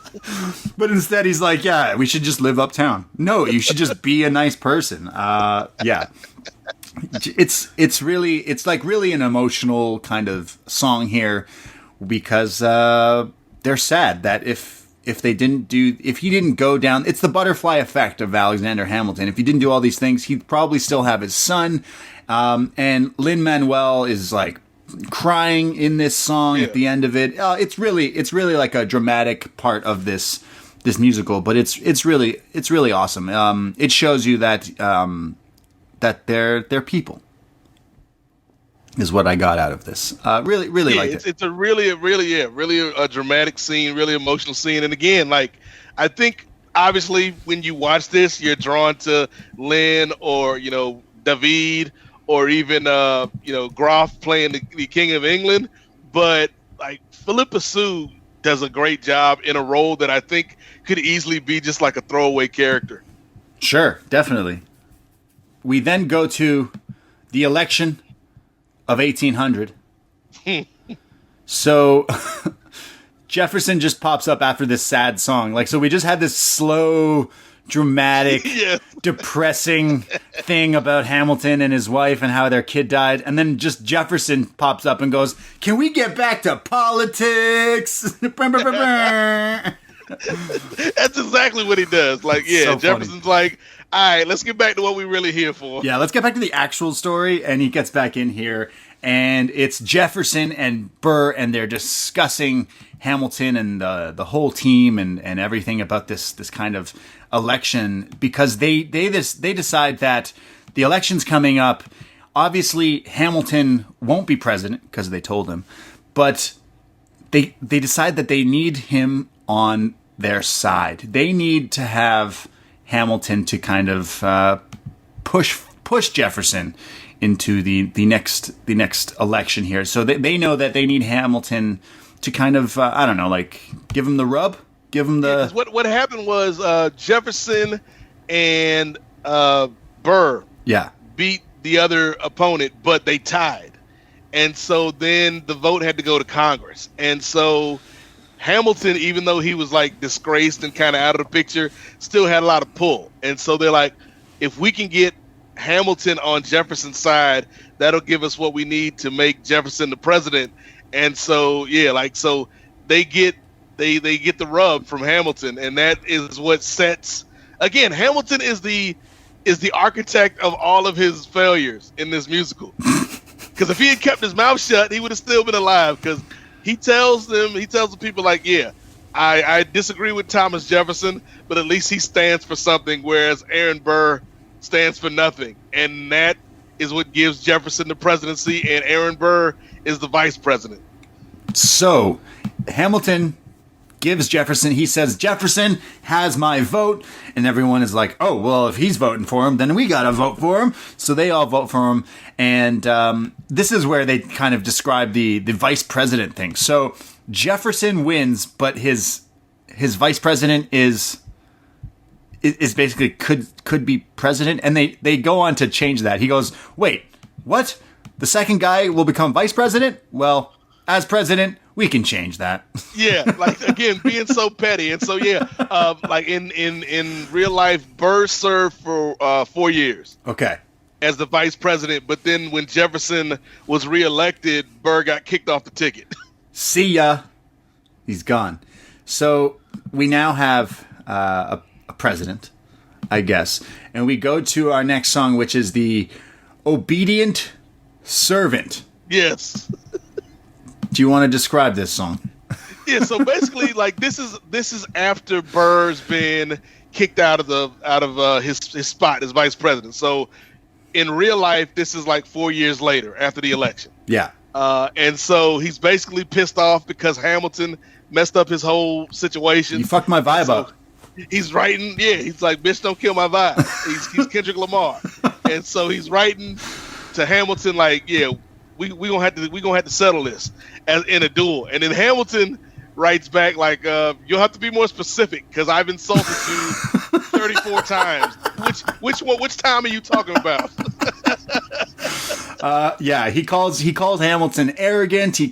[SPEAKER 1] But instead he's like, yeah, we should just live uptown. No, you should just be a nice person. Yeah. It's really an emotional kind of song here, because they're sad that if he didn't go down, it's the butterfly effect of Alexander Hamilton. If he didn't do all these things, he'd probably still have his son. And Lin-Manuel is like crying in this song at the end of it. It's really like a dramatic part of this musical, but it's really awesome. It shows you that that they're people. is what I got out of this. Really liked it.
[SPEAKER 2] It's a really a dramatic scene, really emotional scene. And again, like, I think obviously when you watch this, you're drawn to Lin or, David or even, Groff playing the King of England. But like Philippa Sue does a great job in a role that I think could easily be just like a throwaway character.
[SPEAKER 1] Sure, definitely. We then go to the election of 1800. So Jefferson just pops up after this sad song. Like, so we just had this slow, dramatic, depressing thing about Hamilton and his wife and how their kid died. And then just Jefferson pops up and goes, "Can we get back to politics?"
[SPEAKER 2] That's exactly what he does. Like, so Jefferson's funny. Like, all right, let's get back to what we're really here for.
[SPEAKER 1] Yeah, let's get back to the actual story. And he gets back in here, and it's Jefferson and Burr, and they're discussing Hamilton and the whole team and everything about this kind of election, because they decide that the election's coming up. Obviously, Hamilton won't be president because they told him, but they decide that they need him on their side. They need to have Hamilton to kind of push Jefferson into the next election here. So they know that they need Hamilton to kind of give him the rub, give him the.
[SPEAKER 2] Yeah, what happened was Jefferson and Burr beat the other opponent, but they tied, and so then the vote had to go to Congress, and so Hamilton, even though he was like disgraced and kind of out of the picture, still had a lot of pull. And so they're like, if we can get Hamilton on Jefferson's side, that'll give us what we need to make Jefferson the president. And so, so they get the rub from Hamilton, and that is what sets. Again, Hamilton is the architect of all of his failures in this musical. Because if he had kept his mouth shut, he would have still been alive. Because he tells the people, like, I disagree with Thomas Jefferson, but at least he stands for something, whereas Aaron Burr stands for nothing. And that is what gives Jefferson the presidency, and Aaron Burr is the vice president.
[SPEAKER 1] So Hamilton gives Jefferson, he says, "Jefferson has my vote," and everyone is like, "Oh, well, if he's voting for him, then we gotta vote for him." So they all vote for him, and this is where they kind of describe the vice president thing. So Jefferson wins, but his vice president is basically could be president, and they go on to change that. He goes, "Wait, what? The second guy will become vice president? Well, as president, we can change that."
[SPEAKER 2] Yeah, like, again, being so petty. And so, like in real life, Burr served for 4 years.
[SPEAKER 1] Okay.
[SPEAKER 2] As the vice president, but then when Jefferson was reelected, Burr got kicked off the ticket.
[SPEAKER 1] See ya. He's gone. So we now have a president, I guess. And we go to our next song, which is the Obedient Servant.
[SPEAKER 2] Yes.
[SPEAKER 1] Do you want to describe this song?
[SPEAKER 2] Yeah, so basically, like, this is after Burr's been kicked out of his spot as vice president. So in real life, this is like 4 years later after the election.
[SPEAKER 1] Yeah.
[SPEAKER 2] And so he's basically pissed off because Hamilton messed up his whole situation.
[SPEAKER 1] You fucked my vibe up.
[SPEAKER 2] He's writing, he's like, "Bitch, don't kill my vibe." He's Kendrick Lamar. And so he's writing to Hamilton like, we gonna have to settle this in a duel. And then Hamilton writes back like, "You'll have to be more specific because I've insulted you 34 times. Which time are you talking about?"
[SPEAKER 1] He calls Hamilton arrogant. He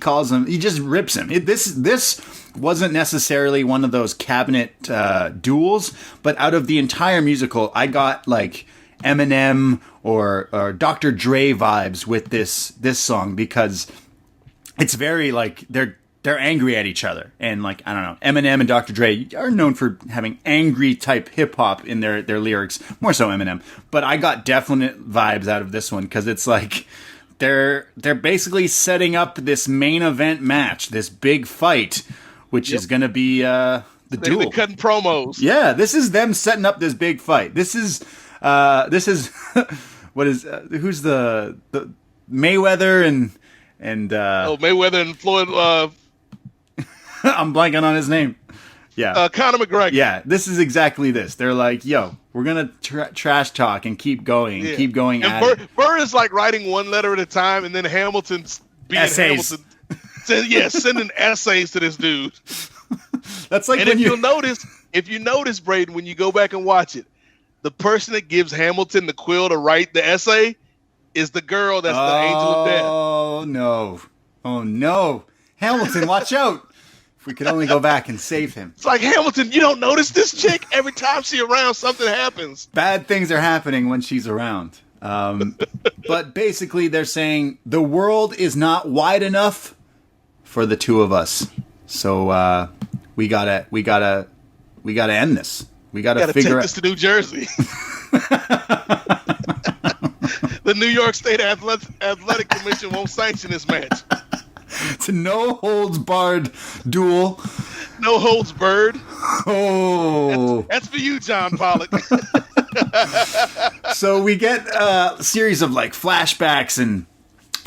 [SPEAKER 1] just rips him. This wasn't necessarily one of those cabinet duels, but out of the entire musical, I got like Eminem or Dr. Dre vibes with this song, because it's very like they're angry at each other, and like, I don't know, Eminem and Dr. Dre are known for having angry type hip hop in their lyrics, more so Eminem, but I got definite vibes out of this one because it's like they're basically setting up this main event match, this big fight, which is going to be the duel.
[SPEAKER 2] They're cutting promos.
[SPEAKER 1] Yeah, this is them setting up this big fight. This is what is who's the Mayweather and
[SPEAKER 2] Mayweather and Floyd.
[SPEAKER 1] I'm blanking on his name. Yeah,
[SPEAKER 2] Conor McGregor.
[SPEAKER 1] Yeah, this is exactly this. They're like, yo, we're gonna trash talk and keep going, keep going.
[SPEAKER 2] And Burr is like writing one letter at a time, and then Hamilton's being
[SPEAKER 1] essays.
[SPEAKER 2] Hamilton. Sending essays to this dude.
[SPEAKER 1] That's like,
[SPEAKER 2] and if you notice, Braden, when you go back and watch it, the person that gives Hamilton the quill to write the essay is the girl that's the angel of death.
[SPEAKER 1] Oh no, Hamilton, watch out! If we could only go back and save him.
[SPEAKER 2] It's like, Hamilton, you don't notice this chick? Every time she's around, something happens.
[SPEAKER 1] Bad things are happening when she's around. But basically, they're saying the world is not wide enough for the two of us. So we gotta end this. We gotta figure
[SPEAKER 2] take this to New Jersey. The New York State Athletic Commission won't sanction this match.
[SPEAKER 1] It's a no holds barred duel.
[SPEAKER 2] No holds barred.
[SPEAKER 1] Oh,
[SPEAKER 2] that's for you, John Pollock.
[SPEAKER 1] So we get a series of like flashbacks and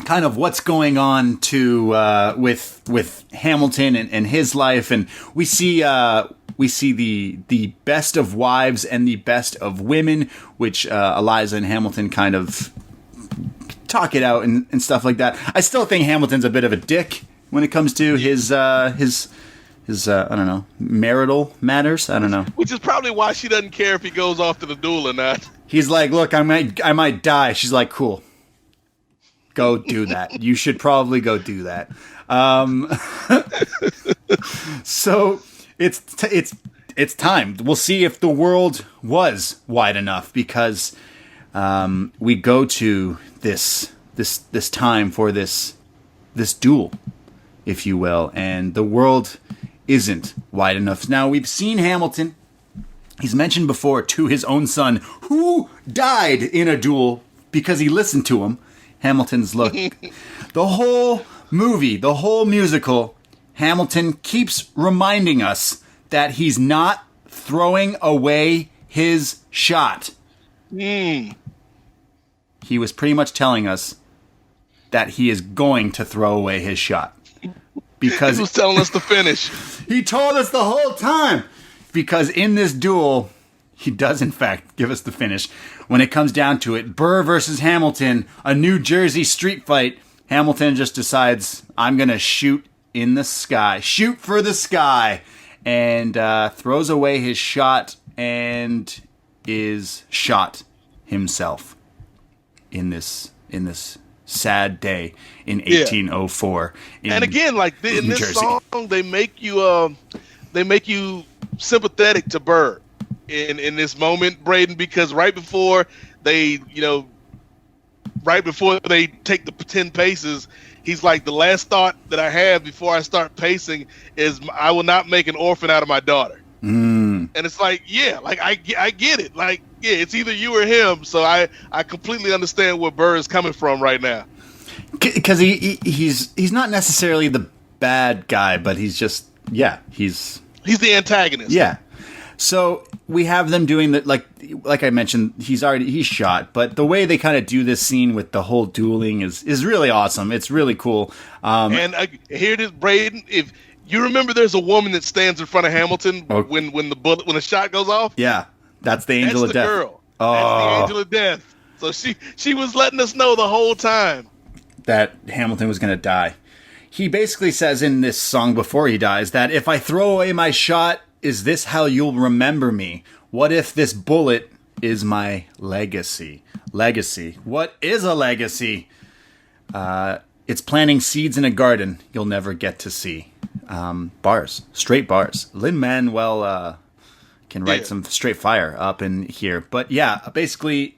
[SPEAKER 1] kind of what's going on to with Hamilton and his life, and we see the best of wives and the best of women, which Eliza and Hamilton kind of talk it out and stuff like that. I still think Hamilton's a bit of a dick when it comes to his I don't know, marital matters. I don't know.
[SPEAKER 2] Which is probably why she doesn't care if he goes off to the duel or not.
[SPEAKER 1] He's like, look, I might die. She's like, cool. Go do that. You should probably go do that. So it's time. We'll see if the world was wide enough, because we go to this time for this duel, if you will, and the world isn't wide enough. Now, we've seen Hamilton. He's mentioned before to his own son, who died in a duel because he listened to him. Hamilton's look. The whole movie, the whole musical, Hamilton keeps reminding us that he's not throwing away his shot. He was pretty much telling us that he is going to throw away his shot. Because
[SPEAKER 2] he was telling us to finish.
[SPEAKER 1] He told us the whole time. Because in this duel, he does in fact give us the finish. When it comes down to it, Burr versus Hamilton, a New Jersey street fight. Hamilton just decides, I'm going to shoot in the sky. Shoot for the sky. And throws away his shot and is shot himself in this sad day in 1804.
[SPEAKER 2] And again, like in this Jersey. Song, they make you sympathetic to Burr in this moment, Braden, because right before they take the 10 paces, he's like, the last thought that I have before I start pacing is, I will not make an orphan out of my daughter. And it's like, I get it. Like, it's either you or him. So I completely understand where Burr is coming from right now.
[SPEAKER 1] Because he's not necessarily the bad guy, but he's just, he's
[SPEAKER 2] the antagonist.
[SPEAKER 1] Yeah. So we have them doing that, like I mentioned, he's shot, but the way they kind of do this scene with the whole dueling is really awesome. It's really cool.
[SPEAKER 2] And here it is, Braden. If you remember, there's a woman that stands in front of Hamilton when the shot goes off.
[SPEAKER 1] Yeah, that's the angel of death.
[SPEAKER 2] That's the girl. Oh. That's the angel of death. So she was letting us know the whole time
[SPEAKER 1] that Hamilton was going to die. He basically says in this song before he dies that if I throw away my shot, is this how you'll remember me? What if this bullet is my legacy? Legacy. What is a legacy? It's planting seeds in a garden you'll never get to see. Bars. Straight bars. Lin-Manuel can write some straight fire up in here. But basically,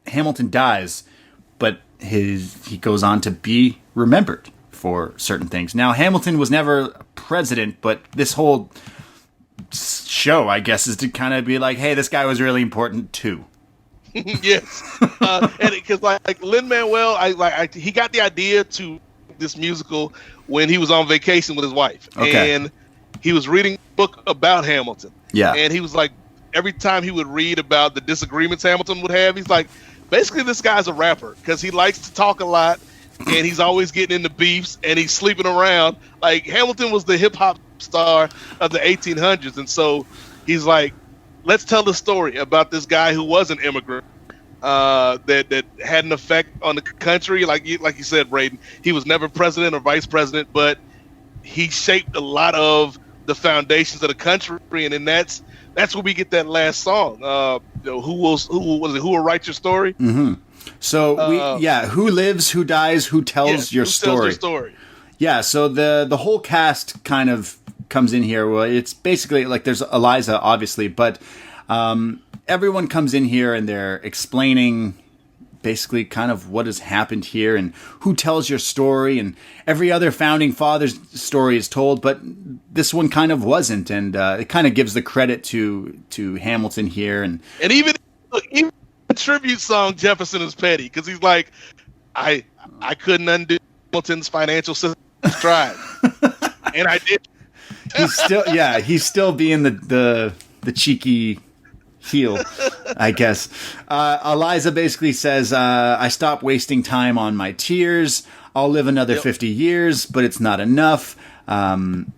[SPEAKER 1] Hamilton dies, but he goes on to be remembered for certain things. Now, Hamilton was never president, but this whole show, I guess, is to kind of be like, hey, this guy was really important too.
[SPEAKER 2] Yes. And because like Lin-Manuel, he got the idea to this musical when he was on vacation with his wife. Okay. And he was reading a book about Hamilton. Yeah. And he was like, every time he would read about the disagreements Hamilton would have, he's like, basically this guy's a rapper because he likes to talk a lot and he's always getting into beefs and he's sleeping around. Like Hamilton was the hip hop star of the 1800s, and so he's like, let's tell the story about this guy who was an immigrant that had an effect on the country. Like you said, Braden, he was never president or vice president, but he shaped a lot of the foundations of the country, and then that's where we get that last song. Who will write your story?
[SPEAKER 1] Mm-hmm. So who lives, who dies, who tells your story?
[SPEAKER 2] Tells your story?
[SPEAKER 1] Yeah. So the whole cast kind of comes in here. Well, it's basically like there's Eliza, obviously, but everyone comes in here and they're explaining basically kind of what has happened here and who tells your story, and every other founding father's story is told, but this one kind of wasn't, and it kind of gives the credit to Hamilton here, and
[SPEAKER 2] even the tribute song Jefferson is petty because he's like, I couldn't undo Hamilton's financial system. Tried, and I did. He's still being the cheeky heel, I guess. Eliza basically says, I stopped wasting time on my tears. I'll live another 50 years, but it's not enough. And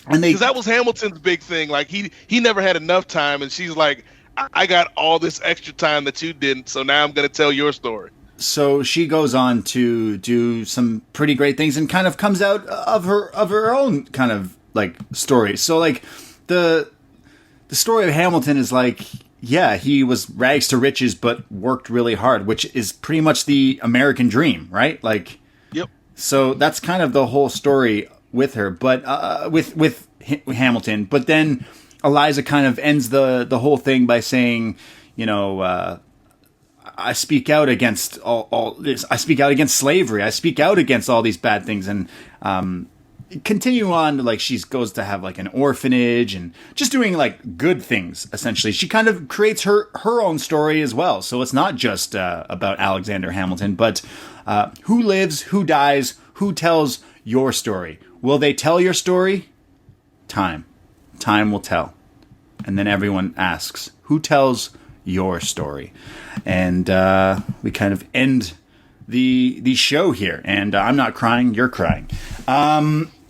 [SPEAKER 2] because that was Hamilton's big thing. Like he never had enough time, and she's like, I got all this extra time that you didn't, so now I'm going to tell your story.
[SPEAKER 1] So she goes on to do some pretty great things and kind of comes out of her own kind of like story. So like the story of Hamilton is like, yeah, he was rags to riches, but worked really hard, which is pretty much the American dream, right? Like,
[SPEAKER 2] yep. So
[SPEAKER 1] that's kind of the whole story with her, but with Hamilton. But then Eliza kind of ends the whole thing by saying, I speak out against all this. I speak out against slavery. I speak out against all these bad things, and continue on. Like she goes to have like an orphanage and just doing like good things. Essentially, she kind of creates her own story as well. So it's not just about Alexander Hamilton, but who lives, who dies, who tells your story. Will they tell your story? Time will tell. And then everyone asks, who tells your story? And we kind of end the show here. And I'm not crying, you're crying.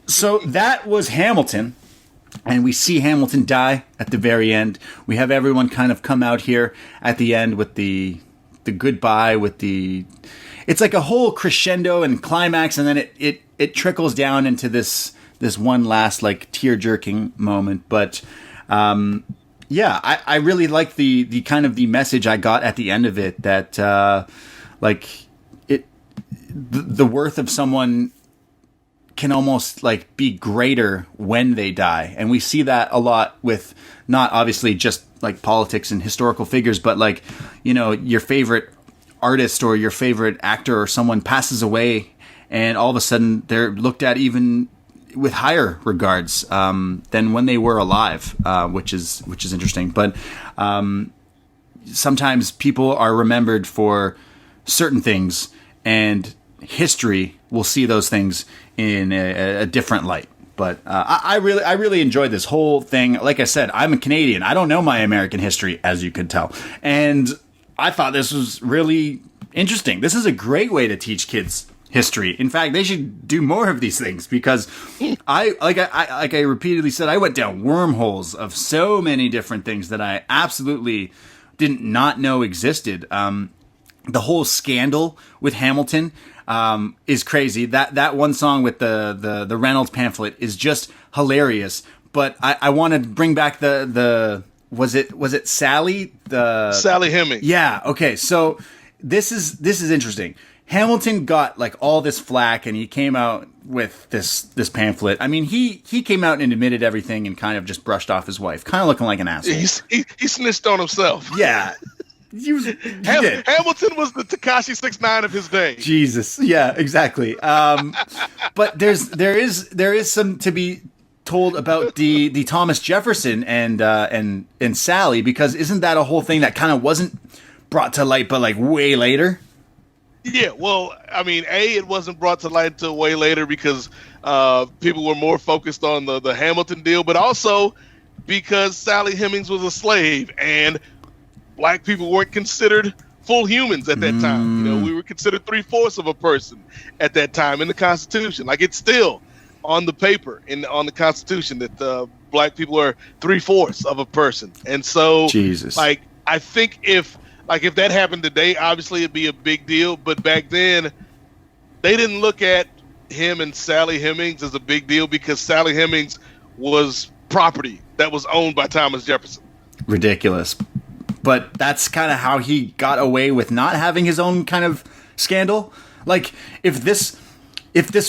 [SPEAKER 1] So that was Hamilton. And we see Hamilton die at the very end. We have everyone kind of come out here at the end with the goodbye, with the... It's like a whole crescendo and climax, and then it trickles down into this one last like tear-jerking moment. But yeah, I really like the kind of the message I got at the end of it, that the worth of someone can almost like be greater when they die. And we see that a lot with not obviously just like politics and historical figures, but like, your favorite artist or your favorite actor or someone passes away, and all of a sudden they're looked at even with higher regards than when they were alive, which is interesting. But sometimes people are remembered for certain things, and history will see those things in a different light. But I really enjoyed this whole thing. Like I said, I'm a Canadian. I don't know my American history, as you could tell, and I thought this was really interesting. This is a great way to teach kids history. In fact, they should do more of these things, because I repeatedly said, I went down wormholes of so many different things that I absolutely did not know existed. The whole scandal with Hamilton is crazy. That one song with the Reynolds pamphlet is just hilarious. But I want to bring back the was it Sally?
[SPEAKER 2] Sally Hemings.
[SPEAKER 1] Yeah. Okay. So this is interesting. Hamilton got like all this flack, and he came out with this pamphlet. I mean, he came out and admitted everything, and kind of just brushed off his wife, kind of looking like an asshole.
[SPEAKER 2] He snitched on himself.
[SPEAKER 1] Yeah.
[SPEAKER 2] Hamilton was the Tekashi 6ix9ine of his day.
[SPEAKER 1] Jesus. Yeah, exactly. But there is some to be told about the Thomas Jefferson and Sally, because isn't that a whole thing that kind of wasn't brought to light but like way later?
[SPEAKER 2] Yeah, well, I mean, it wasn't brought to light until way later because people were more focused on the Hamilton deal, but also because Sally Hemings was a slave and black people weren't considered full humans at that time. You know, we were considered 3/4 of a person at that time in the Constitution. Like, it's still on the paper on the Constitution that black people are 3/4 of a person. And so,
[SPEAKER 1] Jesus.
[SPEAKER 2] like, I think if that happened today, obviously it'd be a big deal. But back then, they didn't look at him and Sally Hemings as a big deal because Sally Hemings was property that was owned by Thomas Jefferson.
[SPEAKER 1] Ridiculous. But that's kind of how he got away with not having his own kind of scandal. Like, if this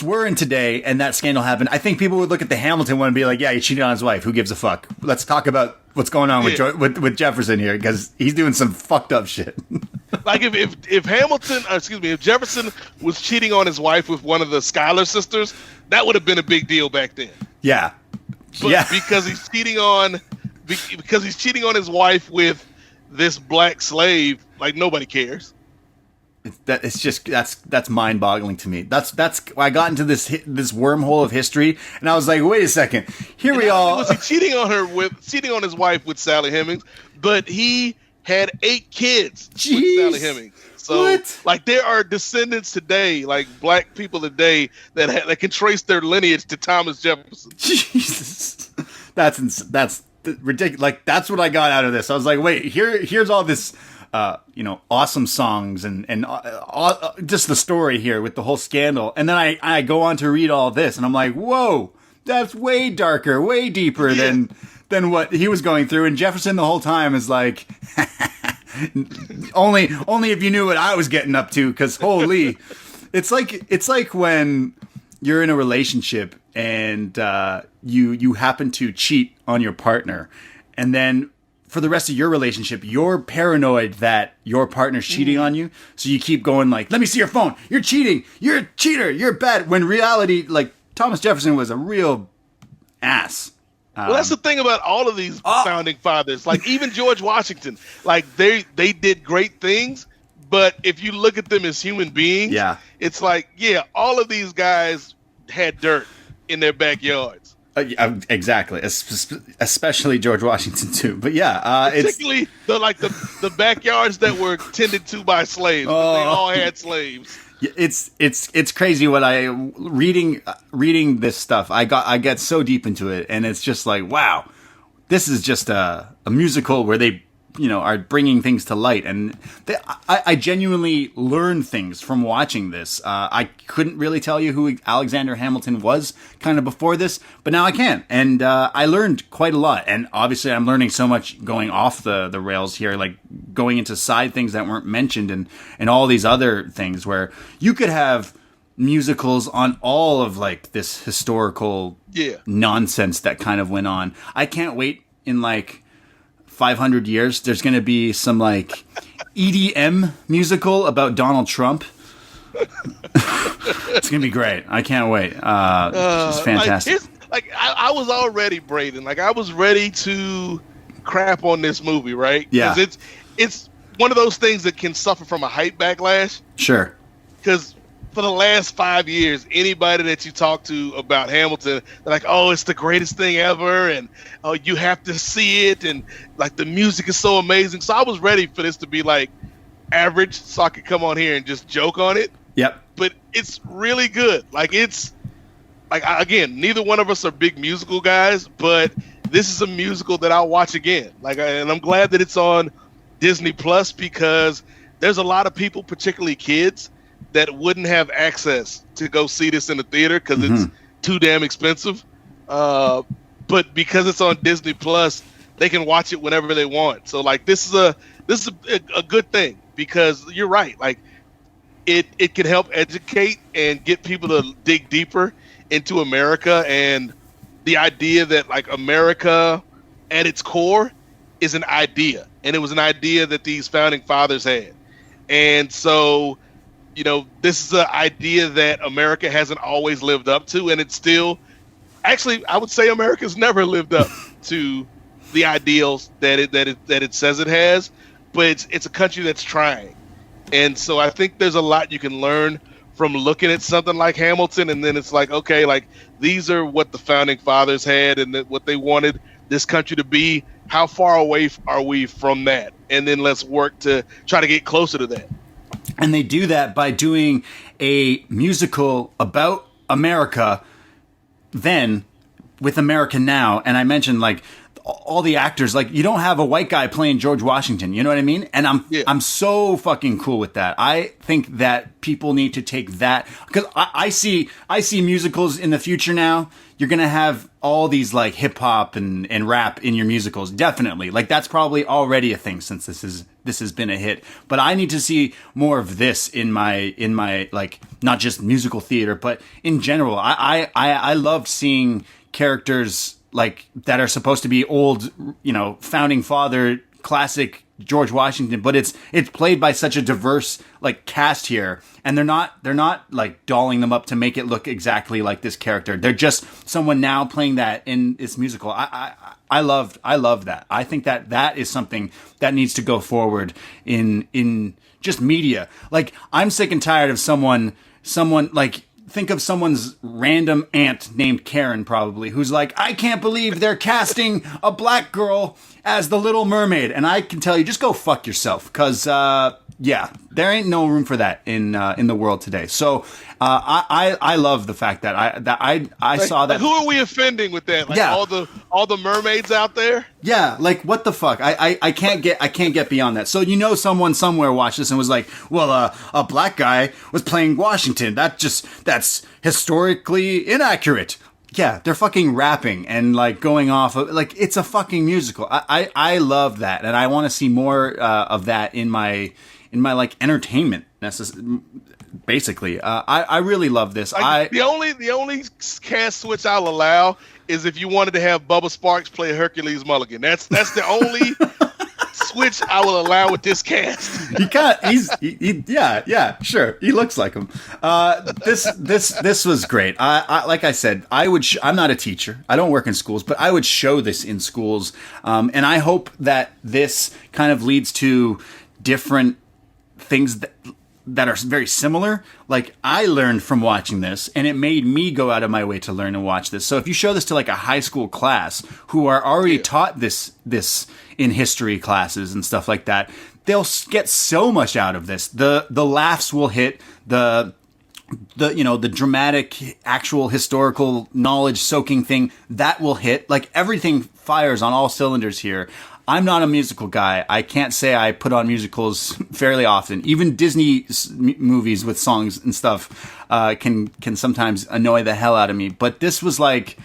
[SPEAKER 1] were in today and that scandal happened, I think people would look at the Hamilton one and be like, yeah, he cheated on his wife. Who gives a fuck? Let's talk about what's going on with Jefferson here, because he's doing some fucked up shit.
[SPEAKER 2] Like, if Jefferson was cheating on his wife with one of the Schuyler sisters, that would have been a big deal back then.
[SPEAKER 1] Yeah.
[SPEAKER 2] But because he's cheating on his wife with this black slave, like, nobody cares. That's
[SPEAKER 1] mind-boggling to me. That's I got into this wormhole of history, and I was like, wait a second.
[SPEAKER 2] Was he cheating on his wife with Sally Hemings? But he had 8 kids with Sally Hemings. So, like, there are descendants today, like black people today, that can trace their lineage to Thomas Jefferson.
[SPEAKER 1] Jesus, that's ridiculous. Like, that's what I got out of this. I was like, wait, here's all this. Awesome songs and just the story here with the whole scandal. And then I go on to read all this and I'm like, whoa, that's way darker, way deeper than what he was going through. And Jefferson the whole time is like, only if you knew what I was getting up to, because holy, it's like when you're in a relationship and you happen to cheat on your partner, and then for the rest of your relationship, you're paranoid that your partner's cheating on you. So you keep going like, let me see your phone. You're cheating. You're a cheater. You're bad. When reality, like, Thomas Jefferson was a real ass.
[SPEAKER 2] Well, that's the thing about all of these founding fathers. Like, even George Washington, like, they did great things. But if you look at them as human beings, it's like, all of these guys had dirt in their backyards.
[SPEAKER 1] Exactly, especially George Washington too. But
[SPEAKER 2] particularly the backyards that were tended to by slaves. They all had slaves.
[SPEAKER 1] It's crazy what reading this stuff. I get so deep into it, and it's just like, wow, this is just a musical where they are bringing things to light, and I genuinely learned things from watching this. I couldn't really tell you who Alexander Hamilton was kind of before this, but now I can, and I learned quite a lot. And obviously, I'm learning so much going off the rails here, like going into side things that weren't mentioned, and all these other things where you could have musicals on all of like this historical nonsense that kind of went on. I can't wait in like 500 years, there's going to be some like EDM musical about Donald Trump. It's going to be great. I can't wait. It's fantastic.
[SPEAKER 2] I was already, Braden. Like, I was ready to crap on this movie, right?
[SPEAKER 1] Yeah.
[SPEAKER 2] Because it's one of those things that can suffer from a hype backlash.
[SPEAKER 1] Sure.
[SPEAKER 2] Because for the last 5 years, anybody that you talk to about Hamilton, they're like, oh, it's the greatest thing ever, and oh, you have to see it, and like the music is so amazing. So I was ready for this to be like average, so I could come on here and just joke on it.
[SPEAKER 1] Yep.
[SPEAKER 2] But it's really good. Like, it's like, again, neither one of us are big musical guys, but this is a musical that I'll watch again. Like, and I'm glad that it's on Disney Plus, because there's a lot of people, particularly kids, that wouldn't have access to go see this in the theater because it's too damn expensive. But because it's on Disney Plus, they can watch it whenever they want. So like, this is a good thing, because you're right. Like, it can help educate and get people to dig deeper into America, and the idea that like America at its core is an idea, and it was an idea that these founding fathers had. And so, this is an idea that America hasn't always lived up to, and it's still, actually, I would say America's never lived up to the ideals that it says it has, but it's a country that's trying. And so I think there's a lot you can learn from looking at something like Hamilton, and then it's like, okay, like, these are what the founding fathers had and what they wanted this country to be. How far away are we from that? and then let's work to try to get closer to that.
[SPEAKER 1] And they do that by doing a musical about America then with America now. And I mentioned, like, all the actors, like, you don't have a white guy playing George Washington, you know what I mean? And I'm so fucking cool with that. I think that people need to take that, because I see musicals in the future now. You're gonna have all these, like, hip hop and rap in your musicals, definitely. Like, that's probably already a thing since this has been a hit. But I need to see more of this in my like, not just musical theater, but in general. I loved seeing characters like that are supposed to be old, you know, founding father, classic George Washington, but it's played by such a diverse, like, cast here, and they're not like dolling them up to make it look exactly like this character. They're just someone now playing that in this musical. I love that. I think that is something that needs to go forward in just media. Like, I'm sick and tired of someone like, think of someone's random aunt named Karen, probably, who's like, I can't believe they're casting a black girl as the Little Mermaid. And I can tell you, just go fuck yourself. Because, yeah, there ain't no room for that in the world today. So I love the fact that I saw that.
[SPEAKER 2] Who are we offending with that? Like,
[SPEAKER 1] yeah.
[SPEAKER 2] all the mermaids out there? Yeah,
[SPEAKER 1] like, what the fuck? I can't get beyond that. So, you know, someone somewhere watched this and was like, well, a black guy was playing Washington. That's historically inaccurate. Yeah, they're fucking rapping and, like, going off of, like, it's a fucking musical. I love that, and I want to see more of that in my like, entertainment. Basically, I really love this.
[SPEAKER 2] Like, the only cast switch I'll allow is if you wanted to have Bubba Sparks play Hercules Mulligan. That's the only switch I will allow with this cast.
[SPEAKER 1] Yeah, sure. He looks like him. This was great. I like I said, I'm not a teacher. I don't work in schools, but I would show this in schools. And I hope that this kind of leads to different things that are very similar. Like, I learned from watching this, and it made me go out of my way to learn and watch this. So if you show this to, like, a high school class who are already taught this in history classes and stuff like that, they'll get so much out of this. The laughs will hit, the dramatic, actual historical knowledge soaking thing, that will hit. Like, everything fires on all cylinders here. I'm not a musical guy. I can't say I put on musicals fairly often. Even Disney movies with songs and stuff can sometimes annoy the hell out of me. But this was, like,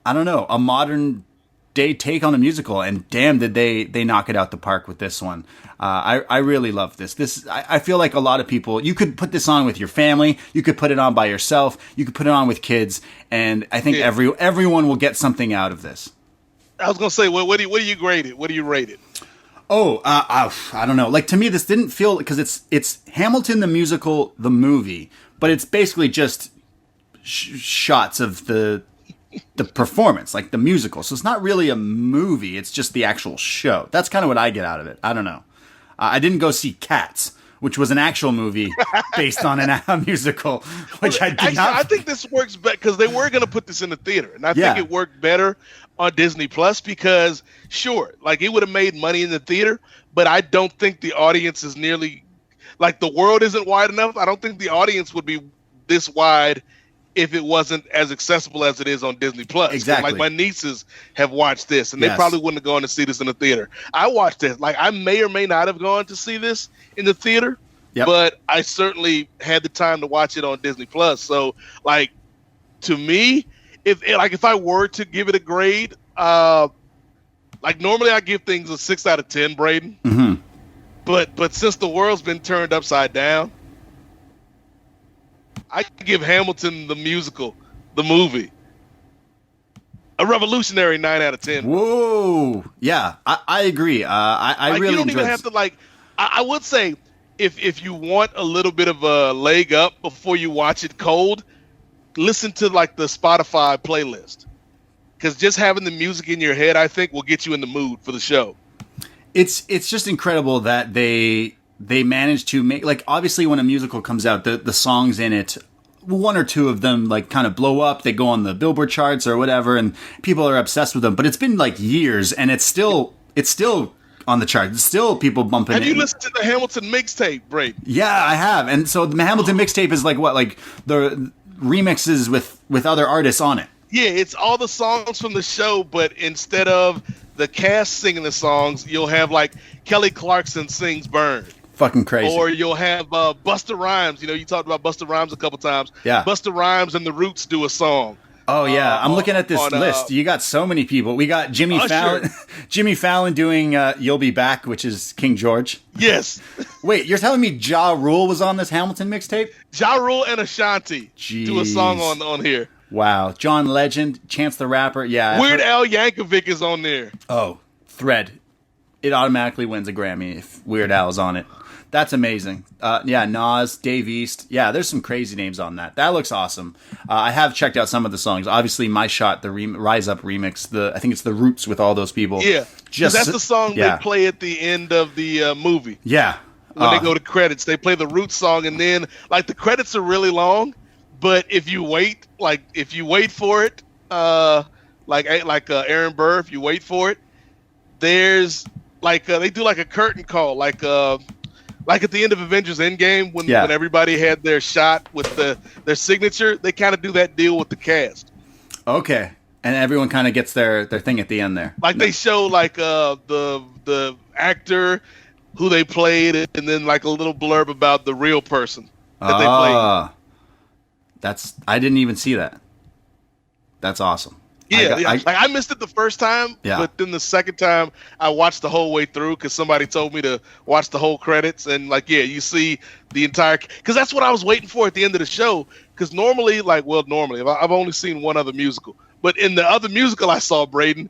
[SPEAKER 1] I don't know, a modern day take on a musical, and damn did they knock it out the park with this one. I really love this. I feel like a lot of people, you could put this on with your family, you could put it on by yourself, you could put it on with kids, and I think everyone will get something out of this.
[SPEAKER 2] I was gonna say, what do you grade it? What do you rate it?
[SPEAKER 1] Oh, I don't know. Like, to me, this didn't feel, because it's Hamilton the musical, the movie, but it's basically just shots of the performance, like the musical. So it's not really a movie. It's just the actual show. That's kind of what I get out of it. I don't know. I didn't go see Cats, which was an actual movie based on a musical, which I did not.
[SPEAKER 2] I think this works better because they were going to put this in the theater, and I think it worked better on Disney Plus because, sure, like, it would have made money in the theater, but I don't think the audience is nearly, like, the world isn't wide enough. I don't think the audience would be this wide if it wasn't as accessible as it is on Disney Plus.
[SPEAKER 1] Exactly.
[SPEAKER 2] Like, my nieces have watched this, and they probably wouldn't have gone to see this in the theater. I watched it. Like, I may or may not have gone to see this in the theater, but I certainly had the time to watch it on Disney Plus. So, like, to me, if I were to give it a grade, like, normally I give things a 6 out of 10, Braden.
[SPEAKER 1] Mm-hmm.
[SPEAKER 2] But since the world's been turned upside down, I give Hamilton the musical, the movie, a revolutionary 9 out of 10.
[SPEAKER 1] Whoa, yeah, I agree. I
[SPEAKER 2] like,
[SPEAKER 1] really
[SPEAKER 2] you don't even have to, like. I would say if you want a little bit of a leg up before you watch it cold, listen to, like, the Spotify playlist, because just having the music in your head, I think, will get you in the mood for the show.
[SPEAKER 1] It's just incredible that they managed to make, like, obviously when a musical comes out, the songs in it, one or two of them, like, kind of blow up. They go on the Billboard charts or whatever, and people are obsessed with them. But it's been, like, years, and it's still on the charts. Still people bumping it.
[SPEAKER 2] Have you listened to the Hamilton mixtape, Braden?
[SPEAKER 1] Yeah, I have. And so the Hamilton mixtape is like what? Like the remixes with other artists on it.
[SPEAKER 2] Yeah, it's all the songs from the show, but instead of the cast singing the songs, you'll have like Kelly Clarkson sings Burn.
[SPEAKER 1] Fucking crazy.
[SPEAKER 2] Or you'll have Busta Rhymes. You know, you talked about Busta Rhymes a couple times.
[SPEAKER 1] Yeah.
[SPEAKER 2] Busta Rhymes and the Roots do a song.
[SPEAKER 1] Oh yeah, I'm looking at this list. You got so many people. We got Jimmy Fallon, Jimmy Fallon doing "You'll Be Back," which is King George.
[SPEAKER 2] Yes.
[SPEAKER 1] Wait, you're telling me Ja Rule was on this Hamilton mixtape?
[SPEAKER 2] Ja Rule and Ashanti do a song on here.
[SPEAKER 1] Wow, John Legend, Chance the Rapper. Yeah,
[SPEAKER 2] Weird Al Yankovic is on there.
[SPEAKER 1] Oh, Thread. It automatically wins a Grammy if Weird Al is on it. That's amazing. Yeah, Nas, Dave East. Yeah, there's some crazy names on that. That looks awesome. I have checked out some of the songs. Obviously, My Shot, the Rise Up remix. I think it's the Roots with all those people.
[SPEAKER 2] Yeah, that's the song they play at the end of the movie.
[SPEAKER 1] Yeah,
[SPEAKER 2] when they go to credits, they play the Roots song, and then like the credits are really long, but if you wait for it, like Aaron Burr, if you wait for it, there's like they do like a curtain call, like at the end of Avengers Endgame when everybody had their shot with their signature, they kind of do that deal with the cast.
[SPEAKER 1] Okay. And everyone kind of gets their thing at the end there.
[SPEAKER 2] Like they show like the actor who they played and then like a little blurb about the real person that they played.
[SPEAKER 1] I didn't even see that. That's awesome.
[SPEAKER 2] Yeah, I missed it the first time, but then the second time I watched the whole way through because somebody told me to watch the whole credits, and you see the entire, because that's what I was waiting for at the end of the show. Because normally I've only seen one other musical, but in the other musical I saw, Braden,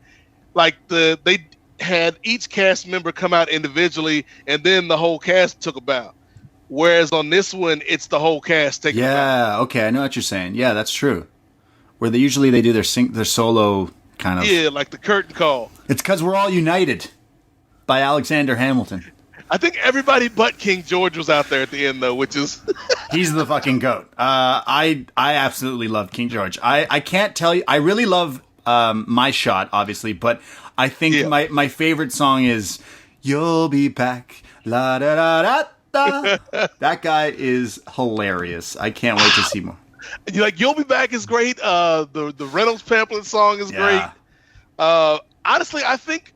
[SPEAKER 2] they had each cast member come out individually, and then the whole cast took a bow. Whereas on this one, it's the whole cast taking a bow.
[SPEAKER 1] Yeah, okay, I know what you're saying. Yeah, that's true. Where they do their solo kind of...
[SPEAKER 2] Yeah, like the curtain call.
[SPEAKER 1] It's because we're all united by Alexander Hamilton.
[SPEAKER 2] I think everybody but King George was out there at the end, though, which is...
[SPEAKER 1] He's the fucking GOAT. I absolutely love King George. I can't tell you... I really love My Shot, obviously, but I think my favorite song is You'll Be Back, la da da da da. That guy is hilarious. I can't wait to see more.
[SPEAKER 2] You'll Be Back is great. The Reynolds Pamphlet song is great. Honestly, I think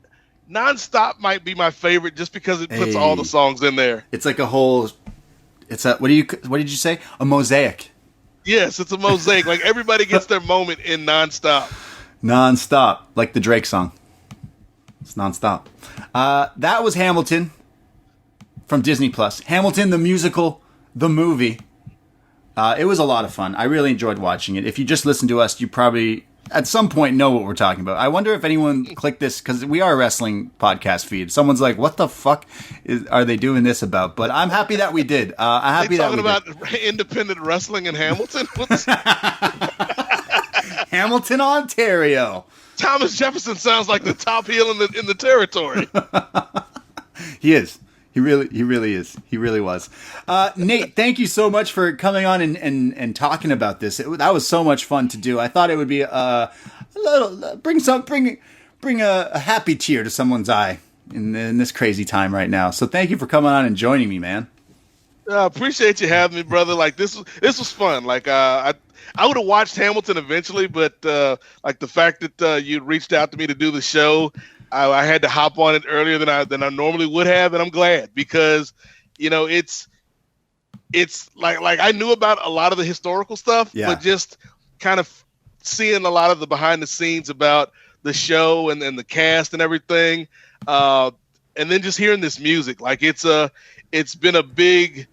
[SPEAKER 2] Nonstop might be my favorite just because it puts all the songs in there.
[SPEAKER 1] It's like a whole. It's a what did you say? A mosaic.
[SPEAKER 2] Yes, it's a mosaic. Like everybody gets their moment in Nonstop.
[SPEAKER 1] Nonstop, like the Drake song. It's nonstop. That was Hamilton from Disney Plus. Hamilton the musical, the movie. It was a lot of fun. I really enjoyed watching it. If you just listen to us, you probably, at some point, know what we're talking about. I wonder if anyone clicked this, because we are a wrestling podcast feed. Someone's like, what the fuck are they doing this about? But I'm happy that we did. I'm happy that we
[SPEAKER 2] talking about independent wrestling in Hamilton?
[SPEAKER 1] Hamilton, Ontario.
[SPEAKER 2] Thomas Jefferson sounds like the top heel in the territory.
[SPEAKER 1] He is. He really is. He really was. Nate, thank you so much for coming on and talking about this. That was so much fun to do. I thought it would be a little bring a happy tear to someone's eye in this crazy time right now. So thank you for coming on and joining me, man.
[SPEAKER 2] I appreciate you having me, brother. Like this was fun. Like I would have watched Hamilton eventually, but like the fact that you reached out to me to do the show, I had to hop on it earlier than I normally would have, and I'm glad because it's like I knew about a lot of the historical stuff, but just kind of seeing a lot of the behind the scenes about the show and the cast and everything, and then just hearing this music, like it's been a big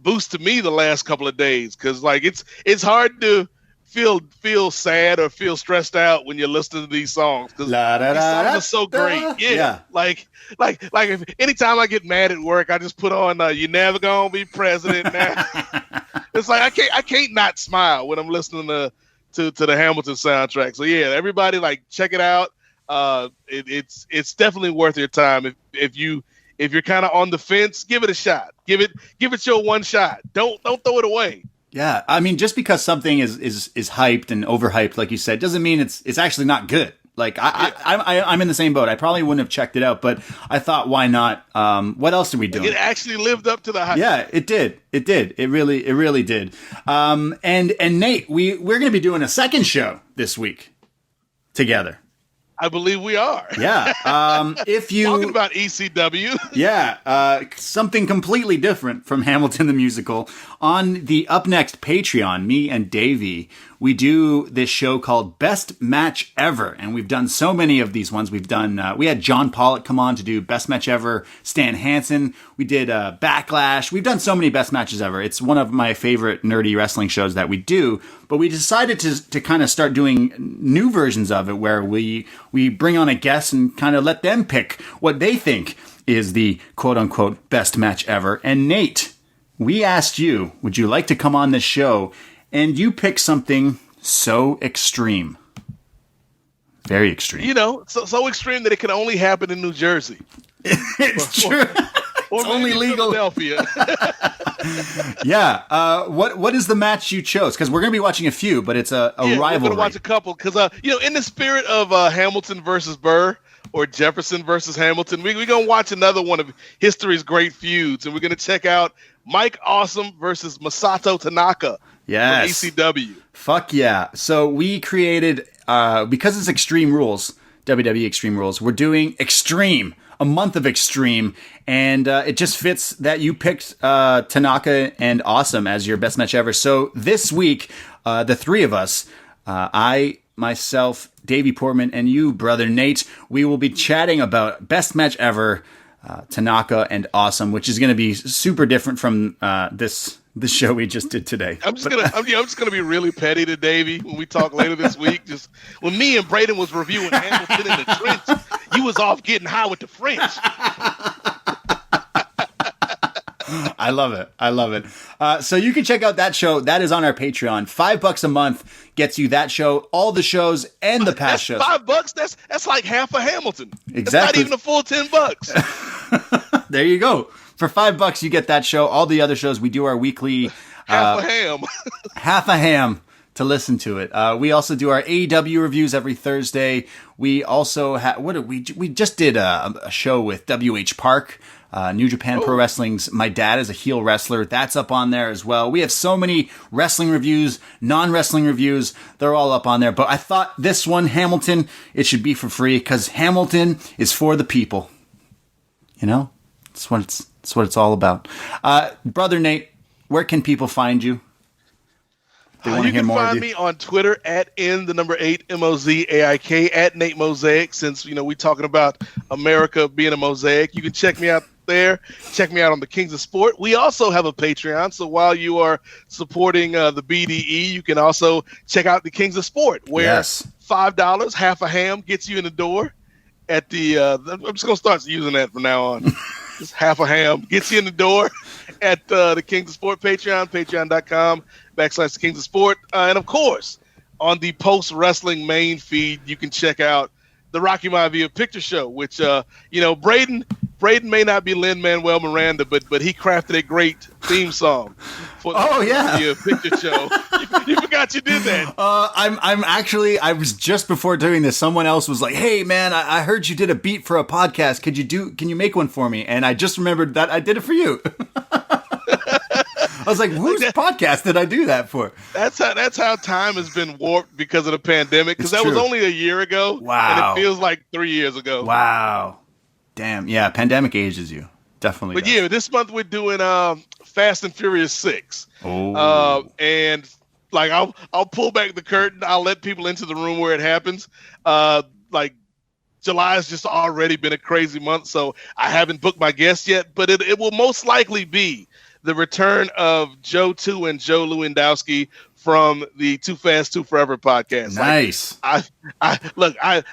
[SPEAKER 2] boost to me the last couple of days because like it's hard to feel sad or feel stressed out when you're listening to these songs because these songs are so great. Yeah. Like if anytime I get mad at work, I just put on "You Never Gonna Be President" now. It's like I can't not smile when I'm listening to the Hamilton soundtrack. So yeah, everybody check it out. It's definitely worth your time if you're kind of on the fence. Give it a shot. Give it your one shot. Don't throw it away.
[SPEAKER 1] Yeah, I mean, just because something is hyped and overhyped, like you said, doesn't mean it's actually not good. Like I'm in the same boat. I probably wouldn't have checked it out, but I thought, why not? What else did we do?
[SPEAKER 2] It actually lived up to the hype.
[SPEAKER 1] Yeah, it did. It did. It really did. And Nate, we're going to be doing a second show this week together.
[SPEAKER 2] I believe we are.
[SPEAKER 1] Yeah. If you
[SPEAKER 2] talking about ECW.
[SPEAKER 1] Yeah. Something completely different from Hamilton the Musical. On the upNXT Patreon, me and Davey, we do this show called Best Match Ever. And we've done so many of these ones. We've done, we had John Pollock come on to do Best Match Ever, Stan Hansen. We did Backlash. We've done so many Best Matches Ever. It's one of my favorite nerdy wrestling shows that we do. But we decided to kind of start doing new versions of it where we bring on a guest and kind of let them pick what they think is the quote-unquote best match ever. And Nate, we asked you, would you like to come on this show? And you picked something so extreme. Very extreme.
[SPEAKER 2] You know, so extreme that it can only happen in New Jersey.
[SPEAKER 1] It's true.
[SPEAKER 2] Or
[SPEAKER 1] it's only legal.
[SPEAKER 2] Philadelphia.
[SPEAKER 1] Yeah. What is the match you chose? Because we're going to be watching a few, but it's a rivalry.
[SPEAKER 2] We're going to watch a couple. Because, in the spirit of Hamilton versus Burr or Jefferson versus Hamilton, we're going to watch another one of history's great feuds. And we're going to check out Mike Awesome versus Masato Tanaka.
[SPEAKER 1] Yes.
[SPEAKER 2] From ECW.
[SPEAKER 1] Fuck yeah. So we created, because it's Extreme Rules, WWE Extreme Rules, we're doing Extreme. A month of Extreme, and it just fits that you picked Tanaka and Awesome as your best match ever. So this week, the three of us, I, myself, Davey Portman, and you, brother Nate, we will be chatting about best match ever, Tanaka and Awesome, which is going to be super different from this show we just did today.
[SPEAKER 2] I'm just gonna be really petty to Davey when we talk later this week. Just when me and Braden was reviewing Hamilton in the trench, you was off getting high with the French.
[SPEAKER 1] I love it. So you can check out that show. That is on our Patreon. $5 a month gets you that show, all the shows, and the past shows.
[SPEAKER 2] $5. That's like half a Hamilton.
[SPEAKER 1] Exactly.
[SPEAKER 2] It's not even a full $10.
[SPEAKER 1] There you go. For $5, you get that show. All the other shows, we do our weekly
[SPEAKER 2] half a ham.
[SPEAKER 1] Half a ham to listen to it. We also do our AEW reviews every Thursday. We also we just did a show with WH Park, New Japan Pro Wrestling's My Dad is a Heel Wrestler. That's up on there as well. We have so many wrestling reviews, non-wrestling reviews. They're all up on there. But I thought this one, Hamilton, it should be for free because Hamilton is for the people. You know? That's what it's all about. Brother Nate, where can people find you? They want to hear more of you.
[SPEAKER 2] You can find me on Twitter at @8 MOZAIK at Nate Mosaic. Since we talking about America being a mosaic, you can check me out there. Check me out on the Kings of Sport. We also have a Patreon, so while you are supporting the BDE, you can also check out the Kings of Sport, where $5, half a ham, gets you in the door. At the I'm just gonna start using that from now on. Just half a ham gets you in the door at the Kings of Sport Patreon, patreon.com/the Kings of Sport. And of course, on the Post Wrestling main feed, you can check out the Rocky Maivia Picture Show, which, Braden may not be Lin-Manuel Miranda, but he crafted a great theme song for the Picture Show. You forgot you did that.
[SPEAKER 1] I was just before doing this, someone else was like, hey man, I heard you did a beat for a podcast. Can you make one for me? And I just remembered that I did it for you. I was like, whose podcast did I do that for?
[SPEAKER 2] That's how time has been warped because of the pandemic. Because that was only a year ago.
[SPEAKER 1] Wow.
[SPEAKER 2] And it feels like 3 years ago.
[SPEAKER 1] Wow. Damn. Yeah. Pandemic ages you. Definitely.
[SPEAKER 2] But yeah, this month we're doing Fast and Furious 6.
[SPEAKER 1] Oh.
[SPEAKER 2] And like I'll pull back the curtain. I'll let people into the room where it happens. July has just already been a crazy month, so I haven't booked my guests yet. But it will most likely be the return of Joe 2 and Joe Lewandowski from the Too Fast, Too Forever podcast.
[SPEAKER 1] Nice.
[SPEAKER 2] I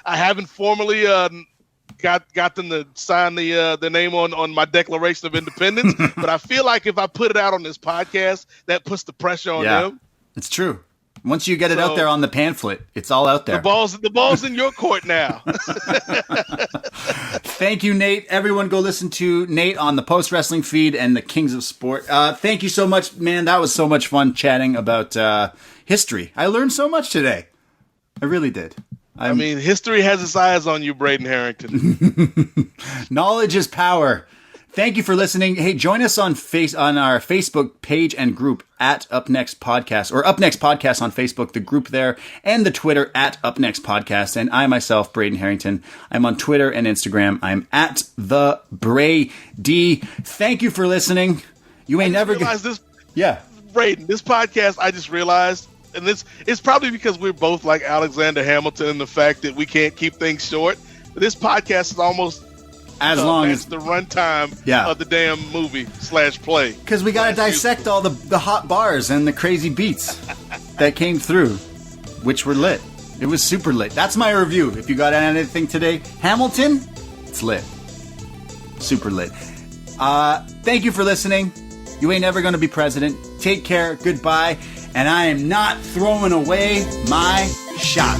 [SPEAKER 2] haven't formally got them to sign the name on my Declaration of Independence, but I feel like if I put it out on this podcast, that puts the pressure on them.
[SPEAKER 1] It's true. Once you get it out there on the pamphlet, it's all out there.
[SPEAKER 2] The ball's in your court now.
[SPEAKER 1] Thank you, Nate. Everyone go listen to Nate on the Post Wrestling feed and the Kings of Sport. Thank you so much, man. That was so much fun chatting about history. I learned so much today. I really did.
[SPEAKER 2] I mean, history has its eyes on you, Braden Herrington.
[SPEAKER 1] Knowledge is power. Thank you for listening. Hey, join us on our Facebook page and group at upNXT Podcast, or upNXT Podcast on Facebook, the group there, and the Twitter at upNXT Podcast. And I myself, Braden Herrington, I'm on Twitter and Instagram. I'm at the Brady. Thank you for listening. You ain't never
[SPEAKER 2] this.
[SPEAKER 1] Yeah,
[SPEAKER 2] Braden, this podcast, I just realized, and it's probably because we're both like Alexander Hamilton and the fact that we can't keep things short. But this podcast is almost
[SPEAKER 1] as long as
[SPEAKER 2] the runtime of the damn movie/play.
[SPEAKER 1] Because we got to dissect all the hot bars and the crazy beats that came through, which were lit. It was super lit. That's my review. If you got anything today, Hamilton, it's lit. Super lit. Thank you for listening. You ain't never going to be president. Take care. Goodbye. And I am not throwing away my shot.